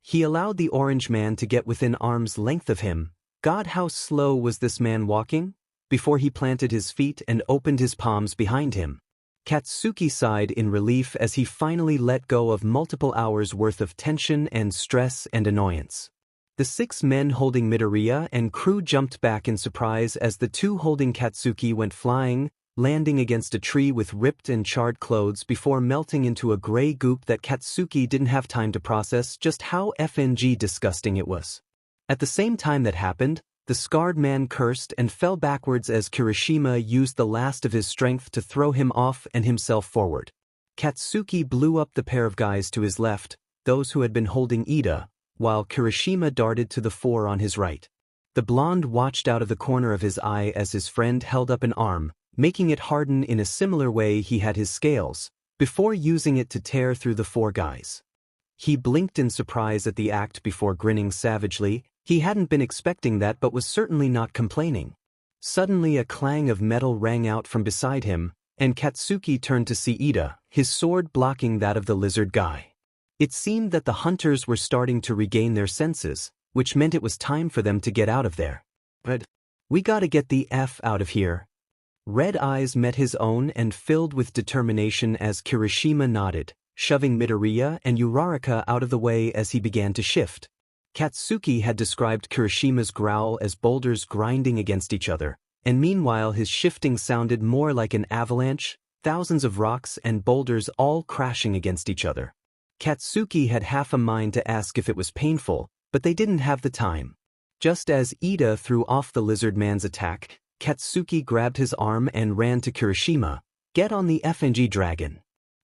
He allowed the orange man to get within arm's length of him. God, how slow was this man walking? Before he planted his feet and opened his palms behind him. Katsuki sighed in relief as he finally let go of multiple hours worth of tension and stress and annoyance. The 6 men holding Midoriya and crew jumped back in surprise as the 2 holding Katsuki went flying, landing against a tree with ripped and charred clothes before melting into a gray goop that Katsuki didn't have time to process just how FNG disgusting it was. At the same time that happened, the scarred man cursed and fell backwards as Kirishima used the last of his strength to throw him off and himself forward. Katsuki blew up the pair of guys to his left, those who had been holding Ida, while Kirishima darted to the 4 on his right. The blonde watched out of the corner of his eye as his friend held up an arm, making it harden in a similar way he had his scales, before using it to tear through the 4 guys. He blinked in surprise at the act before grinning savagely. He hadn't been expecting that but was certainly not complaining. Suddenly a clang of metal rang out from beside him, and Katsuki turned to see Ida, his sword blocking that of the lizard guy. It seemed that the hunters were starting to regain their senses, which meant it was time for them to get out of there. But we gotta get the F out of here. Red eyes met his own and filled with determination as Kirishima nodded, shoving Midoriya and Uraraka out of the way as he began to shift. Katsuki had described Kirishima's growl as boulders grinding against each other, and meanwhile his shifting sounded more like an avalanche, thousands of rocks and boulders all crashing against each other. Katsuki had half a mind to ask if it was painful, but they didn't have the time. Just as Ida threw off the lizard man's attack, Katsuki grabbed his arm and ran to Kirishima. Get on the FNG dragon.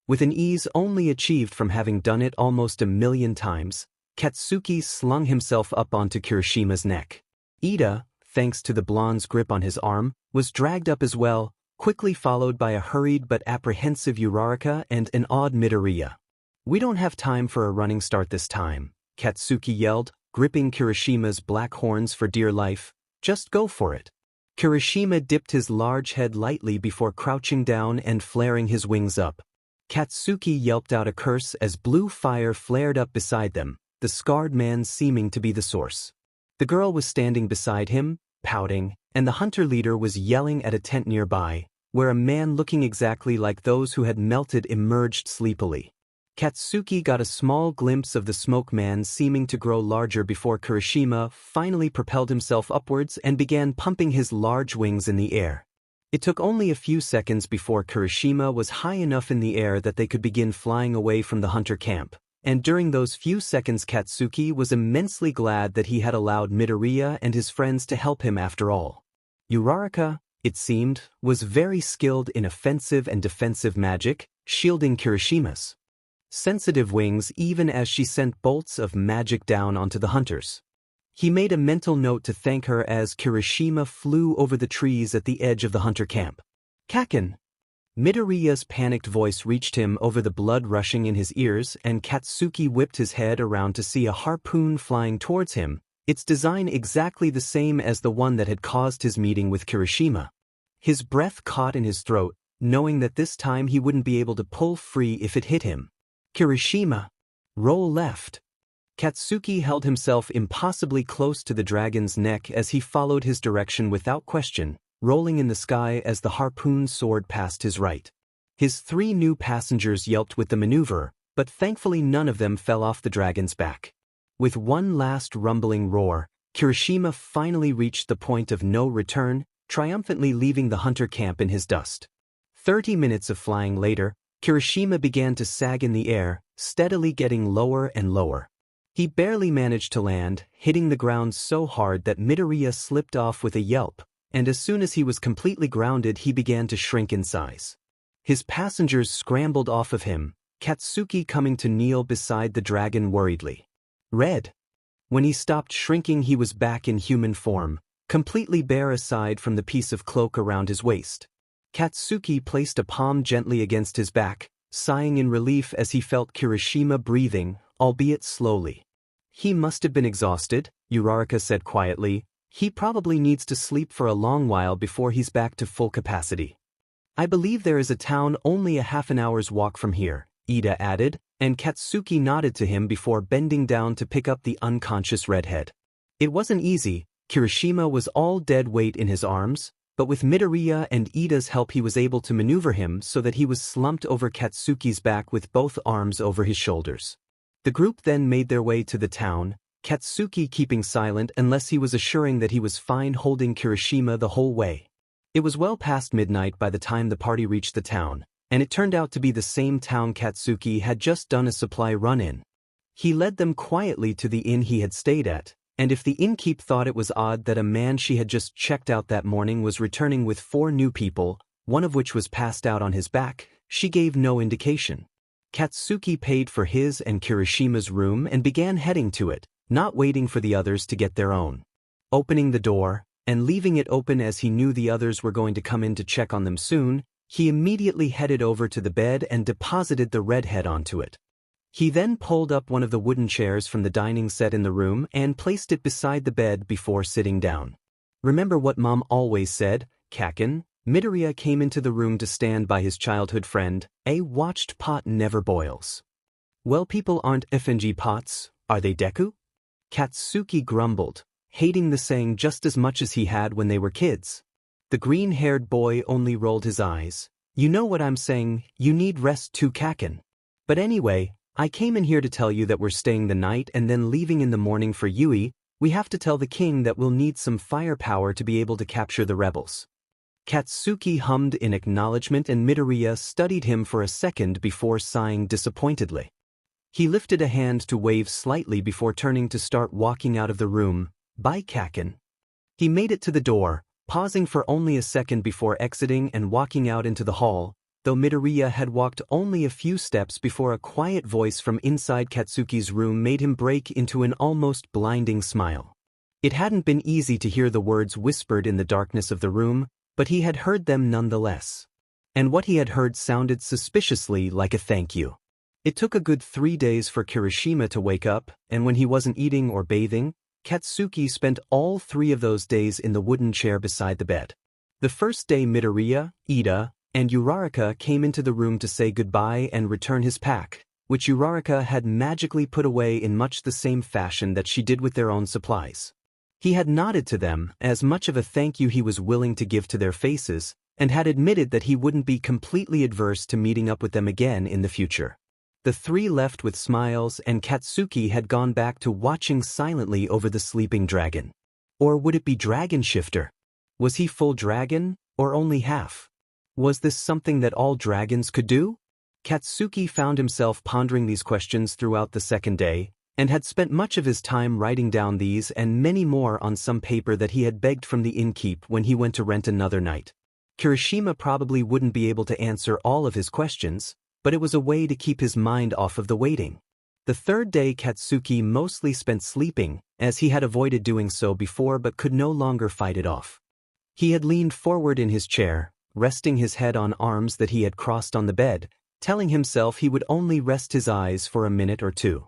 With an ease only achieved from having done it almost 1,000,000 times, Katsuki slung himself up onto Kirishima's neck. Ida, thanks to the blonde's grip on his arm, was dragged up as well, quickly followed by a hurried but apprehensive Uraraka and an awed Midoriya. We don't have time for a running start this time, Katsuki yelled, gripping Kirishima's black horns for dear life. Just go for it. Kirishima dipped his large head lightly before crouching down and flaring his wings up. Katsuki yelped out a curse as blue fire flared up beside them, the scarred man seeming to be the source. The girl was standing beside him, pouting, and the hunter leader was yelling at a tent nearby, where a man looking exactly like those who had melted emerged sleepily. Katsuki got a small glimpse of the smoke man seeming to grow larger before Kirishima finally propelled himself upwards and began pumping his large wings in the air. It took only a few seconds before Kirishima was high enough in the air that they could begin flying away from the hunter camp, and during those few seconds Katsuki was immensely glad that he had allowed Midoriya and his friends to help him after all. Uraraka, it seemed, was very skilled in offensive and defensive magic, shielding Kirishima's sensitive wings even as she sent bolts of magic down onto the hunters. He made a mental note to thank her as Kirishima flew over the trees at the edge of the hunter camp. Kaken! Midoriya's panicked voice reached him over the blood rushing in his ears, and Katsuki whipped his head around to see a harpoon flying towards him, its design exactly the same as the one that had caused his meeting with Kirishima. His breath caught in his throat, knowing that this time he wouldn't be able to pull free if it hit him. Kirishima! Roll left! Katsuki held himself impossibly close to the dragon's neck as he followed his direction without question, rolling in the sky as the harpoon soared past his right. His 3 new passengers yelped with the maneuver, but thankfully none of them fell off the dragon's back. With one last rumbling roar, Kirishima finally reached the point of no return, triumphantly leaving the hunter camp in his dust. 30 minutes of flying later, Kirishima began to sag in the air, steadily getting lower and lower. He barely managed to land, hitting the ground so hard that Midoriya slipped off with a yelp, and as soon as he was completely grounded he began to shrink in size. His passengers scrambled off of him, Katsuki coming to kneel beside the dragon worriedly. Red. When he stopped shrinking he was back in human form, completely bare aside from the piece of cloak around his waist. Katsuki placed a palm gently against his back, sighing in relief as he felt Kirishima breathing, albeit slowly. He must have been exhausted, Uraraka said quietly. He probably needs to sleep for a long while before he's back to full capacity. I believe there is a town only a half an hour's walk from here, Ida added, and Katsuki nodded to him before bending down to pick up the unconscious redhead. It wasn't easy. Kirishima was all dead weight in his arms, but with Midoriya and Ida's help he was able to maneuver him so that he was slumped over Katsuki's back with both arms over his shoulders. The group then made their way to the town, Katsuki keeping silent unless he was assuring that he was fine holding Kirishima the whole way. It was well past midnight by the time the party reached the town, and it turned out to be the same town Katsuki had just done a supply run in. He led them quietly to the inn he had stayed at, and if the innkeep thought it was odd that a man she had just checked out that morning was returning with 4 new people, one of which was passed out on his back, she gave no indication. Katsuki paid for his and Kirishima's room and began heading to it, not waiting for the others to get their own. Opening the door, and leaving it open as he knew the others were going to come in to check on them soon, he immediately headed over to the bed and deposited the redhead onto it. He then pulled up one of the wooden chairs from the dining set in the room and placed it beside the bed before sitting down. Remember what Mom always said, Kakin? Midoriya came into the room to stand by his childhood friend. A watched pot never boils. Well, people aren't FNG pots, are they, Deku? Katsuki grumbled, hating the saying just as much as he had when they were kids. The green-haired boy only rolled his eyes. You know what I'm saying, you need rest too, Kakin. But anyway, I came in here to tell you that we're staying the night and then leaving in the morning for Yui. We have to tell the king that we'll need some firepower to be able to capture the rebels. Katsuki hummed in acknowledgement and Midoriya studied him for a second before sighing disappointedly. He lifted a hand to wave slightly before turning to start walking out of the room. Bye, Kakin. He made it to the door, pausing for only a second before exiting and walking out into the hall, though Midoriya had walked only a few steps before a quiet voice from inside Katsuki's room made him break into an almost blinding smile. It hadn't been easy to hear the words whispered in the darkness of the room, but he had heard them nonetheless. And what he had heard sounded suspiciously like a thank you. It took a good 3 days for Kirishima to wake up, and when he wasn't eating or bathing, Katsuki spent all 3 of those days in the wooden chair beside the bed. The first day Midoriya, Ida, and Uraraka came into the room to say goodbye and return his pack, which Uraraka had magically put away in much the same fashion that she did with their own supplies. He had nodded to them as much of a thank you he was willing to give to their faces, and had admitted that he wouldn't be completely adverse to meeting up with them again in the future. The 3 left with smiles, and Katsuki had gone back to watching silently over the sleeping dragon. Or would it be Dragon Shifter? Was he full dragon, or only half? Was this something that all dragons could do? Katsuki found himself pondering these questions throughout the second day, and had spent much of his time writing down these and many more on some paper that he had begged from the innkeep when he went to rent another night. Kirishima probably wouldn't be able to answer all of his questions, but it was a way to keep his mind off of the waiting. The third day Katsuki mostly spent sleeping, as he had avoided doing so before but could no longer fight it off. He had leaned forward in his chair, resting his head on arms that he had crossed on the bed, telling himself he would only rest his eyes for a minute or 2.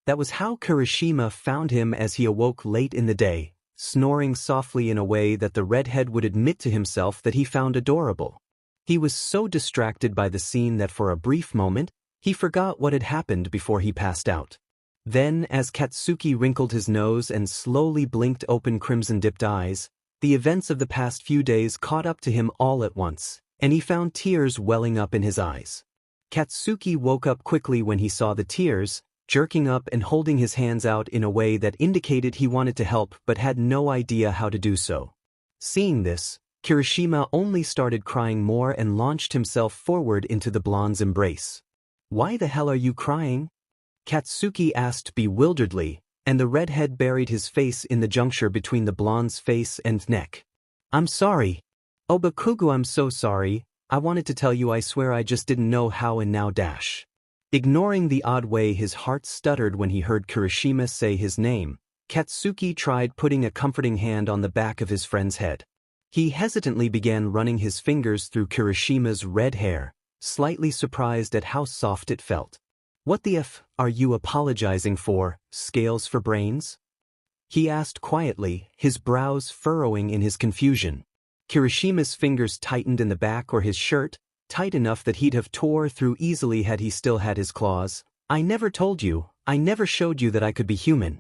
That was how Kirishima found him as he awoke late in the day, snoring softly in a way that the redhead would admit to himself that he found adorable. He was so distracted by the scene that for a brief moment, he forgot what had happened before he passed out. Then, as Katsuki wrinkled his nose and slowly blinked open crimson-dipped eyes, the events of the past few days caught up to him all at once, and he found tears welling up in his eyes. Katsuki woke up quickly when he saw the tears, jerking up and holding his hands out in a way that indicated he wanted to help but had no idea how to do so. Seeing this, Kirishima only started crying more and launched himself forward into the blonde's embrace. "Why the hell are you crying?" Katsuki asked bewilderedly, and the redhead buried his face in the juncture between the blonde's face and neck. "I'm sorry. Oh, Bakugo, I'm so sorry. I wanted to tell you, I swear I just didn't know how, and now dash." Ignoring the odd way his heart stuttered when he heard Kirishima say his name, Katsuki tried putting a comforting hand on the back of his friend's head. He hesitantly began running his fingers through Kirishima's red hair, slightly surprised at how soft it felt. "What the F are you apologizing for, scales for brains?" he asked quietly, his brows furrowing in his confusion. Kirishima's fingers tightened in the back of his shirt, tight enough that he'd have tore through easily had he still had his claws. "I never told you, I never showed you that I could be human.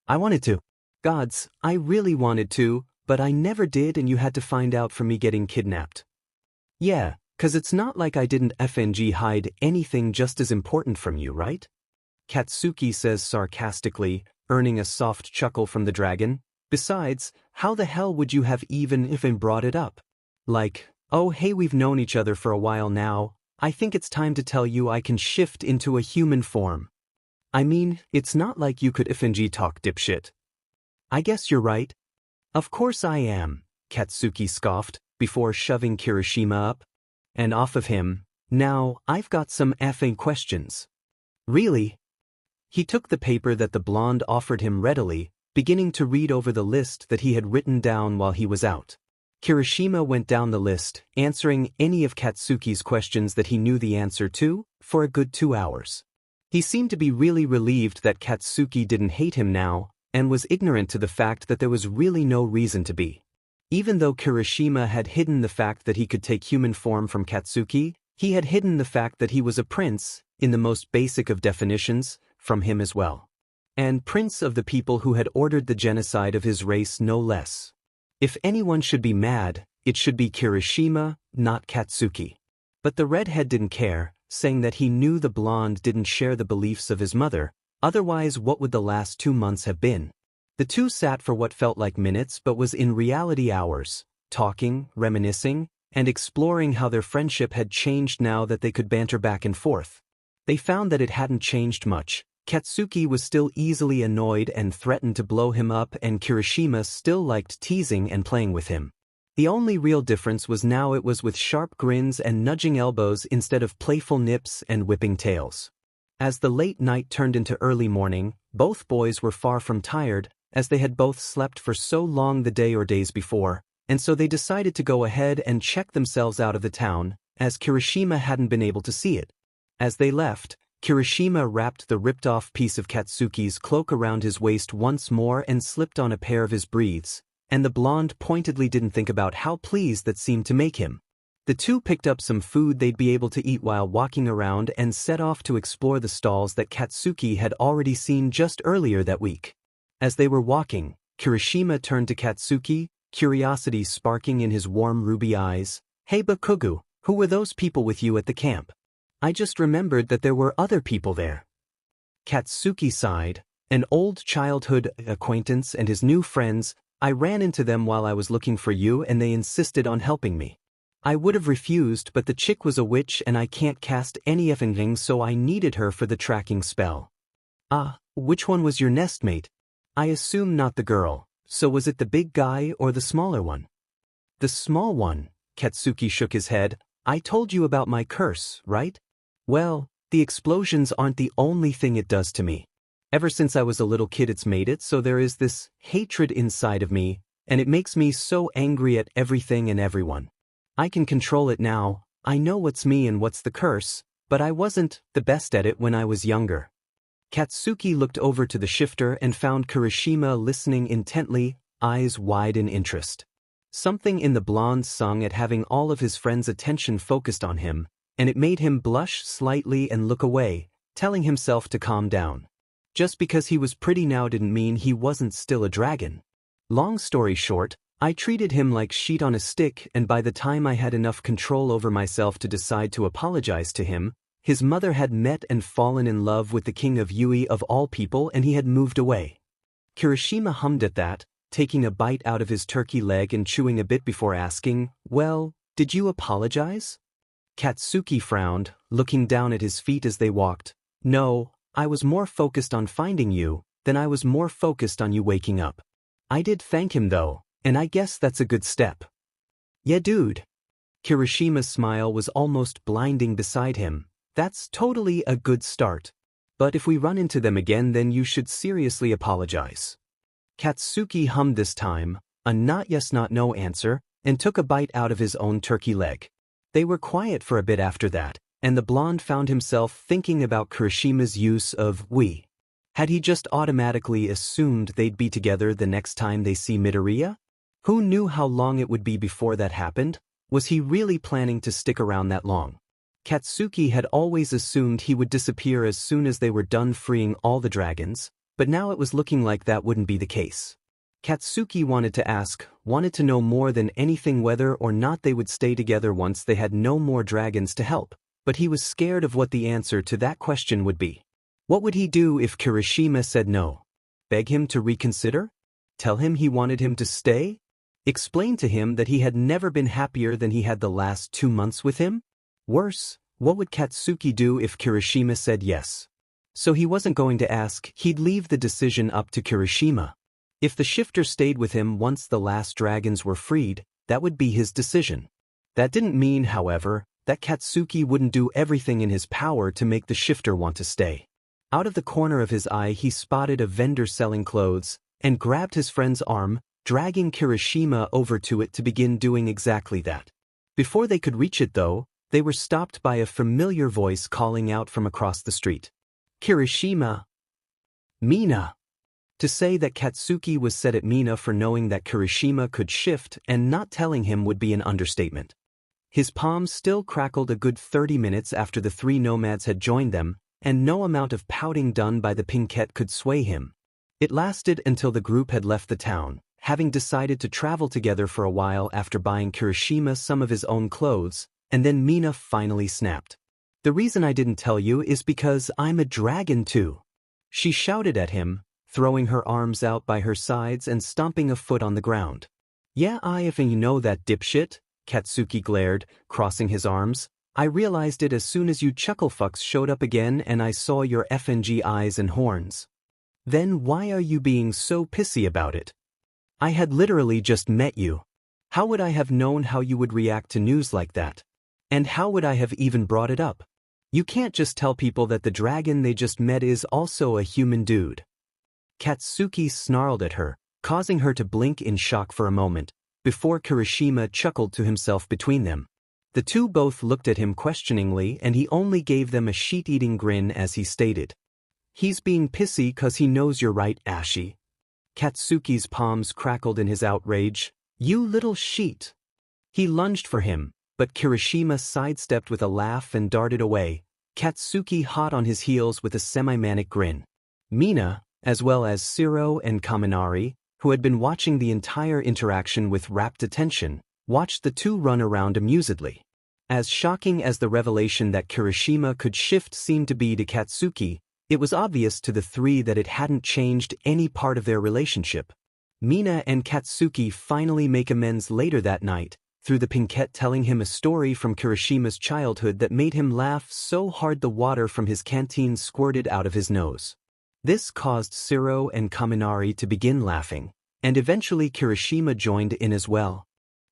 I wanted to. Gods, I really wanted to, but I never did, and you had to find out from me getting kidnapped." "Yeah, 'cause it's not like I didn't FNG hide anything just as important from you, right?" Katsuki says sarcastically, earning a soft chuckle from the dragon. "Besides, how the hell would you have even brought it up? Like, oh hey, we've known each other for a while now, I think it's time to tell you I can shift into a human form. I mean, it's not like you could FNG talk, dipshit." "I guess you're right." "Of course I am," Katsuki scoffed, before shoving Kirishima up and off of him. "Now, I've got some effing questions." "Really?" He took the paper that the blonde offered him readily, beginning to read over the list that he had written down while he was out. Kirishima went down the list, answering any of Katsuki's questions that he knew the answer to, for a good 2 hours. He seemed to be really relieved that Katsuki didn't hate him now, and was ignorant to the fact that there was really no reason to be. Even though Kirishima had hidden the fact that he could take human form from Katsuki, he had hidden the fact that he was a prince, in the most basic of definitions, from him as well. And prince of the people who had ordered the genocide of his race no less. If anyone should be mad, it should be Kirishima, not Katsuki. But the redhead didn't care, saying that he knew the blonde didn't share the beliefs of his mother, otherwise what would the last 2 months have been? The two sat for what felt like minutes but was in reality hours, talking, reminiscing, and exploring how their friendship had changed now that they could banter back and forth. They found that it hadn't changed much. Katsuki was still easily annoyed and threatened to blow him up, and Kirishima still liked teasing and playing with him. The only real difference was now it was with sharp grins and nudging elbows instead of playful nips and whipping tails. As the late night turned into early morning, both boys were far from tired, as they had both slept for so long the day or days before, and so they decided to go ahead and check themselves out of the town, as Kirishima hadn't been able to see it. As they left, Kirishima wrapped the ripped-off piece of Katsuki's cloak around his waist once more and slipped on a pair of his breathes, and the blonde pointedly didn't think about how pleased that seemed to make him. The two picked up some food they'd be able to eat while walking around and set off to explore the stalls that Katsuki had already seen just earlier that week. As they were walking, Kirishima turned to Katsuki, curiosity sparking in his warm ruby eyes. "Hey Bakugo, who were those people with you at the camp? I just remembered that there were other people there." Katsuki sighed. "An old childhood acquaintance and his new friends. I ran into them while I was looking for you and they insisted on helping me. I would have refused, but the chick was a witch and I can't cast any effing things, so I needed her for the tracking spell." "Ah, which one was your nestmate? I assume not the girl, so was it the big guy or the smaller one?" "The small one," Katsuki shook his head. "I told you about my curse, right? Well, the explosions aren't the only thing it does to me. Ever since I was a little kid it's made it so there is this hatred inside of me, and it makes me so angry at everything and everyone. I can control it now, I know what's me and what's the curse, but I wasn't the best at it when I was younger." Katsuki looked over to the shifter and found Kirishima listening intently, eyes wide in interest. Something in the blonde sung at having all of his friends' attention focused on him, and it made him blush slightly and look away, telling himself to calm down. Just because he was pretty now didn't mean he wasn't still a dragon. Long story short, I treated him like sheet on a stick, and by the time I had enough control over myself to decide to apologize to him, his mother had met and fallen in love with the king of Yui of all people and he had moved away. Kirishima hummed at that, taking a bite out of his turkey leg and chewing a bit before asking, "Well, did you apologize?" Katsuki frowned, looking down at his feet as they walked. "No, I was more focused on finding you than I was more focused on you waking up. I did thank him though, and I guess that's a good step." "Yeah dude." Kirishima's smile was almost blinding beside him. "That's totally a good start. But if we run into them again then you should seriously apologize." Katsuki hummed this time, a not yes not no answer, and took a bite out of his own turkey leg. They were quiet for a bit after that, and the blonde found himself thinking about Kirishima's use of "we." Had he just automatically assumed they'd be together the next time they see Midoriya? Who knew how long it would be before that happened? Was he really planning to stick around that long? Katsuki had always assumed he would disappear as soon as they were done freeing all the dragons, but now it was looking like that wouldn't be the case. Katsuki wanted to know more than anything whether or not they would stay together once they had no more dragons to help, but he was scared of what the answer to that question would be. What would he do if Kirishima said no? Beg him to reconsider? Tell him he wanted him to stay? Explain to him that he had never been happier than he had the last 2 months with him? Worse, what would Katsuki do if Kirishima said yes? So he wasn't going to ask, he'd leave the decision up to Kirishima. If the shifter stayed with him once the last dragons were freed, that would be his decision. That didn't mean, however, that Katsuki wouldn't do everything in his power to make the shifter want to stay. Out of the corner of his eye he spotted a vendor selling clothes, and grabbed his friend's arm, dragging Kirishima over to it to begin doing exactly that. Before they could reach it though, they were stopped by a familiar voice calling out from across the street. Kirishima. Mina. To say that Katsuki was set at Mina for knowing that Kirishima could shift and not telling him would be an understatement. His palms still crackled a good 30 minutes after the three nomads had joined them, and no amount of pouting done by the Pinkette could sway him. It lasted until the group had left the town, having decided to travel together for a while after buying Kirishima some of his own clothes, and then Mina finally snapped. "The reason I didn't tell you is because I'm a dragon too," she shouted at him, throwing her arms out by her sides and stomping a foot on the ground. "Yeah, if you know that, dipshit," Katsuki glared, crossing his arms. "I realized it as soon as you chucklefucks showed up again and I saw your FNG eyes and horns. Then why are you being so pissy about it? I had literally just met you. How would I have known how you would react to news like that? And how would I have even brought it up? You can't just tell people that the dragon they just met is also a human dude." Katsuki snarled at her, causing her to blink in shock for a moment, before Kirishima chuckled to himself between them. The two both looked at him questioningly and he only gave them a sheet-eating grin as he stated, "He's being pissy 'cause he knows you're right, Ashi." Katsuki's palms crackled in his outrage. "You little sheet." He lunged for him, but Kirishima sidestepped with a laugh and darted away, Katsuki hot on his heels with a semi-manic grin. Mina, as well as Shiro and Kaminari, who had been watching the entire interaction with rapt attention, watched the two run around amusedly. As shocking as the revelation that Kirishima could shift seemed to be to Katsuki, it was obvious to the three that it hadn't changed any part of their relationship. Mina and Katsuki finally make amends later that night, through the Pinkette telling him a story from Kirishima's childhood that made him laugh so hard the water from his canteen squirted out of his nose. This caused Shiro and Kaminari to begin laughing, and eventually Kirishima joined in as well.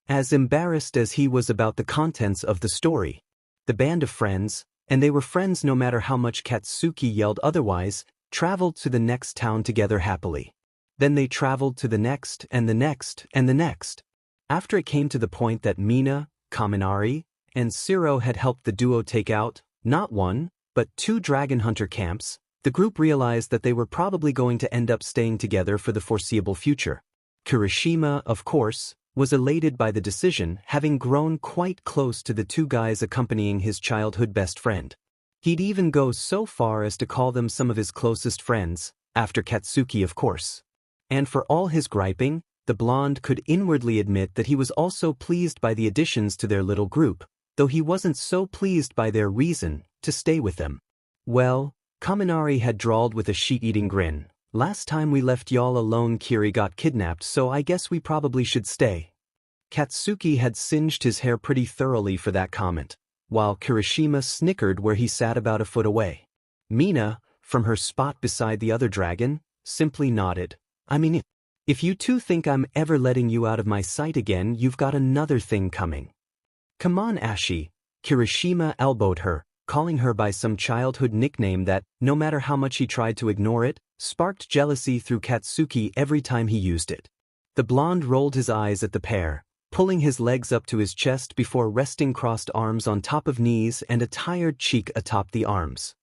As embarrassed as he was about the contents of the story, the band of friends, and they were friends no matter how much Katsuki yelled otherwise, traveled to the next town together happily. Then they traveled to the next and the next and the next. After it came to the point that Mina, Kaminari, and Shiro had helped the duo take out, not one, but two dragon hunter camps, the group realized that they were probably going to end up staying together for the foreseeable future. Kirishima, of course, was elated by the decision, having grown quite close to the two guys accompanying his childhood best friend. He'd even go so far as to call them some of his closest friends, after Katsuki of course. And for all his griping, the blonde could inwardly admit that he was also pleased by the additions to their little group, though he wasn't so pleased by their reason to stay with them. "Well," Kaminari had drawled with a sheet-eating grin, "last time we left y'all alone Kiri got kidnapped, so I guess we probably should stay." Katsuki had singed his hair pretty thoroughly for that comment, while Kirishima snickered where he sat about a foot away. Mina, from her spot beside the other dragon, simply nodded. "I mean, if you two think I'm ever letting you out of my sight again, you've got another thing coming." "Come on, Ashi," Kirishima elbowed her, calling her by some childhood nickname that, no matter how much he tried to ignore it, sparked jealousy through Katsuki every time he used it. The blonde rolled his eyes at the pair, pulling his legs up to his chest before resting crossed arms on top of knees and a tired cheek atop the arms.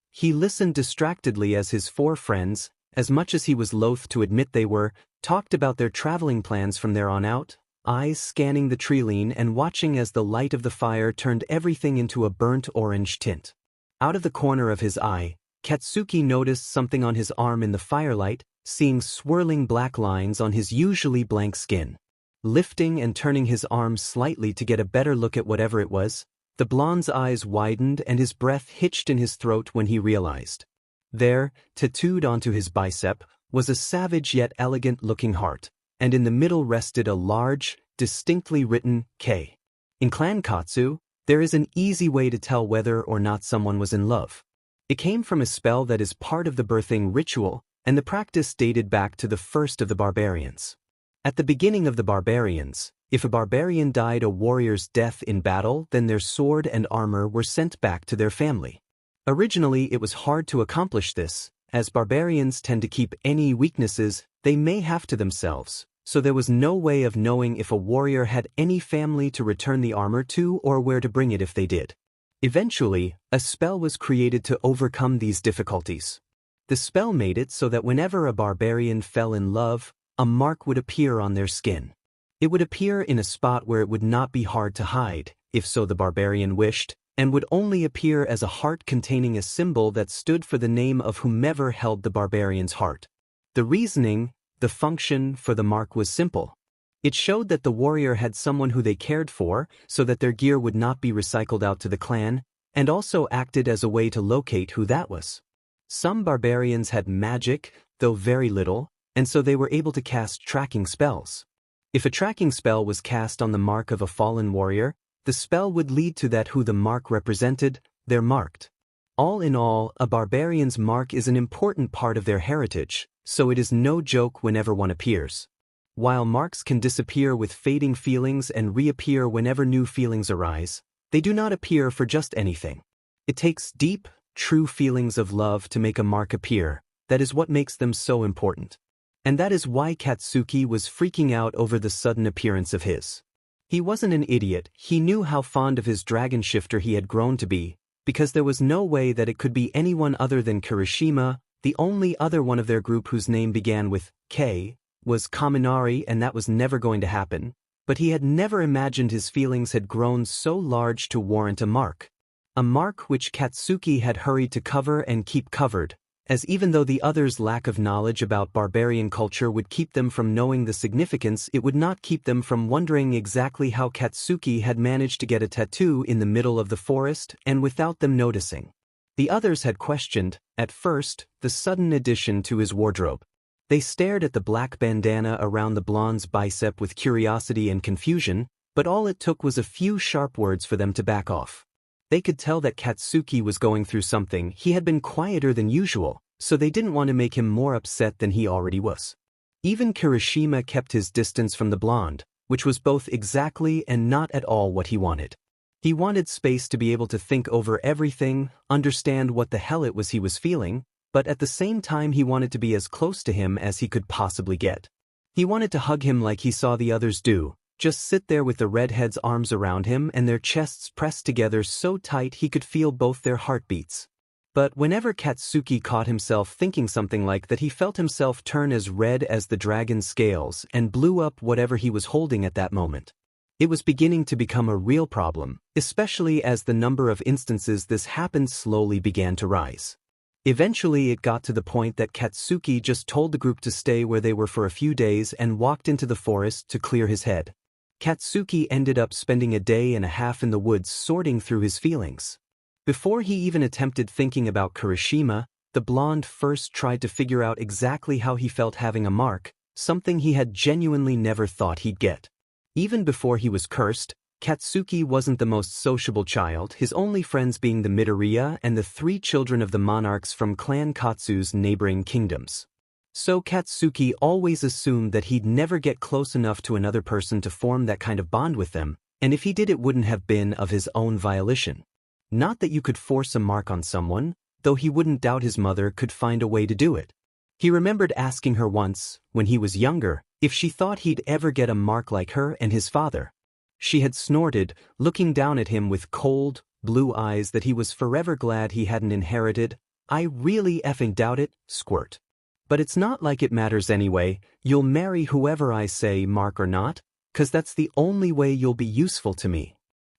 He listened distractedly as his four friends, as much as he was loath to admit they were, talked about their traveling plans from there on out, eyes scanning the treeline and watching as the light of the fire turned everything into a burnt orange tint. Out of the corner of his eye, Katsuki noticed something on his arm in the firelight, seeing swirling black lines on his usually blank skin. Lifting and turning his arm slightly to get a better look at whatever it was, the blonde's eyes widened and his breath hitched in his throat when he realized. There, tattooed onto his bicep, was a savage yet elegant-looking heart, and in the middle rested a large, distinctly written K. In Clan Katsu, there is an easy way to tell whether or not someone was in love. It came from a spell that is part of the birthing ritual, and the practice dated back to the first of the barbarians. At the beginning of the barbarians, if a barbarian died a warrior's death in battle, then their sword and armor were sent back to their family. Originally, it was hard to accomplish this, as barbarians tend to keep any weaknesses they may have to themselves, so there was no way of knowing if a warrior had any family to return the armor to or where to bring it if they did. Eventually, a spell was created to overcome these difficulties. The spell made it so that whenever a barbarian fell in love, a mark would appear on their skin. It would appear in a spot where it would not be hard to hide, if so the barbarian wished, and would only appear as a heart containing a symbol that stood for the name of whomever held the barbarian's heart. The reasoning, the function for the mark was simple. It showed that the warrior had someone who they cared for, so that their gear would not be recycled out to the clan, and also acted as a way to locate who that was. Some barbarians had magic, though very little, and so they were able to cast tracking spells. If a tracking spell was cast on the mark of a fallen warrior, the spell would lead to that who the mark represented, they're marked. All in all, a barbarian's mark is an important part of their heritage, so it is no joke whenever one appears. While marks can disappear with fading feelings and reappear whenever new feelings arise, they do not appear for just anything. It takes deep, true feelings of love to make a mark appear. That is what makes them so important. And that is why Katsuki was freaking out over the sudden appearance of his. He wasn't an idiot, he knew how fond of his dragon shifter he had grown to be, because there was no way that it could be anyone other than Kirishima. The only other one of their group whose name began with K was Kaminari, and that was never going to happen, but he had never imagined his feelings had grown so large to warrant a mark. A mark which Katsuki had hurried to cover and keep covered, as even though the others' lack of knowledge about barbarian culture would keep them from knowing the significance, it would not keep them from wondering exactly how Katsuki had managed to get a tattoo in the middle of the forest and without them noticing. The others had questioned, at first, the sudden addition to his wardrobe. They stared at the black bandana around the blonde's bicep with curiosity and confusion, but all it took was a few sharp words for them to back off. They could tell that Katsuki was going through something. He had been quieter than usual, so they didn't want to make him more upset than he already was. Even Kirishima kept his distance from the blonde, which was both exactly and not at all what he wanted. He wanted space to be able to think over everything, understand what the hell it was he was feeling, but at the same time he wanted to be as close to him as he could possibly get. He wanted to hug him like he saw the others do, just sit there with the redhead's arms around him and their chests pressed together so tight he could feel both their heartbeats. But whenever Katsuki caught himself thinking something like that, he felt himself turn as red as the dragon's scales and blew up whatever he was holding at that moment. It was beginning to become a real problem, especially as the number of instances this happened slowly began to rise. Eventually it got to the point that Katsuki just told the group to stay where they were for a few days and walked into the forest to clear his head. Katsuki ended up spending a day and a half in the woods sorting through his feelings. Before he even attempted thinking about Kirishima, the blonde first tried to figure out exactly how he felt having a mark, something he had genuinely never thought he'd get. Even before he was cursed, Katsuki wasn't the most sociable child, his only friends being the Midoriya and the 3 children of the monarchs from Clan Katsu's neighboring kingdoms. So Katsuki always assumed that he'd never get close enough to another person to form that kind of bond with them, and if he did it wouldn't have been of his own volition. Not that you could force a mark on someone, though he wouldn't doubt his mother could find a way to do it. He remembered asking her once, when he was younger, if she thought he'd ever get a mark like her and his father. She had snorted, looking down at him with cold, blue eyes that he was forever glad he hadn't inherited. "I really effing doubt it, squirt. But it's not like it matters anyway, you'll marry whoever I say, mark or not, 'cause that's the only way you'll be useful to me."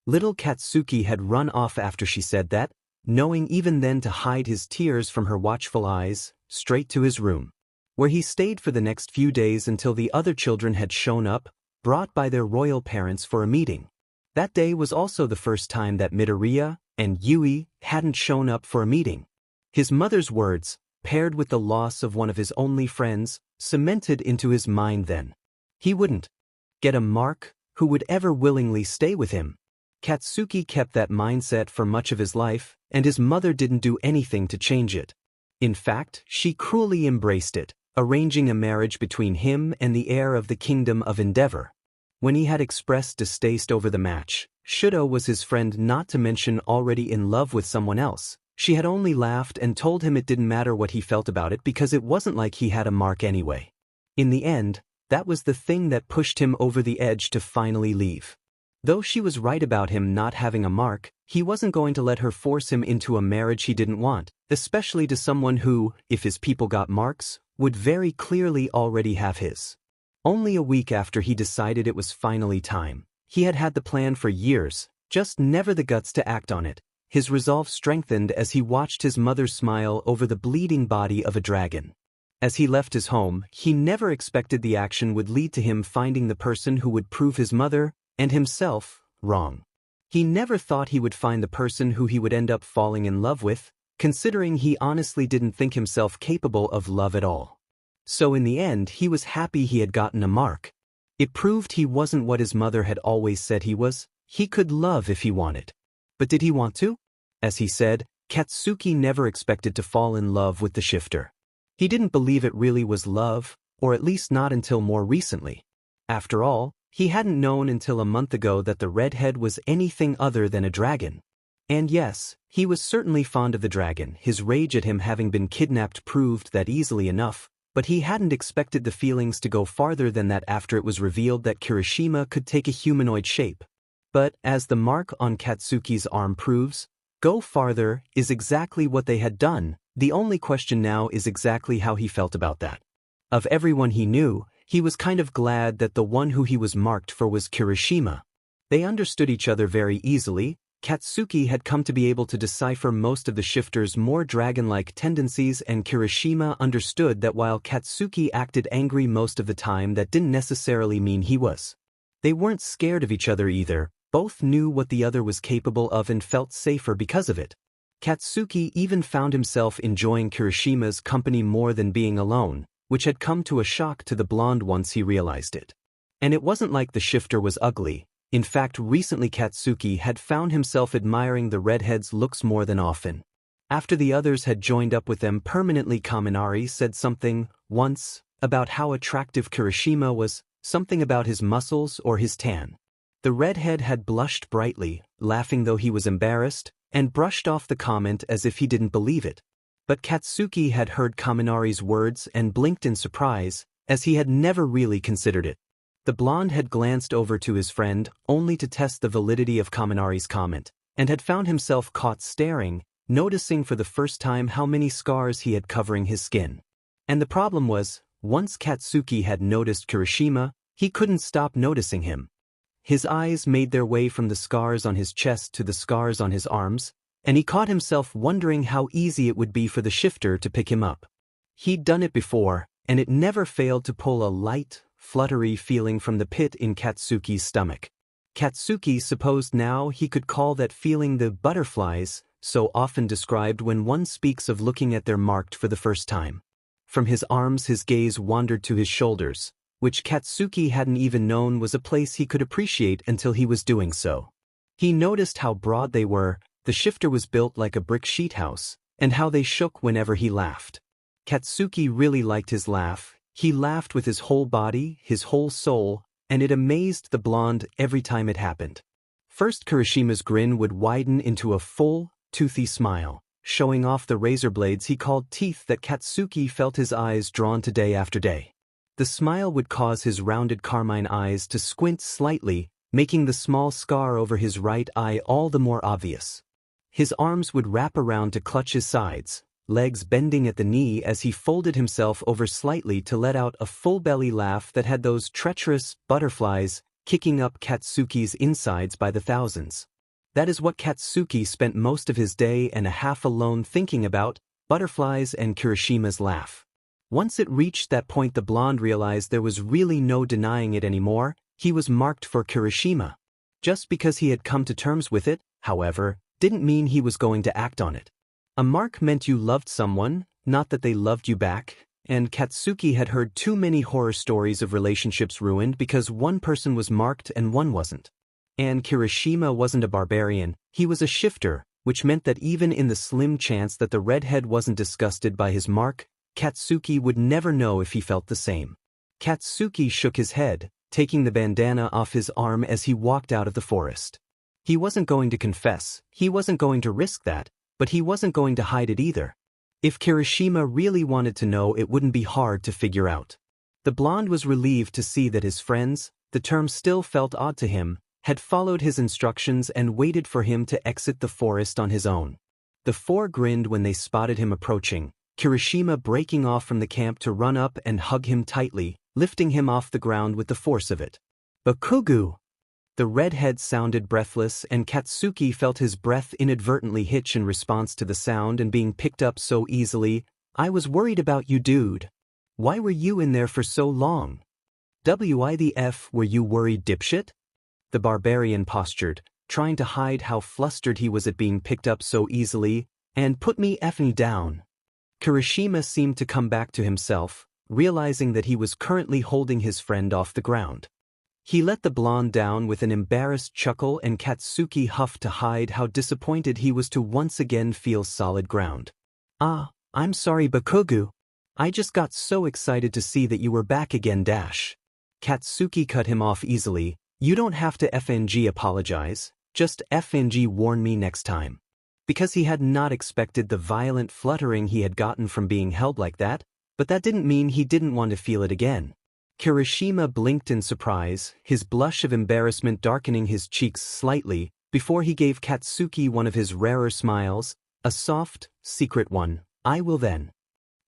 Little Katsuki had run off after she said that, knowing even then to hide his tears from her watchful eyes, straight to his room, where he stayed for the next few days until the other children had shown up, brought by their royal parents for a meeting. That day was also the first time that Midoriya and Yui hadn't shown up for a meeting. His mother's words, paired with the loss of one of his only friends, cemented into his mind then. He wouldn't get a mark. Who would ever willingly stay with him? Katsuki kept that mindset for much of his life, and his mother didn't do anything to change it. In fact, she cruelly embraced it, arranging a marriage between him and the heir of the Kingdom of Endeavor. When he had expressed distaste over the match, Shudo was his friend, not to mention already in love with someone else. She had only laughed and told him it didn't matter what he felt about it because it wasn't like he had a mark anyway. In the end, that was the thing that pushed him over the edge to finally leave. Though she was right about him not having a mark, he wasn't going to let her force him into a marriage he didn't want, especially to someone who, if his people got marks, would very clearly already have his. Only a week after he decided it was finally time, he had had the plan for years, just never the guts to act on it. His resolve strengthened as he watched his mother smile over the bleeding body of a dragon. As he left his home, he never expected the action would lead to him finding the person who would prove his mother, and himself, wrong. He never thought he would find the person who he would end up falling in love with, considering he honestly didn't think himself capable of love at all. So in the end he was happy he had gotten a mark. It proved he wasn't what his mother had always said he was. He could love if he wanted. But did he want to? As he said, Katsuki never expected to fall in love with the shifter. He didn't believe it really was love, or at least not until more recently. After all, he hadn't known until a month ago that the redhead was anything other than a dragon. And yes, he was certainly fond of the dragon. His rage at him having been kidnapped proved that easily enough, but he hadn't expected the feelings to go farther than that after it was revealed that Kirishima could take a humanoid shape. But, as the mark on Katsuki's arm proves, go farther is exactly what they had done. The only question now is exactly how he felt about that. Of everyone he knew, he was kind of glad that the one who he was marked for was Kirishima. They understood each other very easily. Katsuki had come to be able to decipher most of the shifter's more dragon-like tendencies, and Kirishima understood that while Katsuki acted angry most of the time, that didn't necessarily mean he was. They weren't scared of each other either. Both knew what the other was capable of and felt safer because of it. Katsuki even found himself enjoying Kirishima's company more than being alone, which had come to a shock to the blonde once he realized it. And it wasn't like the shifter was ugly. In fact, recently Katsuki had found himself admiring the redhead's looks more than often. After the others had joined up with them permanently, Kaminari said something, once, about how attractive Kirishima was, something about his muscles or his tan. The redhead had blushed brightly, laughing though he was embarrassed, and brushed off the comment as if he didn't believe it. But Katsuki had heard Kaminari's words and blinked in surprise, as he had never really considered it. The blonde had glanced over to his friend, only to test the validity of Kaminari's comment, and had found himself caught staring, noticing for the first time how many scars he had covering his skin. And the problem was, once Katsuki had noticed Kirishima, he couldn't stop noticing him. His eyes made their way from the scars on his chest to the scars on his arms, and he caught himself wondering how easy it would be for the shifter to pick him up. He'd done it before, and it never failed to pull a light, fluttery feeling from the pit in Katsuki's stomach. Katsuki supposed now he could call that feeling the butterflies, so often described when one speaks of looking at their marked for the first time. From his arms his gaze wandered to his shoulders, which Katsuki hadn't even known was a place he could appreciate until he was doing so. He noticed how broad they were. The shifter was built like a brick sheet house, and how they shook whenever he laughed. Katsuki really liked his laugh. He laughed with his whole body, his whole soul, and it amazed the blonde every time it happened. First, Kirishima's grin would widen into a full, toothy smile, showing off the razor blades he called teeth that Katsuki felt his eyes drawn to day after day. The smile would cause his rounded carmine eyes to squint slightly, making the small scar over his right eye all the more obvious. His arms would wrap around to clutch his sides, legs bending at the knee as he folded himself over slightly to let out a full belly laugh that had those treacherous butterflies kicking up Katsuki's insides by the thousands. That is what Katsuki spent most of his day and a half alone thinking about, butterflies and Kirishima's laugh. Once it reached that point, the blonde realized there was really no denying it anymore. He was marked for Kirishima. Just because he had come to terms with it, however, didn't mean he was going to act on it. A mark meant you loved someone, not that they loved you back, and Katsuki had heard too many horror stories of relationships ruined because one person was marked and one wasn't. And Kirishima wasn't a barbarian, he was a shifter, which meant that even in the slim chance that the redhead wasn't disgusted by his mark, Katsuki would never know if he felt the same. Katsuki shook his head, taking the bandana off his arm as he walked out of the forest. He wasn't going to confess, he wasn't going to risk that, but he wasn't going to hide it either. If Kirishima really wanted to know, it wouldn't be hard to figure out. The blonde was relieved to see that his friends, the term still felt odd to him, had followed his instructions and waited for him to exit the forest on his own. The four grinned when they spotted him approaching, Kirishima breaking off from the camp to run up and hug him tightly, lifting him off the ground with the force of it. "Bakugo!" The redhead sounded breathless, and Katsuki felt his breath inadvertently hitch in response to the sound and being picked up so easily. "I was worried about you, dude. Why were you in there for so long? WIDF, were you worried, dipshit?" The barbarian postured, trying to hide how flustered he was at being picked up so easily. "And put me effing down." Kirishima seemed to come back to himself, realizing that he was currently holding his friend off the ground. He let the blonde down with an embarrassed chuckle, and Katsuki huffed to hide how disappointed he was to once again feel solid ground. "Ah, I'm sorry, Bakugo. I just got so excited to see that you were back again. Katsuki cut him off easily. "You don't have to FNG apologize, just FNG warn me next time." Because he had not expected the violent fluttering he had gotten from being held like that, but that didn't mean he didn't want to feel it again. Kirishima blinked in surprise, his blush of embarrassment darkening his cheeks slightly, before he gave Katsuki one of his rarer smiles, a soft, secret one. "I will then."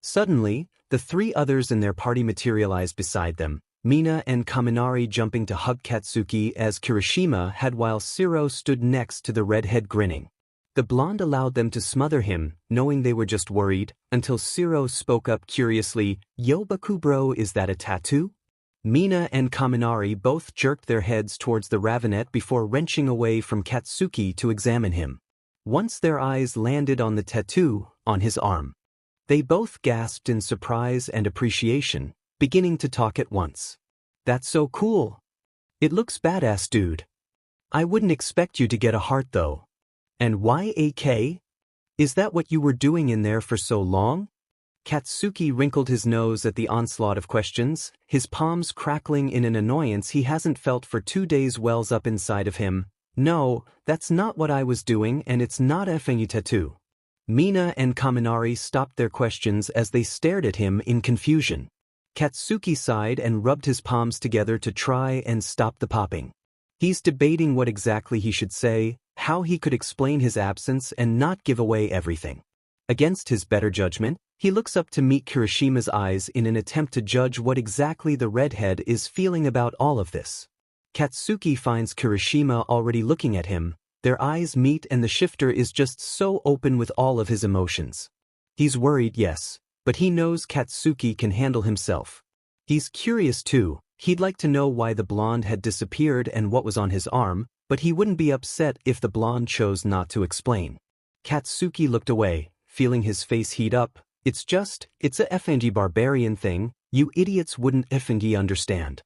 Suddenly, the three others in their party materialized beside them, Mina and Kaminari jumping to hug Katsuki as Kirishima had, while Shiro stood next to the redhead grinning. The blonde allowed them to smother him, knowing they were just worried, until Shiro spoke up curiously, "Yo Bakubro, is that a tattoo?" Mina and Kaminari both jerked their heads towards the ravenet before wrenching away from Katsuki to examine him. Once their eyes landed on the tattoo on his arm, they both gasped in surprise and appreciation, beginning to talk at once. "That's so cool. It looks badass, dude. I wouldn't expect you to get a heart though. And why AK? Is that what you were doing in there for so long?" Katsuki wrinkled his nose at the onslaught of questions, his palms crackling in an annoyance he hasn't felt for 2 days wells up inside of him. "No, that's not what I was doing, and it's not effing tattoo." Mina and Kaminari stopped their questions as they stared at him in confusion. Katsuki sighed and rubbed his palms together to try and stop the popping. He's debating what exactly he should say, how he could explain his absence and not give away everything. Against his better judgment, he looks up to meet Kirishima's eyes in an attempt to judge what exactly the redhead is feeling about all of this. Katsuki finds Kirishima already looking at him, their eyes meet, and the shifter is just so open with all of his emotions. He's worried, yes, but he knows Katsuki can handle himself. He's curious too, he'd like to know why the blonde had disappeared and what was on his arm, but he wouldn't be upset if the blonde chose not to explain. Katsuki looked away, feeling his face heat up. It's a FNG barbarian thing, you idiots wouldn't FNG understand."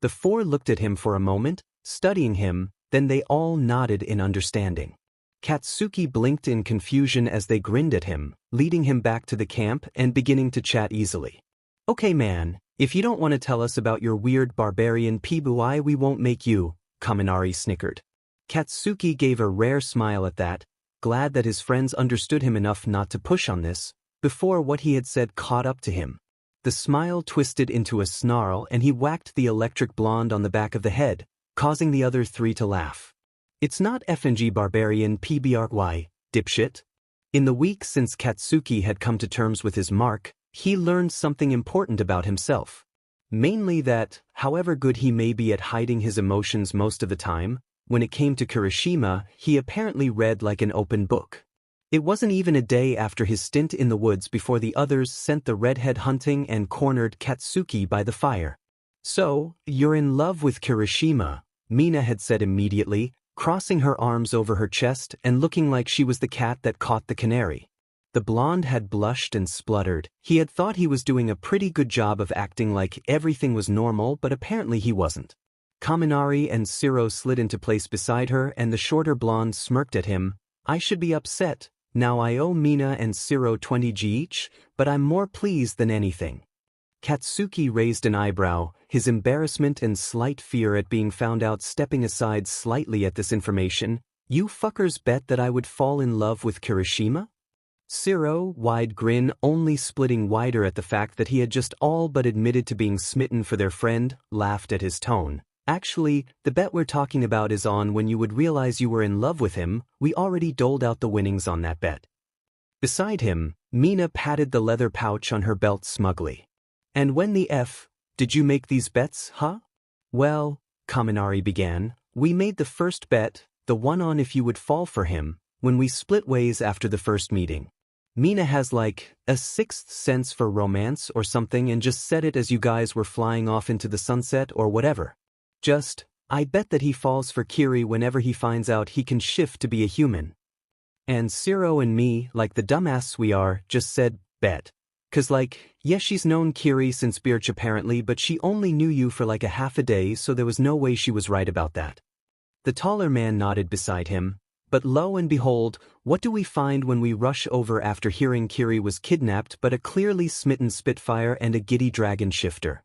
The four looked at him for a moment, studying him, then they all nodded in understanding. Katsuki blinked in confusion as they grinned at him, leading him back to the camp and beginning to chat easily. "Okay man, if you don't want to tell us about your weird barbarian Pibui, we won't make you," Kaminari snickered. Katsuki gave a rare smile at that, glad that his friends understood him enough not to push on this, before what he had said caught up to him. The smile twisted into a snarl and he whacked the electric blonde on the back of the head, causing the other three to laugh. "It's not FNG barbarian PBRY, dipshit." In the week since Katsuki had come to terms with his mark, he learned something important about himself. Mainly that, however good he may be at hiding his emotions most of the time, when it came to Kirishima, he apparently read like an open book. It wasn't even a day after his stint in the woods before the others sent the redhead hunting and cornered Katsuki by the fire. "So, you're in love with Kirishima," Mina had said immediately, crossing her arms over her chest and looking like she was the cat that caught the canary. The blonde had blushed and spluttered. He had thought he was doing a pretty good job of acting like everything was normal, but apparently he wasn't. Kaminari and Shiro slid into place beside her and the shorter blonde smirked at him. "I should be upset. Now I owe Mina and Shiro 20 each, but I'm more pleased than anything." Katsuki raised an eyebrow, his embarrassment and slight fear at being found out stepping aside slightly at this information. "You fuckers bet that I would fall in love with Kirishima?" Shiro, wide grin only splitting wider at the fact that he had just all but admitted to being smitten for their friend, laughed at his tone. Actually, the bet we're talking about is on when you would realize you were in love with him. We already doled out the winnings on that bet. Beside him, Mina patted the leather pouch on her belt smugly. And when the F, did you make these bets, huh? Well, Kaminari began, we made the first bet, the one on if you would fall for him, when we split ways after the first meeting. Mina has like a sixth sense for romance or something and just said it as you guys were flying off into the sunset or whatever. Just, I bet that he falls for Kiri whenever he finds out he can shift to be a human. And Zero and me, like the dumbass we are, just said, bet. 'Cause like, yes, she's known Kiri since Birch apparently, but she only knew you for like a half a day, so there was no way she was right about that. The taller man nodded beside him, but lo and behold, what do we find when we rush over after hearing Kiri was kidnapped but a clearly smitten Spitfire and a giddy dragon shifter?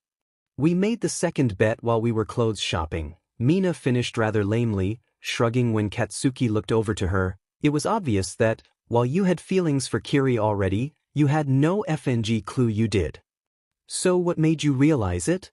We made the second bet while we were clothes shopping. Mina finished rather lamely, shrugging when Katsuki looked over to her. It was obvious that, while you had feelings for Kiri already, you had no FNG clue you did. So what made you realize it?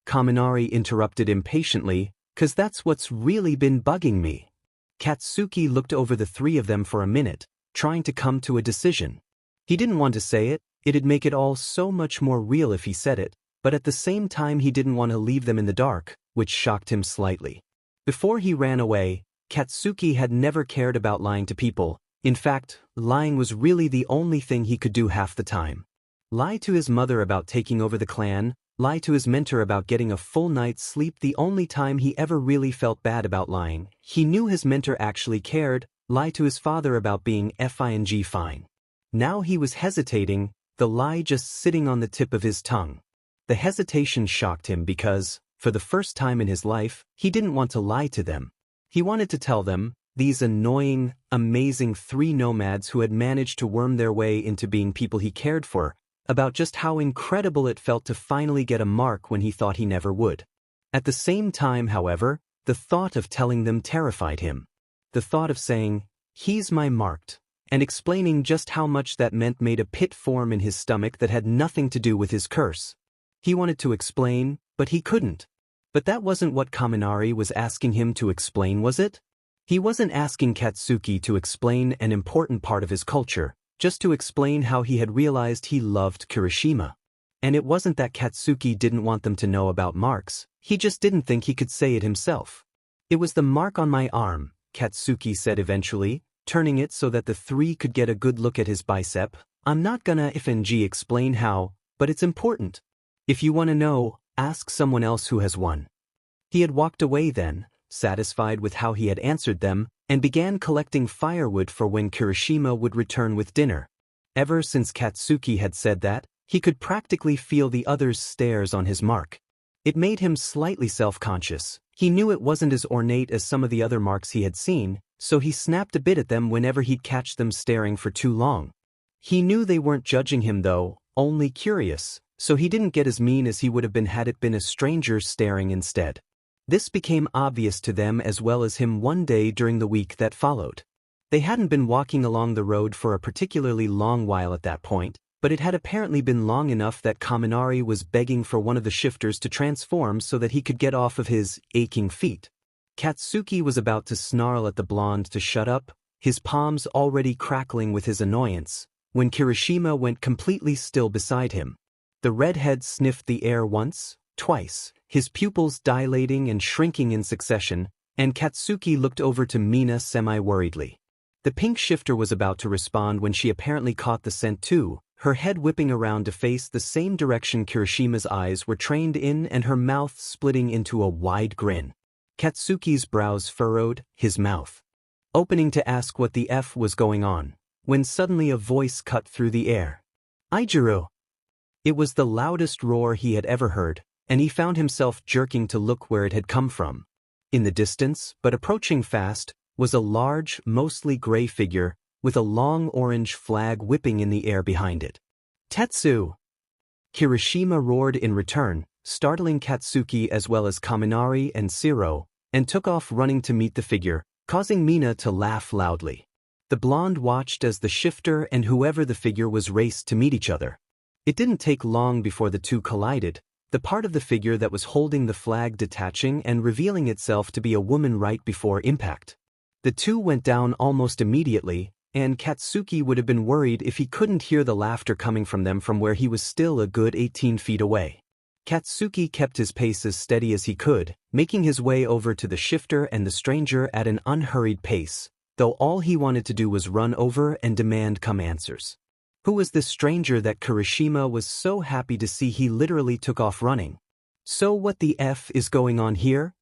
Kaminari interrupted impatiently, 'cause that's what's really been bugging me. Katsuki looked over the three of them for a minute, trying to come to a decision. He didn't want to say it, it'd make it all so much more real if he said it, but at the same time he didn't want to leave them in the dark, which shocked him slightly. Before he ran away, Katsuki had never cared about lying to people. In fact, lying was really the only thing he could do half the time. Lie to his mother about taking over the clan, lie to his mentor about getting a full night's sleep. The only time he ever really felt bad about lying, he knew his mentor actually cared, lie to his father about being FING fine. Now he was hesitating, the lie just sitting on the tip of his tongue. The hesitation shocked him because, for the first time in his life, he didn't want to lie to them. He wanted to tell them, these annoying, amazing three nomads who had managed to worm their way into being people he cared for, about just how incredible it felt to finally get a mark when he thought he never would. At the same time, however, the thought of telling them terrified him. The thought of saying, he's my marked, and explaining just how much that meant made a pit form in his stomach that had nothing to do with his curse. He wanted to explain, but he couldn't. But that wasn't what Kaminari was asking him to explain, was it? He wasn't asking Katsuki to explain an important part of his culture, just to explain how he had realized he loved Kirishima. And it wasn't that Katsuki didn't want them to know about marks, he just didn't think he could say it himself. It was the mark on my arm, Katsuki said eventually, turning it so that the three could get a good look at his bicep. I'm not gonna FNG explain how, but it's important. If you want to know, ask someone else who has one. He had walked away then, satisfied with how he had answered them, and began collecting firewood for when Kirishima would return with dinner. Ever since Katsuki had said that, he could practically feel the others' stares on his mark. It made him slightly self-conscious. He knew it wasn't as ornate as some of the other marks he had seen, so he snapped a bit at them whenever he'd catch them staring for too long. He knew they weren't judging him though, only curious, so he didn't get as mean as he would have been had it been a stranger staring instead. This became obvious to them as well as him one day during the week that followed. They hadn't been walking along the road for a particularly long while at that point, but it had apparently been long enough that Kaminari was begging for one of the shifters to transform so that he could get off of his aching feet. Katsuki was about to snarl at the blonde to shut up, his palms already crackling with his annoyance, when Kirishima went completely still beside him. The redhead sniffed the air once, twice, his pupils dilating and shrinking in succession, and Katsuki looked over to Mina semi-worriedly. The pink shifter was about to respond when she apparently caught the scent too, her head whipping around to face the same direction Kirishima's eyes were trained in and her mouth splitting into a wide grin. Katsuki's brows furrowed, his mouth opening to ask what the F was going on, when suddenly a voice cut through the air. Aijiro! It was the loudest roar he had ever heard, and he found himself jerking to look where it had come from. In the distance, but approaching fast, was a large, mostly gray figure, with a long orange flag whipping in the air behind it. Tetsu! Kirishima roared in return, startling Katsuki as well as Kaminari and Zero, and took off running to meet the figure, causing Mina to laugh loudly. The blonde watched as the shifter and whoever the figure was raced to meet each other. It didn't take long before the two collided, the part of the figure that was holding the flag detaching and revealing itself to be a woman right before impact. The two went down almost immediately, and Katsuki would have been worried if he couldn't hear the laughter coming from them from where he was still a good 18 feet away. Katsuki kept his pace as steady as he could, making his way over to the shifter and the stranger at an unhurried pace, though all he wanted to do was run over and demand come answers. Who was this stranger that Kirishima was so happy to see he literally took off running? So what the F is going on here?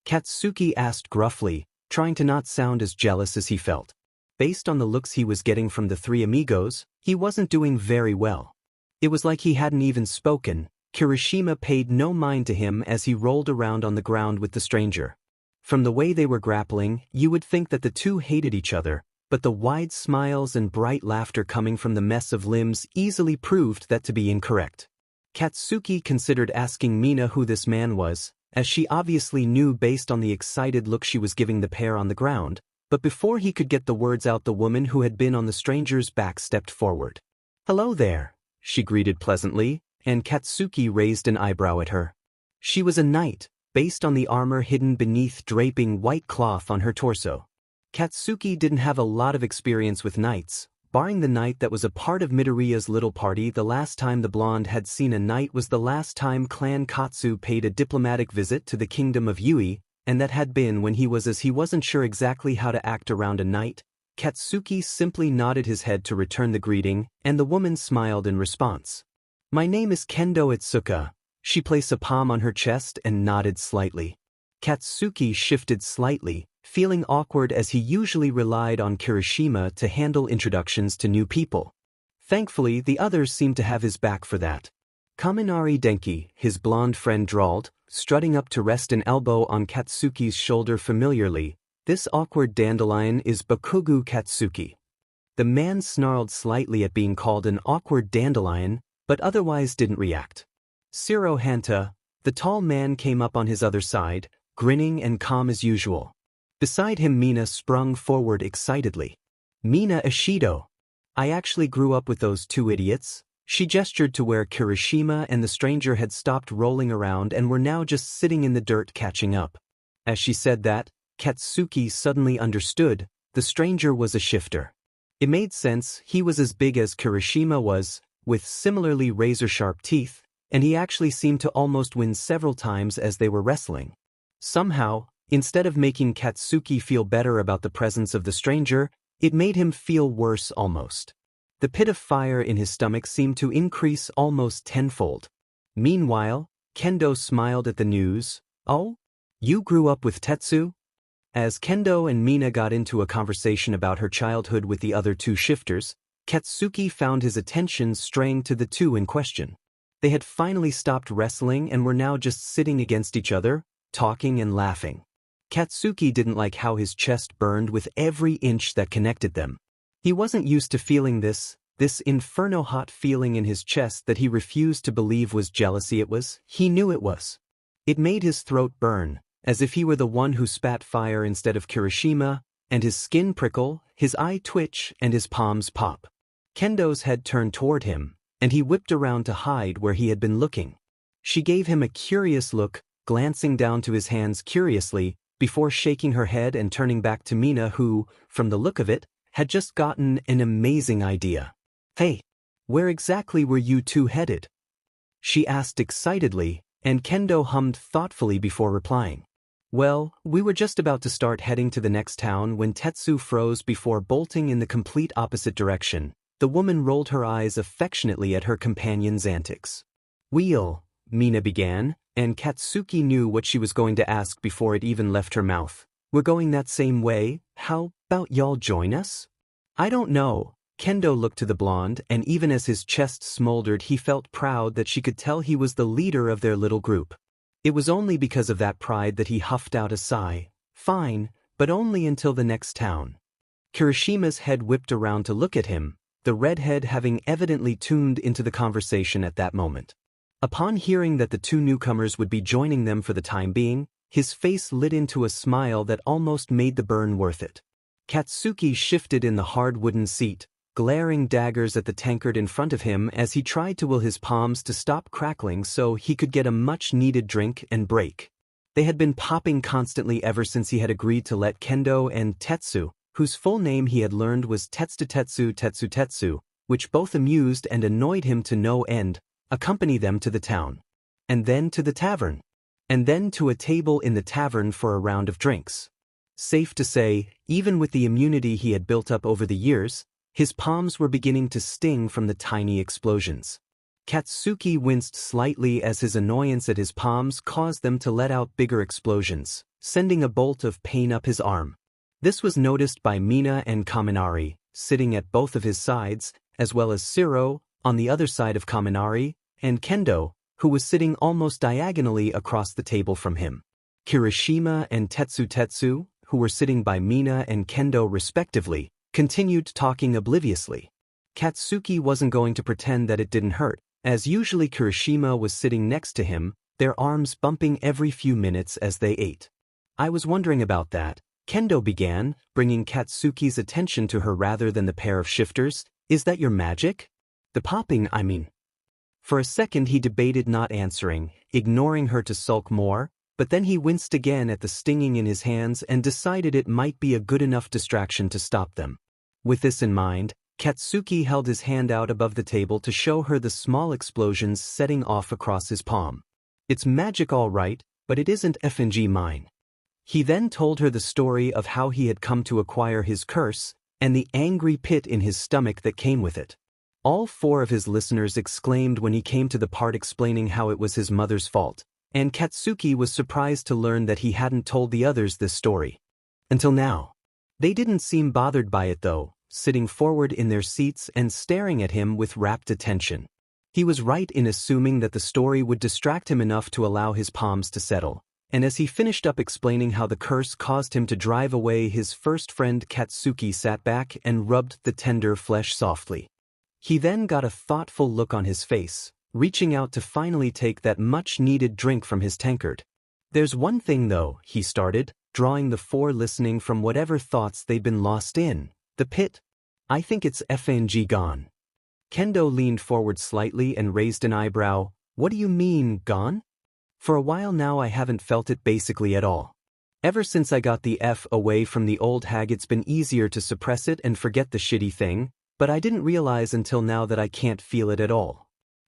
Katsuki asked gruffly, trying to not sound as jealous as he felt. Based on the looks he was getting from the three amigos, he wasn't doing very well. It was like he hadn't even spoken. Kirishima paid no mind to him as he rolled around on the ground with the stranger. From the way they were grappling, you would think that the two hated each other, but the wide smiles and bright laughter coming from the mess of limbs easily proved that to be incorrect. Katsuki considered asking Mina who this man was, as she obviously knew based on the excited look she was giving the pair on the ground, but before he could get the words out, the woman who had been on the stranger's back stepped forward. "Hello there," she greeted pleasantly, and Katsuki raised an eyebrow at her. She was a knight, based on the armor hidden beneath draping white cloth on her torso. Katsuki didn't have a lot of experience with knights, barring the knight that was a part of Midoriya's little party. The last time the blonde had seen a knight was the last time Clan Katsu paid a diplomatic visit to the kingdom of Yui, and that had been when he wasn't sure exactly how to act around a knight. Katsuki simply nodded his head to return the greeting, and the woman smiled in response. "My name is Kendo Itsuka." She placed a palm on her chest and nodded slightly. Katsuki shifted slightly, feeling awkward as he usually relied on Kirishima to handle introductions to new people. Thankfully, the others seemed to have his back for that. "Kaminari Denki," his blonde friend drawled, strutting up to rest an elbow on Katsuki's shoulder familiarly. "This awkward dandelion is Bakugo Katsuki." The man snarled slightly at being called an awkward dandelion, but otherwise didn't react. Shiro Hanta, the tall man, came up on his other side, grinning and calm as usual. Beside him, Mina sprung forward excitedly. "Mina Ishido. I actually grew up with those two idiots." She gestured to where Kirishima and the stranger had stopped rolling around and were now just sitting in the dirt catching up. As she said that, Katsuki suddenly understood. The stranger was a shifter. It made sense. He was as big as Kirishima was, with similarly razor-sharp teeth, and he actually seemed to almost win several times as they were wrestling. Somehow, instead of making Katsuki feel better about the presence of the stranger, it made him feel worse almost. The pit of fire in his stomach seemed to increase almost tenfold. Meanwhile, Kendo smiled at the news. "Oh? You grew up with Tetsu?" As Kendo and Mina got into a conversation about her childhood with the other two shifters, Katsuki found his attention straying to the two in question. They had finally stopped wrestling and were now just sitting against each other, talking and laughing. Katsuki didn't like how his chest burned with every inch that connected them. He wasn't used to feeling this inferno-hot feeling in his chest that he refused to believe was jealousy. He knew it was. It made his throat burn, as if he were the one who spat fire instead of Kirishima, and his skin prickle, his eye twitch, and his palms pop. Kendo's head turned toward him, and he whipped around to hide where he had been looking. She gave him a curious look, glancing down to his hands curiously, before shaking her head and turning back to Mina who, from the look of it, had just gotten an amazing idea. "Hey, where exactly were you two headed?" she asked excitedly, and Kendo hummed thoughtfully before replying. "Well, we were just about to start heading to the next town when Tetsu froze before bolting in the complete opposite direction." The woman rolled her eyes affectionately at her companion's antics. Mina began, and Katsuki knew what she was going to ask before it even left her mouth. "We're going that same way. How about y'all join us?" "I don't know." Kendo looked to the blonde, and even as his chest smoldered, he felt proud that she could tell he was the leader of their little group. It was only because of that pride that he huffed out a sigh. "Fine, but only until the next town." Kirishima's head whipped around to look at him, the redhead having evidently tuned into the conversation at that moment. Upon hearing that the two newcomers would be joining them for the time being, his face lit into a smile that almost made the burn worth it. Katsuki shifted in the hard wooden seat, glaring daggers at the tankard in front of him as he tried to will his palms to stop crackling so he could get a much-needed drink and break. They had been popping constantly ever since he had agreed to let Kendo and Tetsu, whose full name he had learned was Tetsu, which both amused and annoyed him to no end, accompany them to the town. And then to the tavern. And then to a table in the tavern for a round of drinks. Safe to say, even with the immunity he had built up over the years, his palms were beginning to sting from the tiny explosions. Katsuki winced slightly as his annoyance at his palms caused them to let out bigger explosions, sending a bolt of pain up his arm. This was noticed by Mina and Kaminari, sitting at both of his sides, as well as Shiro, on the other side of Kaminari, and Kendo, who was sitting almost diagonally across the table from him. Kirishima and Tetsu, who were sitting by Mina and Kendo respectively, continued talking obliviously. Katsuki wasn't going to pretend that it didn't hurt, as usually Kirishima was sitting next to him, their arms bumping every few minutes as they ate. I was wondering about that, Kendo began, bringing Katsuki's attention to her rather than the pair of shifters. Is that your magic? The popping, I mean. For a second he debated not answering, ignoring her to sulk more, but then he winced again at the stinging in his hands and decided it might be a good enough distraction to stop them. With this in mind, Katsuki held his hand out above the table to show her the small explosions setting off across his palm. It's magic all right, but it isn't FNG mine. He then told her the story of how he had come to acquire his curse, and the angry pit in his stomach that came with it. All four of his listeners exclaimed when he came to the part explaining how it was his mother's fault, and Katsuki was surprised to learn that he hadn't told the others this story. Until now. They didn't seem bothered by it though, sitting forward in their seats and staring at him with rapt attention. He was right in assuming that the story would distract him enough to allow his palms to settle, and as he finished up explaining how the curse caused him to drive away his first friend, Katsuki sat back and rubbed the tender flesh softly. He then got a thoughtful look on his face, reaching out to finally take that much-needed drink from his tankard. There's one thing though, he started, drawing the four listening from whatever thoughts they'd been lost in. The pit? I think it's FNG gone. Kendo leaned forward slightly and raised an eyebrow. What do you mean, gone? For a while now I haven't felt it basically at all. Ever since I got the F away from the old hag it's been easier to suppress it and forget the shitty thing, but I didn't realize until now that I can't feel it at all.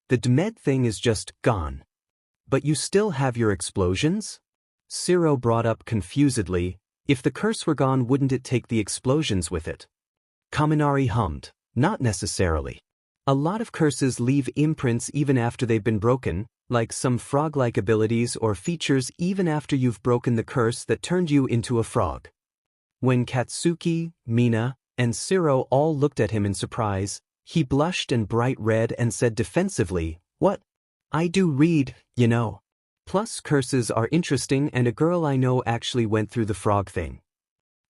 The DMED thing is just gone. But you still have your explosions? Shiro brought up confusedly. If the curse were gone wouldn't it take the explosions with it? Kaminari hummed. Not necessarily. A lot of curses leave imprints even after they've been broken, like some frog-like abilities or features even after you've broken the curse that turned you into a frog. When Katsuki, Mina, and Shiro all looked at him in surprise, he blushed and bright red and said defensively, "What? I do read, you know. Plus curses are interesting and a girl I know actually went through the frog thing."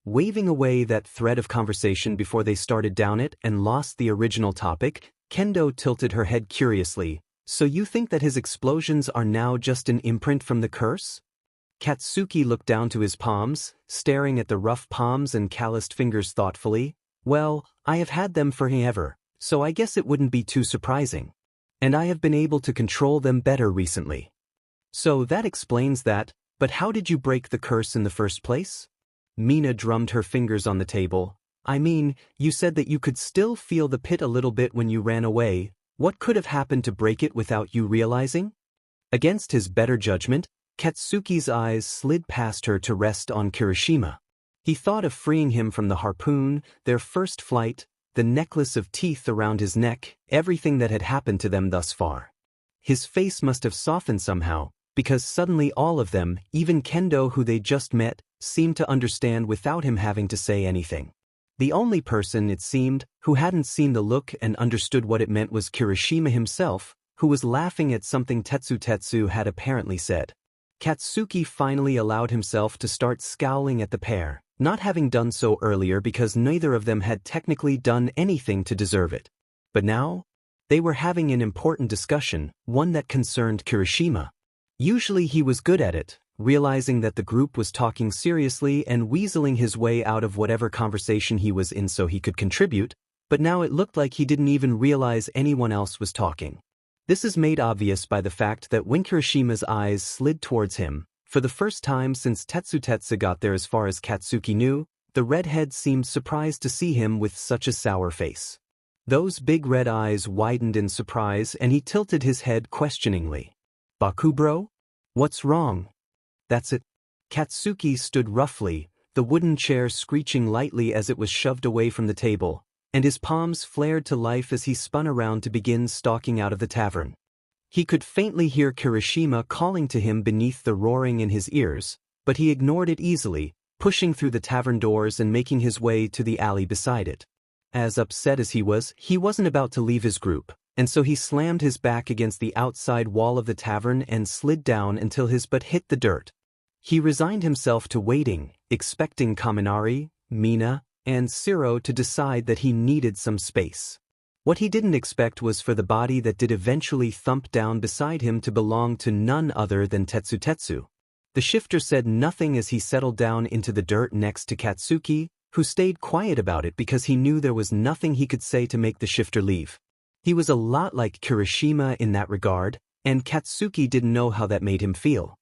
Waving away that thread of conversation before they started down it and lost the original topic, Kendo tilted her head curiously. So you think that his explosions are now just an imprint from the curse? Katsuki looked down to his palms, staring at the rough palms and calloused fingers thoughtfully. Well, I have had them forever, so I guess it wouldn't be too surprising. And I have been able to control them better recently. So that explains that, but how did you break the curse in the first place? Mina drummed her fingers on the table. I mean, you said that you could still feel the pit a little bit when you ran away. What could have happened to break it without you realizing? Against his better judgment, Katsuki's eyes slid past her to rest on Kirishima. He thought of freeing him from the harpoon, their first flight, the necklace of teeth around his neck, everything that had happened to them thus far. His face must have softened somehow, because suddenly all of them, even Kendo who they just met, seemed to understand without him having to say anything. The only person, it seemed, who hadn't seen the look and understood what it meant was Kirishima himself, who was laughing at something Tetsu had apparently said. Katsuki finally allowed himself to start scowling at the pair, not having done so earlier because neither of them had technically done anything to deserve it. But now, they were having an important discussion, one that concerned Kirishima. Usually he was good at it, realizing that the group was talking seriously and weaseling his way out of whatever conversation he was in so he could contribute, but now it looked like he didn't even realize anyone else was talking. This is made obvious by the fact that when Kirishima's eyes slid towards him, for the first time since Tetsu got there as far as Katsuki knew, the redhead seemed surprised to see him with such a sour face. Those big red eyes widened in surprise and he tilted his head questioningly. "Bakubro? What's wrong?" "That's it." Katsuki stood roughly, the wooden chair screeching lightly as it was shoved away from the table, and his palms flared to life as he spun around to begin stalking out of the tavern. He could faintly hear Kirishima calling to him beneath the roaring in his ears, but he ignored it easily, pushing through the tavern doors and making his way to the alley beside it. As upset as he wasn't about to leave his group, and so he slammed his back against the outside wall of the tavern and slid down until his butt hit the dirt. He resigned himself to waiting, expecting Kaminari, Mina, and Shiro to decide that he needed some space. What he didn't expect was for the body that did eventually thump down beside him to belong to none other than Tetsu. The shifter said nothing as he settled down into the dirt next to Katsuki, who stayed quiet about it because he knew there was nothing he could say to make the shifter leave. He was a lot like Kirishima in that regard, and Katsuki didn't know how that made him feel.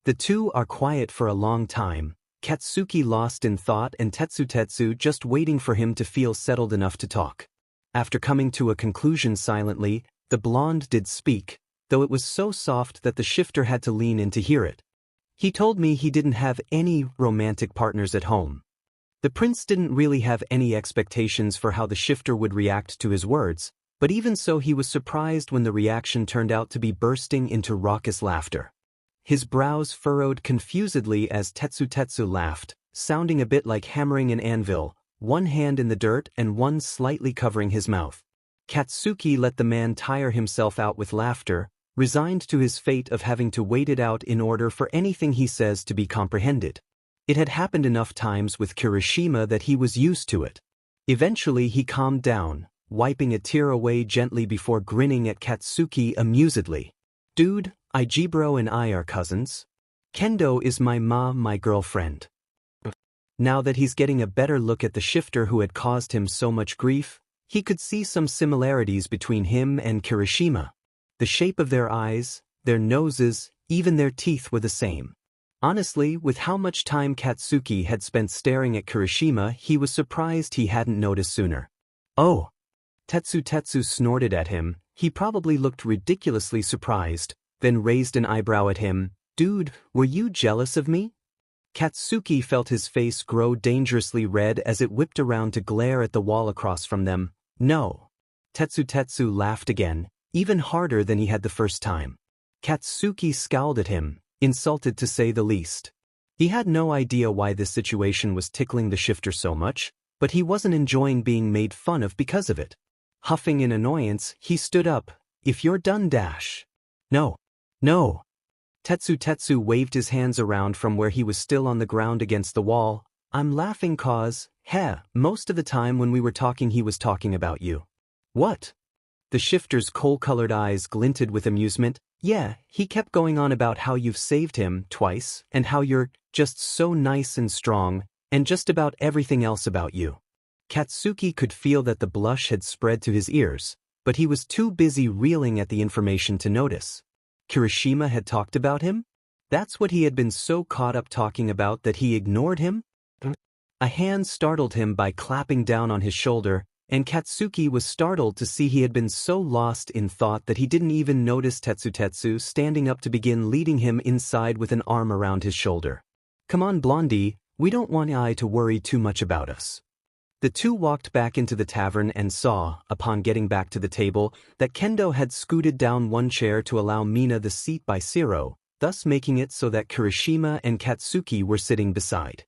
The two are quiet for a long time, Katsuki lost in thought and Tetsu just waiting for him to feel settled enough to talk. After coming to a conclusion silently, the blonde did speak, though it was so soft that the shifter had to lean in to hear it. "He told me he didn't have any romantic partners at home." The prince didn't really have any expectations for how the shifter would react to his words, but even so he was surprised when the reaction turned out to be bursting into raucous laughter. His brows furrowed confusedly as Tetsu laughed, sounding a bit like hammering an anvil, one hand in the dirt and one slightly covering his mouth. Katsuki let the man tire himself out with laughter, resigned to his fate of having to wait it out in order for anything he says to be comprehended. It had happened enough times with Kirishima that he was used to it. Eventually he calmed down, wiping a tear away gently before grinning at Katsuki amusedly. "Dude, Ijibro and I are cousins. Kendo is my girlfriend." Now that he's getting a better look at the shifter who had caused him so much grief, he could see some similarities between him and Kirishima. The shape of their eyes, their noses, even their teeth were the same. Honestly, with how much time Katsuki had spent staring at Kirishima, he was surprised he hadn't noticed sooner. "Oh!" Tetsu snorted at him. He probably looked ridiculously surprised, then raised an eyebrow at him. "Dude, were you jealous of me?" Katsuki felt his face grow dangerously red as it whipped around to glare at the wall across from them. "No." Tetsu laughed again, even harder than he had the first time. Katsuki scowled at him, insulted to say the least. He had no idea why this situation was tickling the shifter so much, but he wasn't enjoying being made fun of because of it. Huffing in annoyance, he stood up. "If you're done, dash." "No. No." Tetsu waved his hands around from where he was still on the ground against the wall. "I'm laughing cause, most of the time when we were talking he was talking about you." "What?" The shifter's coal-colored eyes glinted with amusement. "Yeah, he kept going on about how you've saved him twice, and how you're just so nice and strong, and just about everything else about you." Katsuki could feel that the blush had spread to his ears, but he was too busy reeling at the information to notice. Kirishima had talked about him? That's what he had been so caught up talking about that he ignored him? A hand startled him by clapping down on his shoulder, and Katsuki was startled to see he had been so lost in thought that he didn't even notice Tetsu standing up to begin leading him inside with an arm around his shoulder. "Come on, Blondie, we don't want I to worry too much about us." The two walked back into the tavern and saw, upon getting back to the table, that Kendo had scooted down one chair to allow Mina the seat by Shiro, thus making it so that Kirishima and Katsuki were sitting beside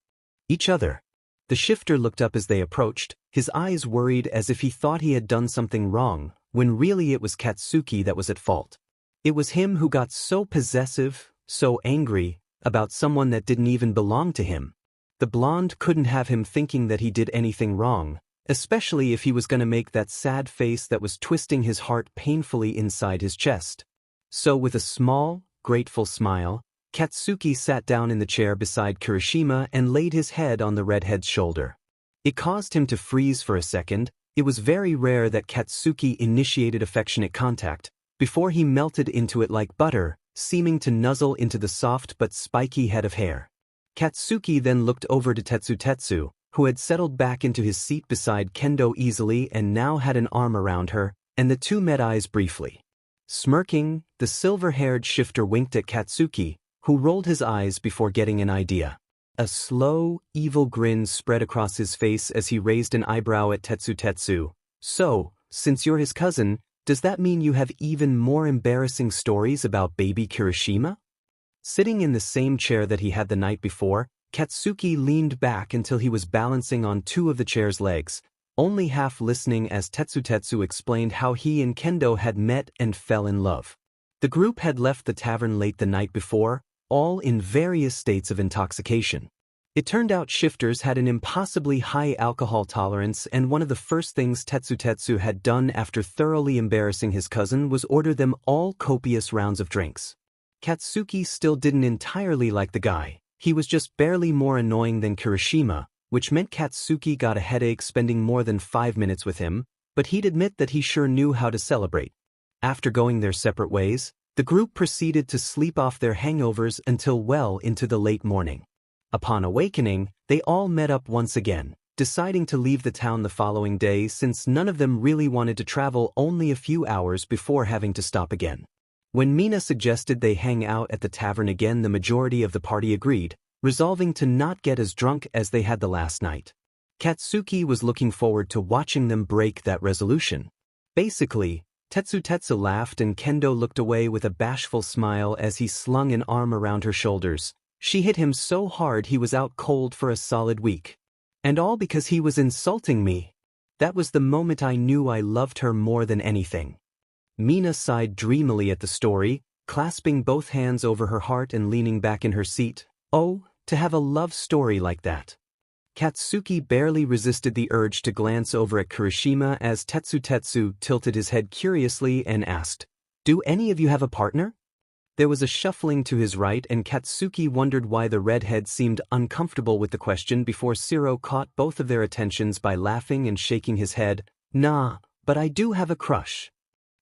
each other. The shifter looked up as they approached, his eyes worried as if he thought he had done something wrong, when really it was Katsuki that was at fault. It was him who got so possessive, so angry, about someone that didn't even belong to him. The blonde couldn't have him thinking that he did anything wrong, especially if he was going to make that sad face that was twisting his heart painfully inside his chest. So with a small, grateful smile, Katsuki sat down in the chair beside Kirishima and laid his head on the redhead's shoulder. It caused him to freeze for a second, It was very rare that Katsuki initiated affectionate contact, before he melted into it like butter, seeming to nuzzle into the soft but spiky head of hair. Katsuki then looked over to Tetsu, who had settled back into his seat beside Kendo easily and now had an arm around her, and the two met eyes briefly. Smirking, the silver-haired shifter winked at Katsuki, who rolled his eyes before getting an idea. A slow, evil grin spread across his face as he raised an eyebrow at Tetsu. So, since you're his cousin, does that mean you have even more embarrassing stories about baby Kirishima? Sitting in the same chair that he had the night before, Katsuki leaned back until he was balancing on two of the chair's legs, only half listening as Tetsu explained how he and Kendo had met and fell in love. The group had left the tavern late the night before, all in various states of intoxication. It turned out shifters had an impossibly high alcohol tolerance, and one of the first things Tetsu had done after thoroughly embarrassing his cousin was order them all copious rounds of drinks. Katsuki still didn't entirely like the guy. He was just barely more annoying than Kirishima, which meant Katsuki got a headache spending more than 5 minutes with him, but he'd admit that he sure knew how to celebrate. After going their separate ways, the group proceeded to sleep off their hangovers until well into the late morning. Upon awakening, they all met up once again, deciding to leave the town the following day since none of them really wanted to travel only a few hours before having to stop again. When Mina suggested they hang out at the tavern again, the majority of the party agreed, resolving to not get as drunk as they had the last night. Katsuki was looking forward to watching them break that resolution. Basically, Tetsu laughed and Kendo looked away with a bashful smile as he slung an arm around her shoulders. She hit him so hard he was out cold for a solid week. And all because he was insulting me. That was the moment I knew I loved her more than anything. Mina sighed dreamily at the story, clasping both hands over her heart and leaning back in her seat. Oh, to have a love story like that. Katsuki barely resisted the urge to glance over at Kirishima as Tetsu tilted his head curiously and asked, "Do any of you have a partner?" There was a shuffling to his right and Katsuki wondered why the redhead seemed uncomfortable with the question before Shiro caught both of their attentions by laughing and shaking his head. "Nah, but I do have a crush."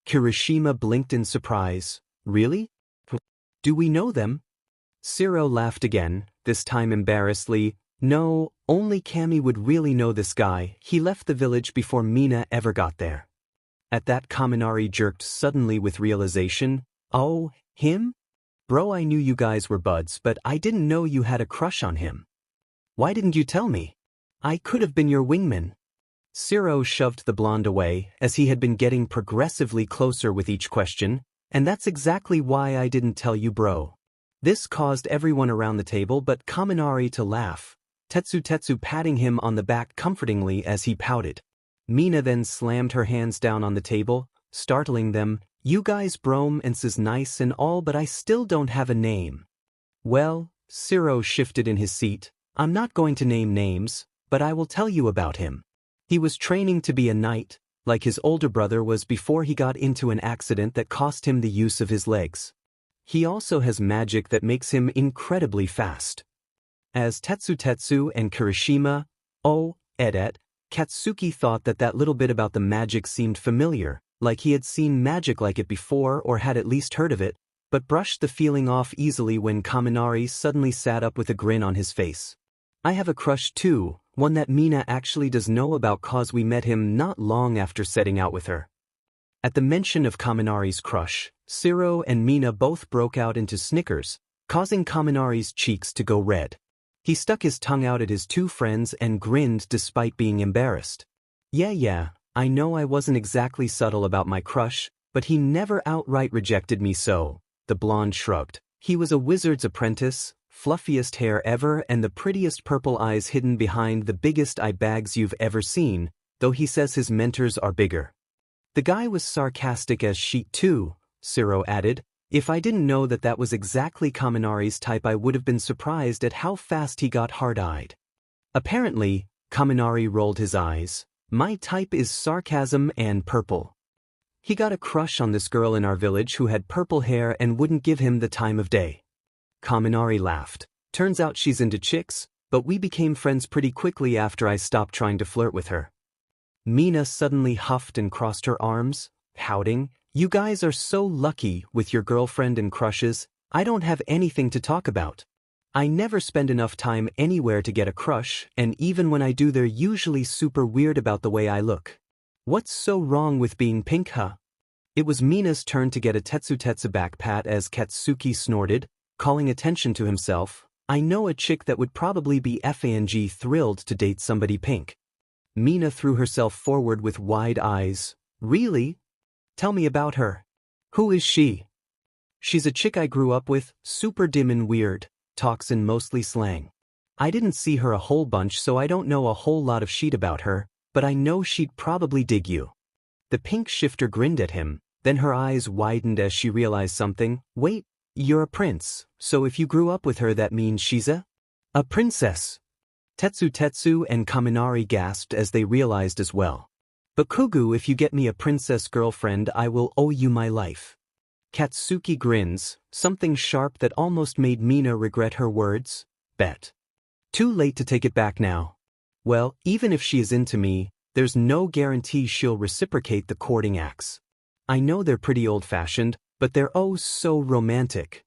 Kirishima blinked in surprise. "Really? Do we know them?" Shiro laughed again, this time embarrassedly. "No, only Kami would really know this guy. He left the village before Mina ever got there." At that, Kaminari jerked suddenly with realization. "Oh, him? Bro, I knew you guys were buds, but I didn't know you had a crush on him. Why didn't you tell me? I could have been your wingman." Shiro shoved the blonde away, as he had been getting progressively closer with each question, "And that's exactly why I didn't tell you, bro." This caused everyone around the table but Kaminari to laugh, Tetsu patting him on the back comfortingly as he pouted. Mina then slammed her hands down on the table, startling them. "You guys bromance is nice and all, but I still don't have a name." "Well," Shiro shifted in his seat, "I'm not going to name names, but I will tell you about him. He was training to be a knight, like his older brother was before he got into an accident that cost him the use of his legs. He also has magic that makes him incredibly fast." As Tetsu and Kirishima, Katsuki thought that little bit about the magic seemed familiar, like he had seen magic like it before or had at least heard of it, but brushed the feeling off easily when Kaminari suddenly sat up with a grin on his face. "I have a crush too, one that Mina actually does know about cause we met him not long after setting out with her." At the mention of Kaminari's crush, Shiro and Mina both broke out into snickers, causing Kaminari's cheeks to go red. He stuck his tongue out at his two friends and grinned despite being embarrassed. Yeah, I know I wasn't exactly subtle about my crush, but he never outright rejected me so." The blonde shrugged. "He was a wizard's apprentice, fluffiest hair ever and the prettiest purple eyes hidden behind the biggest eye bags you've ever seen, though he says his mentors are bigger." "The guy was sarcastic as shit too," Shiro added. "If I didn't know that was exactly Kaminari's type, I would have been surprised at how fast he got hard-eyed." Apparently, Kaminari rolled his eyes. "My type is sarcasm and purple. He got a crush on this girl in our village who had purple hair and wouldn't give him the time of day." Kaminari laughed. "Turns out she's into chicks, but we became friends pretty quickly after I stopped trying to flirt with her." Mina suddenly huffed and crossed her arms, pouting, "You guys are so lucky with your girlfriend and crushes. I don't have anything to talk about. I never spend enough time anywhere to get a crush, and even when I do they're usually super weird about the way I look. What's so wrong with being pink, huh?" It was Mina's turn to get a tetsu back pat as Katsuki snorted, calling attention to himself. "I know a chick that would probably be FANG thrilled to date somebody pink." Mina threw herself forward with wide eyes. "Really? Tell me about her. Who is she?" "She's a chick I grew up with, super dim and weird, talks in mostly slang. I didn't see her a whole bunch so I don't know a whole lot of shit about her, but I know she'd probably dig you." The pink shifter grinned at him, then her eyes widened as she realized something. "Wait, you're a prince, so if you grew up with her that means she's a princess?" Tetsu and Kaminari gasped as they realized as well. "Bakugo, if you get me a princess girlfriend I will owe you my life." Katsuki grins, something sharp that almost made Mina regret her words. "Bet. Too late to take it back now. Well, even if she is into me, there's no guarantee she'll reciprocate the courting acts. I know they're pretty old-fashioned, but they're oh so romantic."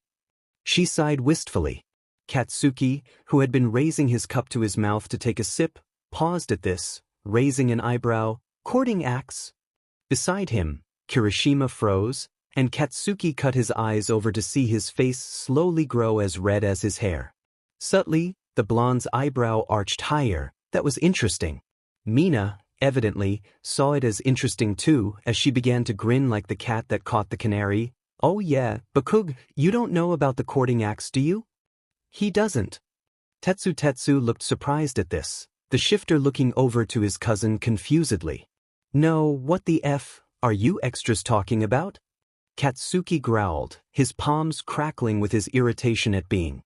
She sighed wistfully. Katsuki, who had been raising his cup to his mouth to take a sip, paused at this, raising an eyebrow. "Courting acts?" Beside him, Kirishima froze, and Katsuki cut his eyes over to see his face slowly grow as red as his hair. Subtly, the blonde's eyebrow arched higher. That was interesting. Mina, evidently, saw it as interesting too, as she began to grin like the cat that caught the canary. "Oh yeah, Bakugo, you don't know about the courting acts, do you?" "He doesn't." Tetsu looked surprised at this, the shifter looking over to his cousin confusedly. "No, what the F are you extras talking about?" Katsuki growled, his palms crackling with his irritation at being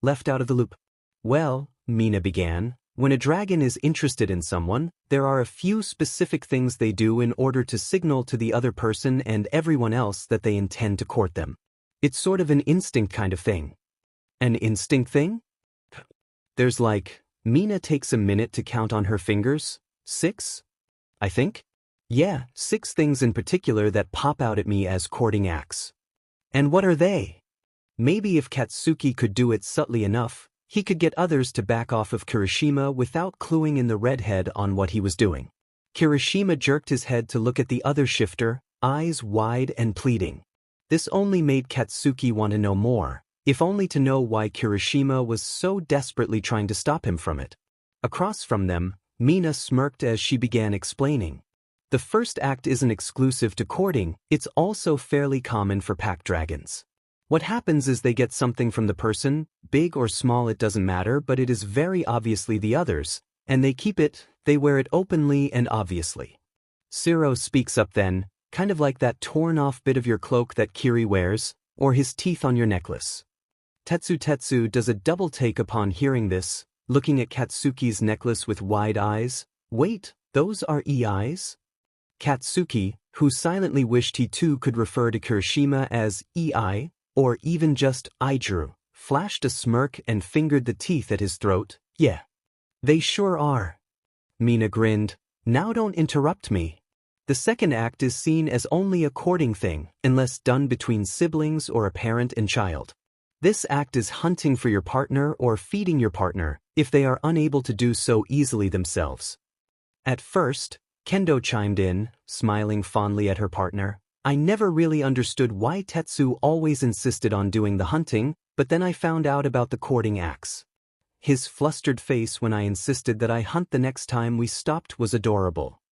left out of the loop. "Well," Mina began, "when a dragon is interested in someone, there are a few specific things they do in order to signal to the other person and everyone else that they intend to court them. It's sort of an instinct kind of thing." "An instinct thing?" "There's Mina takes a minute to count on her fingers. 6? I think? Yeah, 6 things in particular that pop out at me as courting acts." "And what are they?" Maybe if Katsuki could do it subtly enough, he could get others to back off of Kirishima without cluing in the redhead on what he was doing. Kirishima jerked his head to look at the other shifter, eyes wide and pleading. This only made Katsuki want to know more, if only to know why Kirishima was so desperately trying to stop him from it. Across from them, Mina smirked as she began explaining. "The first act isn't exclusive to courting, it's also fairly common for pack dragons. What happens is they get something from the person, big or small it doesn't matter, but it is very obviously the others, and they keep it, they wear it openly and obviously." Siro speaks up then, kind of like that torn-off bit of your cloak that Kiri wears, or his teeth on your necklace. Tetsu does a double take upon hearing this, looking at Katsuki's necklace with wide eyes. "Wait, those are eyes?" Katsuki, who silently wished he too could refer to Kirishima as ei, or even just Aijuru, flashed a smirk and fingered the teeth at his throat. "Yeah. They sure are." Mina grinned. "Now don't interrupt me. The second act is seen as only a courting thing, unless done between siblings or a parent and child. This act is hunting for your partner or feeding your partner, if they are unable to do so easily themselves." At first, Kendo chimed in, smiling fondly at her partner. "I never really understood why Tetsu always insisted on doing the hunting, but then I found out about the courting acts. His flustered face when I insisted that I hunt the next time we stopped was adorable."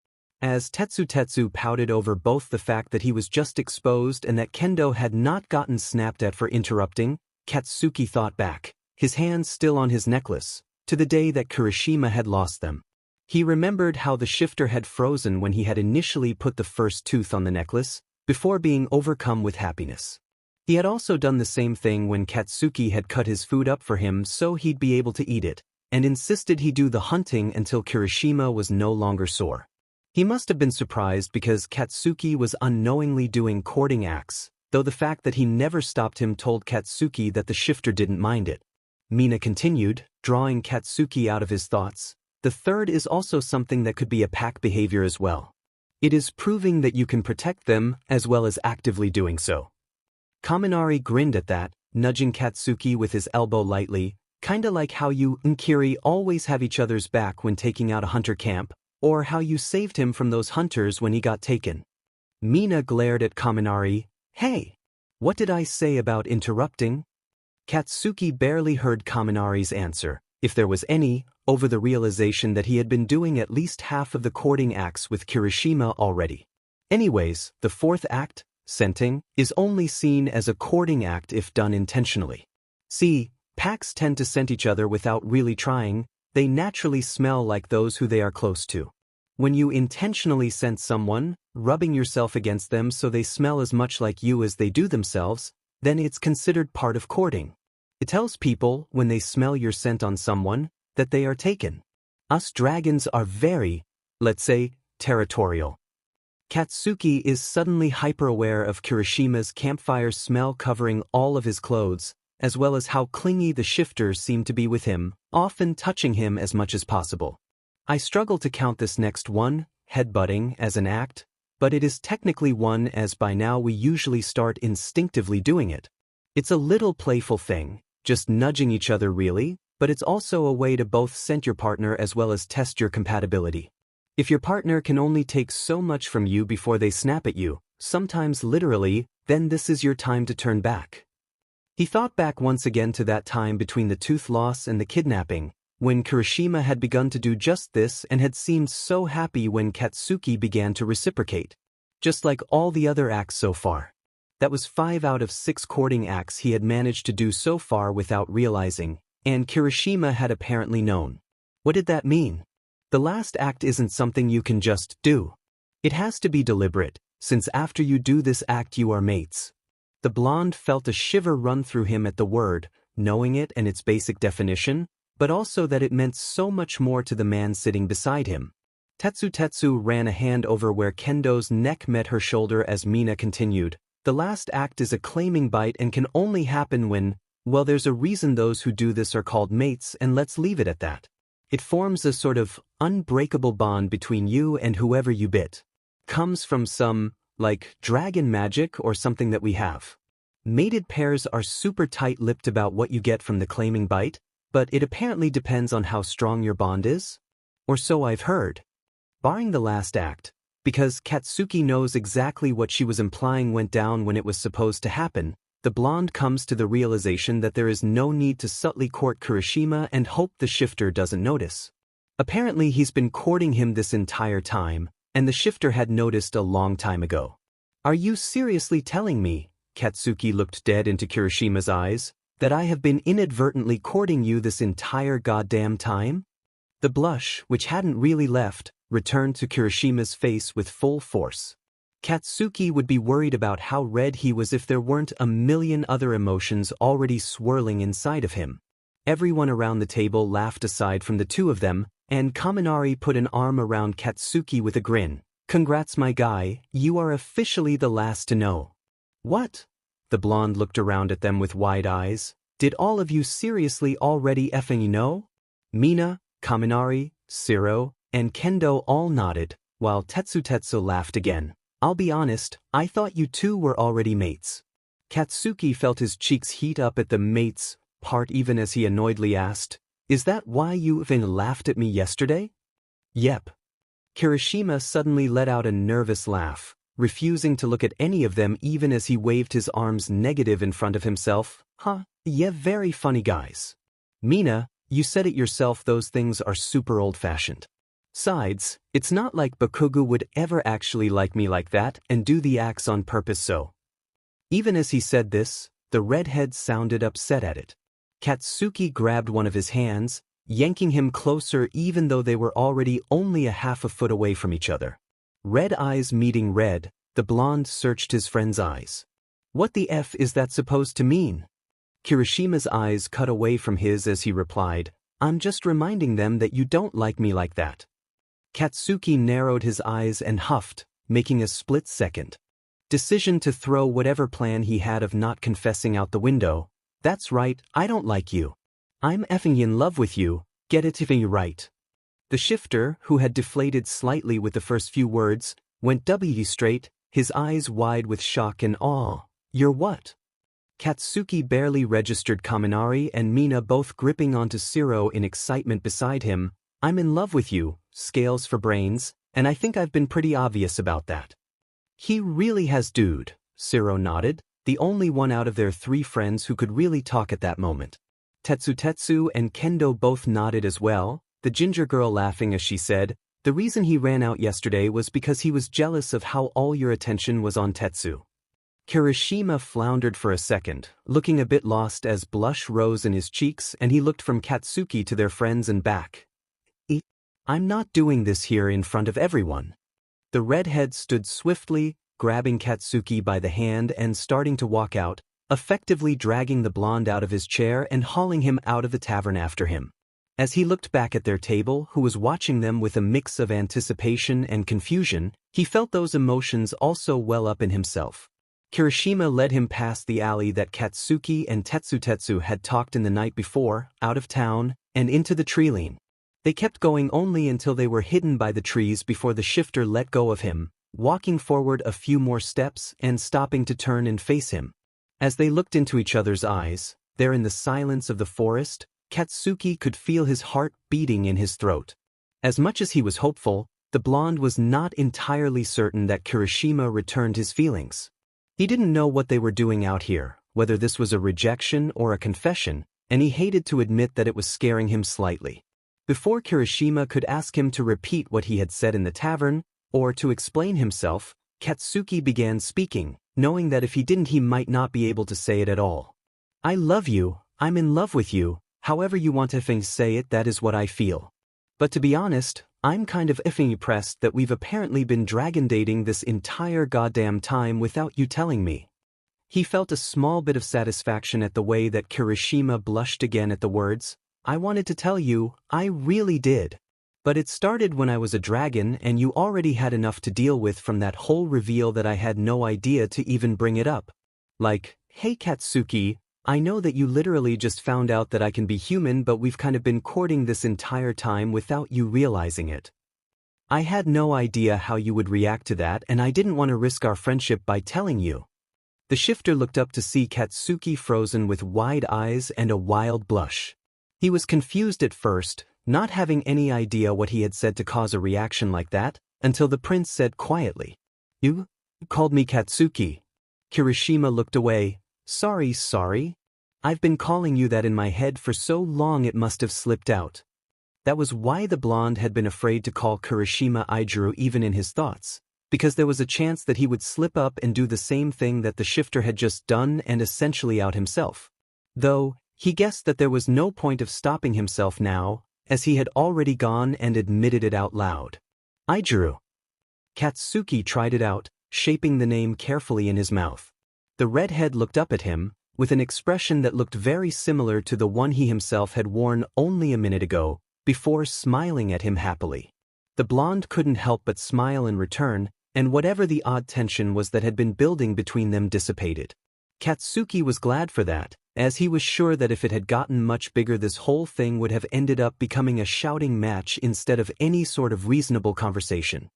As Tetsu pouted over both the fact that he was just exposed and that Kendo had not gotten snapped at for interrupting, Katsuki thought back, his hands still on his necklace, to the day that Kirishima had lost them. He remembered how the shifter had frozen when he had initially put the first tooth on the necklace, before being overcome with happiness. He had also done the same thing when Katsuki had cut his food up for him so he'd be able to eat it, and insisted he do the hunting until Kirishima was no longer sore. He must have been surprised because Katsuki was unknowingly doing courting acts, though the fact that he never stopped him told Katsuki that the shifter didn't mind it. Mina continued, drawing Katsuki out of his thoughts. The third is also something that could be a pack behavior as well. It is proving that you can protect them as well as actively doing so. Kaminari grinned at that, nudging Katsuki with his elbow lightly, kinda like how you and Kiri always have each other's back when taking out a hunter camp, or how you saved him from those hunters when he got taken. Mina glared at Kaminari. Hey! What did I say about interrupting? Katsuki barely heard Kaminari's answer, if there was any, over the realization that he had been doing at least half of the courting acts with Kirishima already. Anyways, the fourth act, scenting, is only seen as a courting act if done intentionally. See, packs tend to scent each other without really trying, they naturally smell like those who they are close to. When you intentionally scent someone, rubbing yourself against them so they smell as much like you as they do themselves, then it's considered part of courting. It tells people, when they smell your scent on someone, that they are taken. Us dragons are very, let's say, territorial. Katsuki is suddenly hyper-aware of Kirishima's campfire smell covering all of his clothes, as well as how clingy the shifters seem to be with him, often touching him as much as possible. I struggle to count this next one, headbutting, as an act, but it is technically one as by now we usually start instinctively doing it. It's a little playful thing, just nudging each other really, but it's also a way to both scent your partner as well as test your compatibility. If your partner can only take so much from you before they snap at you, sometimes literally, then this is your time to turn back. He thought back once again to that time between the tooth loss and the kidnapping, when Kirishima had begun to do just this and had seemed so happy when Katsuki began to reciprocate. Just like all the other acts so far. That was 5 out of 6 courting acts he had managed to do so far without realizing, and Kirishima had apparently known. What did that mean? The last act isn't something you can just do. It has to be deliberate, since after you do this act you are mates. The blonde felt a shiver run through him at the word, knowing it and its basic definition, but also that it meant so much more to the man sitting beside him. Tetsu ran a hand over where Kendo's neck met her shoulder as Mina continued. The last act is a claiming bite and can only happen when, well, there's a reason those who do this are called mates, and let's leave it at that. It forms a sort of unbreakable bond between you and whoever you bit. Comes from some, like, dragon magic or something that we have. Mated pairs are super tight-lipped about what you get from the claiming bite, but it apparently depends on how strong your bond is. Or so I've heard. Barring the last act, because Katsuki knows exactly what she was implying went down when it was supposed to happen, the blonde comes to the realization that there is no need to subtly court Kirishima and hope the shifter doesn't notice. Apparently he's been courting him this entire time, and the shifter had noticed a long time ago. Are you seriously telling me, Katsuki looked dead into Kirishima's eyes, that I have been inadvertently courting you this entire goddamn time? The blush, which hadn't really left, returned to Kirishima's face with full force. Katsuki would be worried about how red he was if there weren't a million other emotions already swirling inside of him. Everyone around the table laughed aside from the two of them, and Kaminari put an arm around Katsuki with a grin. Congrats my guy, you are officially the last to know. What? The blonde looked around at them with wide eyes. Did all of you seriously already effing know? Mina, Kaminari, Shiro, and Kendo all nodded, while Tetsu laughed again. I'll be honest, I thought you two were already mates. Katsuki felt his cheeks heat up at the mates part even as he annoyedly asked, is that why you even laughed at me yesterday? Yep. Kirishima suddenly let out a nervous laugh, refusing to look at any of them even as he waved his arms negative in front of himself. Yeah, very funny guys. Mina, you said it yourself, those things are super old-fashioned. Besides, it's not like Bakugo would ever actually like me like that and do the acts on purpose so. Even as he said this, the redhead sounded upset at it. Katsuki grabbed one of his hands, yanking him closer even though they were already only a half a foot away from each other. Red eyes meeting red, the blonde searched his friend's eyes. What the F is that supposed to mean? Kirishima's eyes cut away from his as he replied, I'm just reminding them that you don't like me like that. Katsuki narrowed his eyes and huffed, making a split-second decision to throw whatever plan he had of not confessing out the window. That's right, I don't like you. I'm effing in love with you, get it if you right. The shifter, who had deflated slightly with the first few words, went straight, his eyes wide with shock and awe. "You're what?" Katsuki barely registered Kaminari and Mina both gripping onto Shiro in excitement beside him. "I'm in love with you, scales for brains, and I think I've been pretty obvious about that." "He really has, dude," Shiro nodded, the only one out of their three friends who could really talk at that moment. Tetsu and Kendo both nodded as well, the ginger girl laughing as she said, "The reason he ran out yesterday was because he was jealous of how all your attention was on Tetsu." Kirishima floundered for a second, looking a bit lost as blush rose in his cheeks, and he looked from Katsuki to their friends and back. "I'm not doing this here in front of everyone." The redhead stood swiftly, grabbing Katsuki by the hand and starting to walk out, effectively dragging the blonde out of his chair and hauling him out of the tavern after him. As he looked back at their table, who was watching them with a mix of anticipation and confusion, he felt those emotions also well up in himself. Kirishima led him past the alley that Katsuki and Tetsu had talked in the night before, out of town, and into the tree lane. They kept going only until they were hidden by the trees before the shifter let go of him, walking forward a few more steps and stopping to turn and face him. As they looked into each other's eyes, there in the silence of the forest, Katsuki could feel his heart beating in his throat. As much as he was hopeful, the blonde was not entirely certain that Kirishima returned his feelings. He didn't know what they were doing out here, whether this was a rejection or a confession, and he hated to admit that it was scaring him slightly. Before Kirishima could ask him to repeat what he had said in the tavern, or to explain himself, Katsuki began speaking, knowing that if he didn't he might not be able to say it at all. "I love you, I'm in love with you, however you want to say it, that is what I feel. But to be honest, I'm kind of impressed that we've apparently been dragon dating this entire goddamn time without you telling me." He felt a small bit of satisfaction at the way that Kirishima blushed again at the words. "I wanted to tell you, I really did. But it started when I was a dragon and you already had enough to deal with from that whole reveal that I had no idea to even bring it up. Like, hey Katsuki, I know that you literally just found out that I can be human, but we've kind of been courting this entire time without you realizing it. I had no idea how you would react to that, and I didn't want to risk our friendship by telling you." The shifter looked up to see Katsuki frozen with wide eyes and a wild blush. He was confused at first, not having any idea what he had said to cause a reaction like that, until the prince said quietly, "You called me Katsuki." Kirishima looked away. Sorry. I've been calling you that in my head for so long it must have slipped out." That was why the blonde had been afraid to call Kirishima Aijuru even in his thoughts, because there was a chance that he would slip up and do the same thing that the shifter had just done and essentially out himself. Though, he guessed that there was no point of stopping himself now, as he had already gone and admitted it out loud. "Aijuru." Katsuki tried it out, shaping the name carefully in his mouth. The redhead looked up at him, with an expression that looked very similar to the one he himself had worn only a minute ago, before smiling at him happily. The blonde couldn't help but smile in return, and whatever the odd tension was that had been building between them dissipated. Katsuki was glad for that, as he was sure that if it had gotten much bigger this whole thing would have ended up becoming a shouting match instead of any sort of reasonable conversation.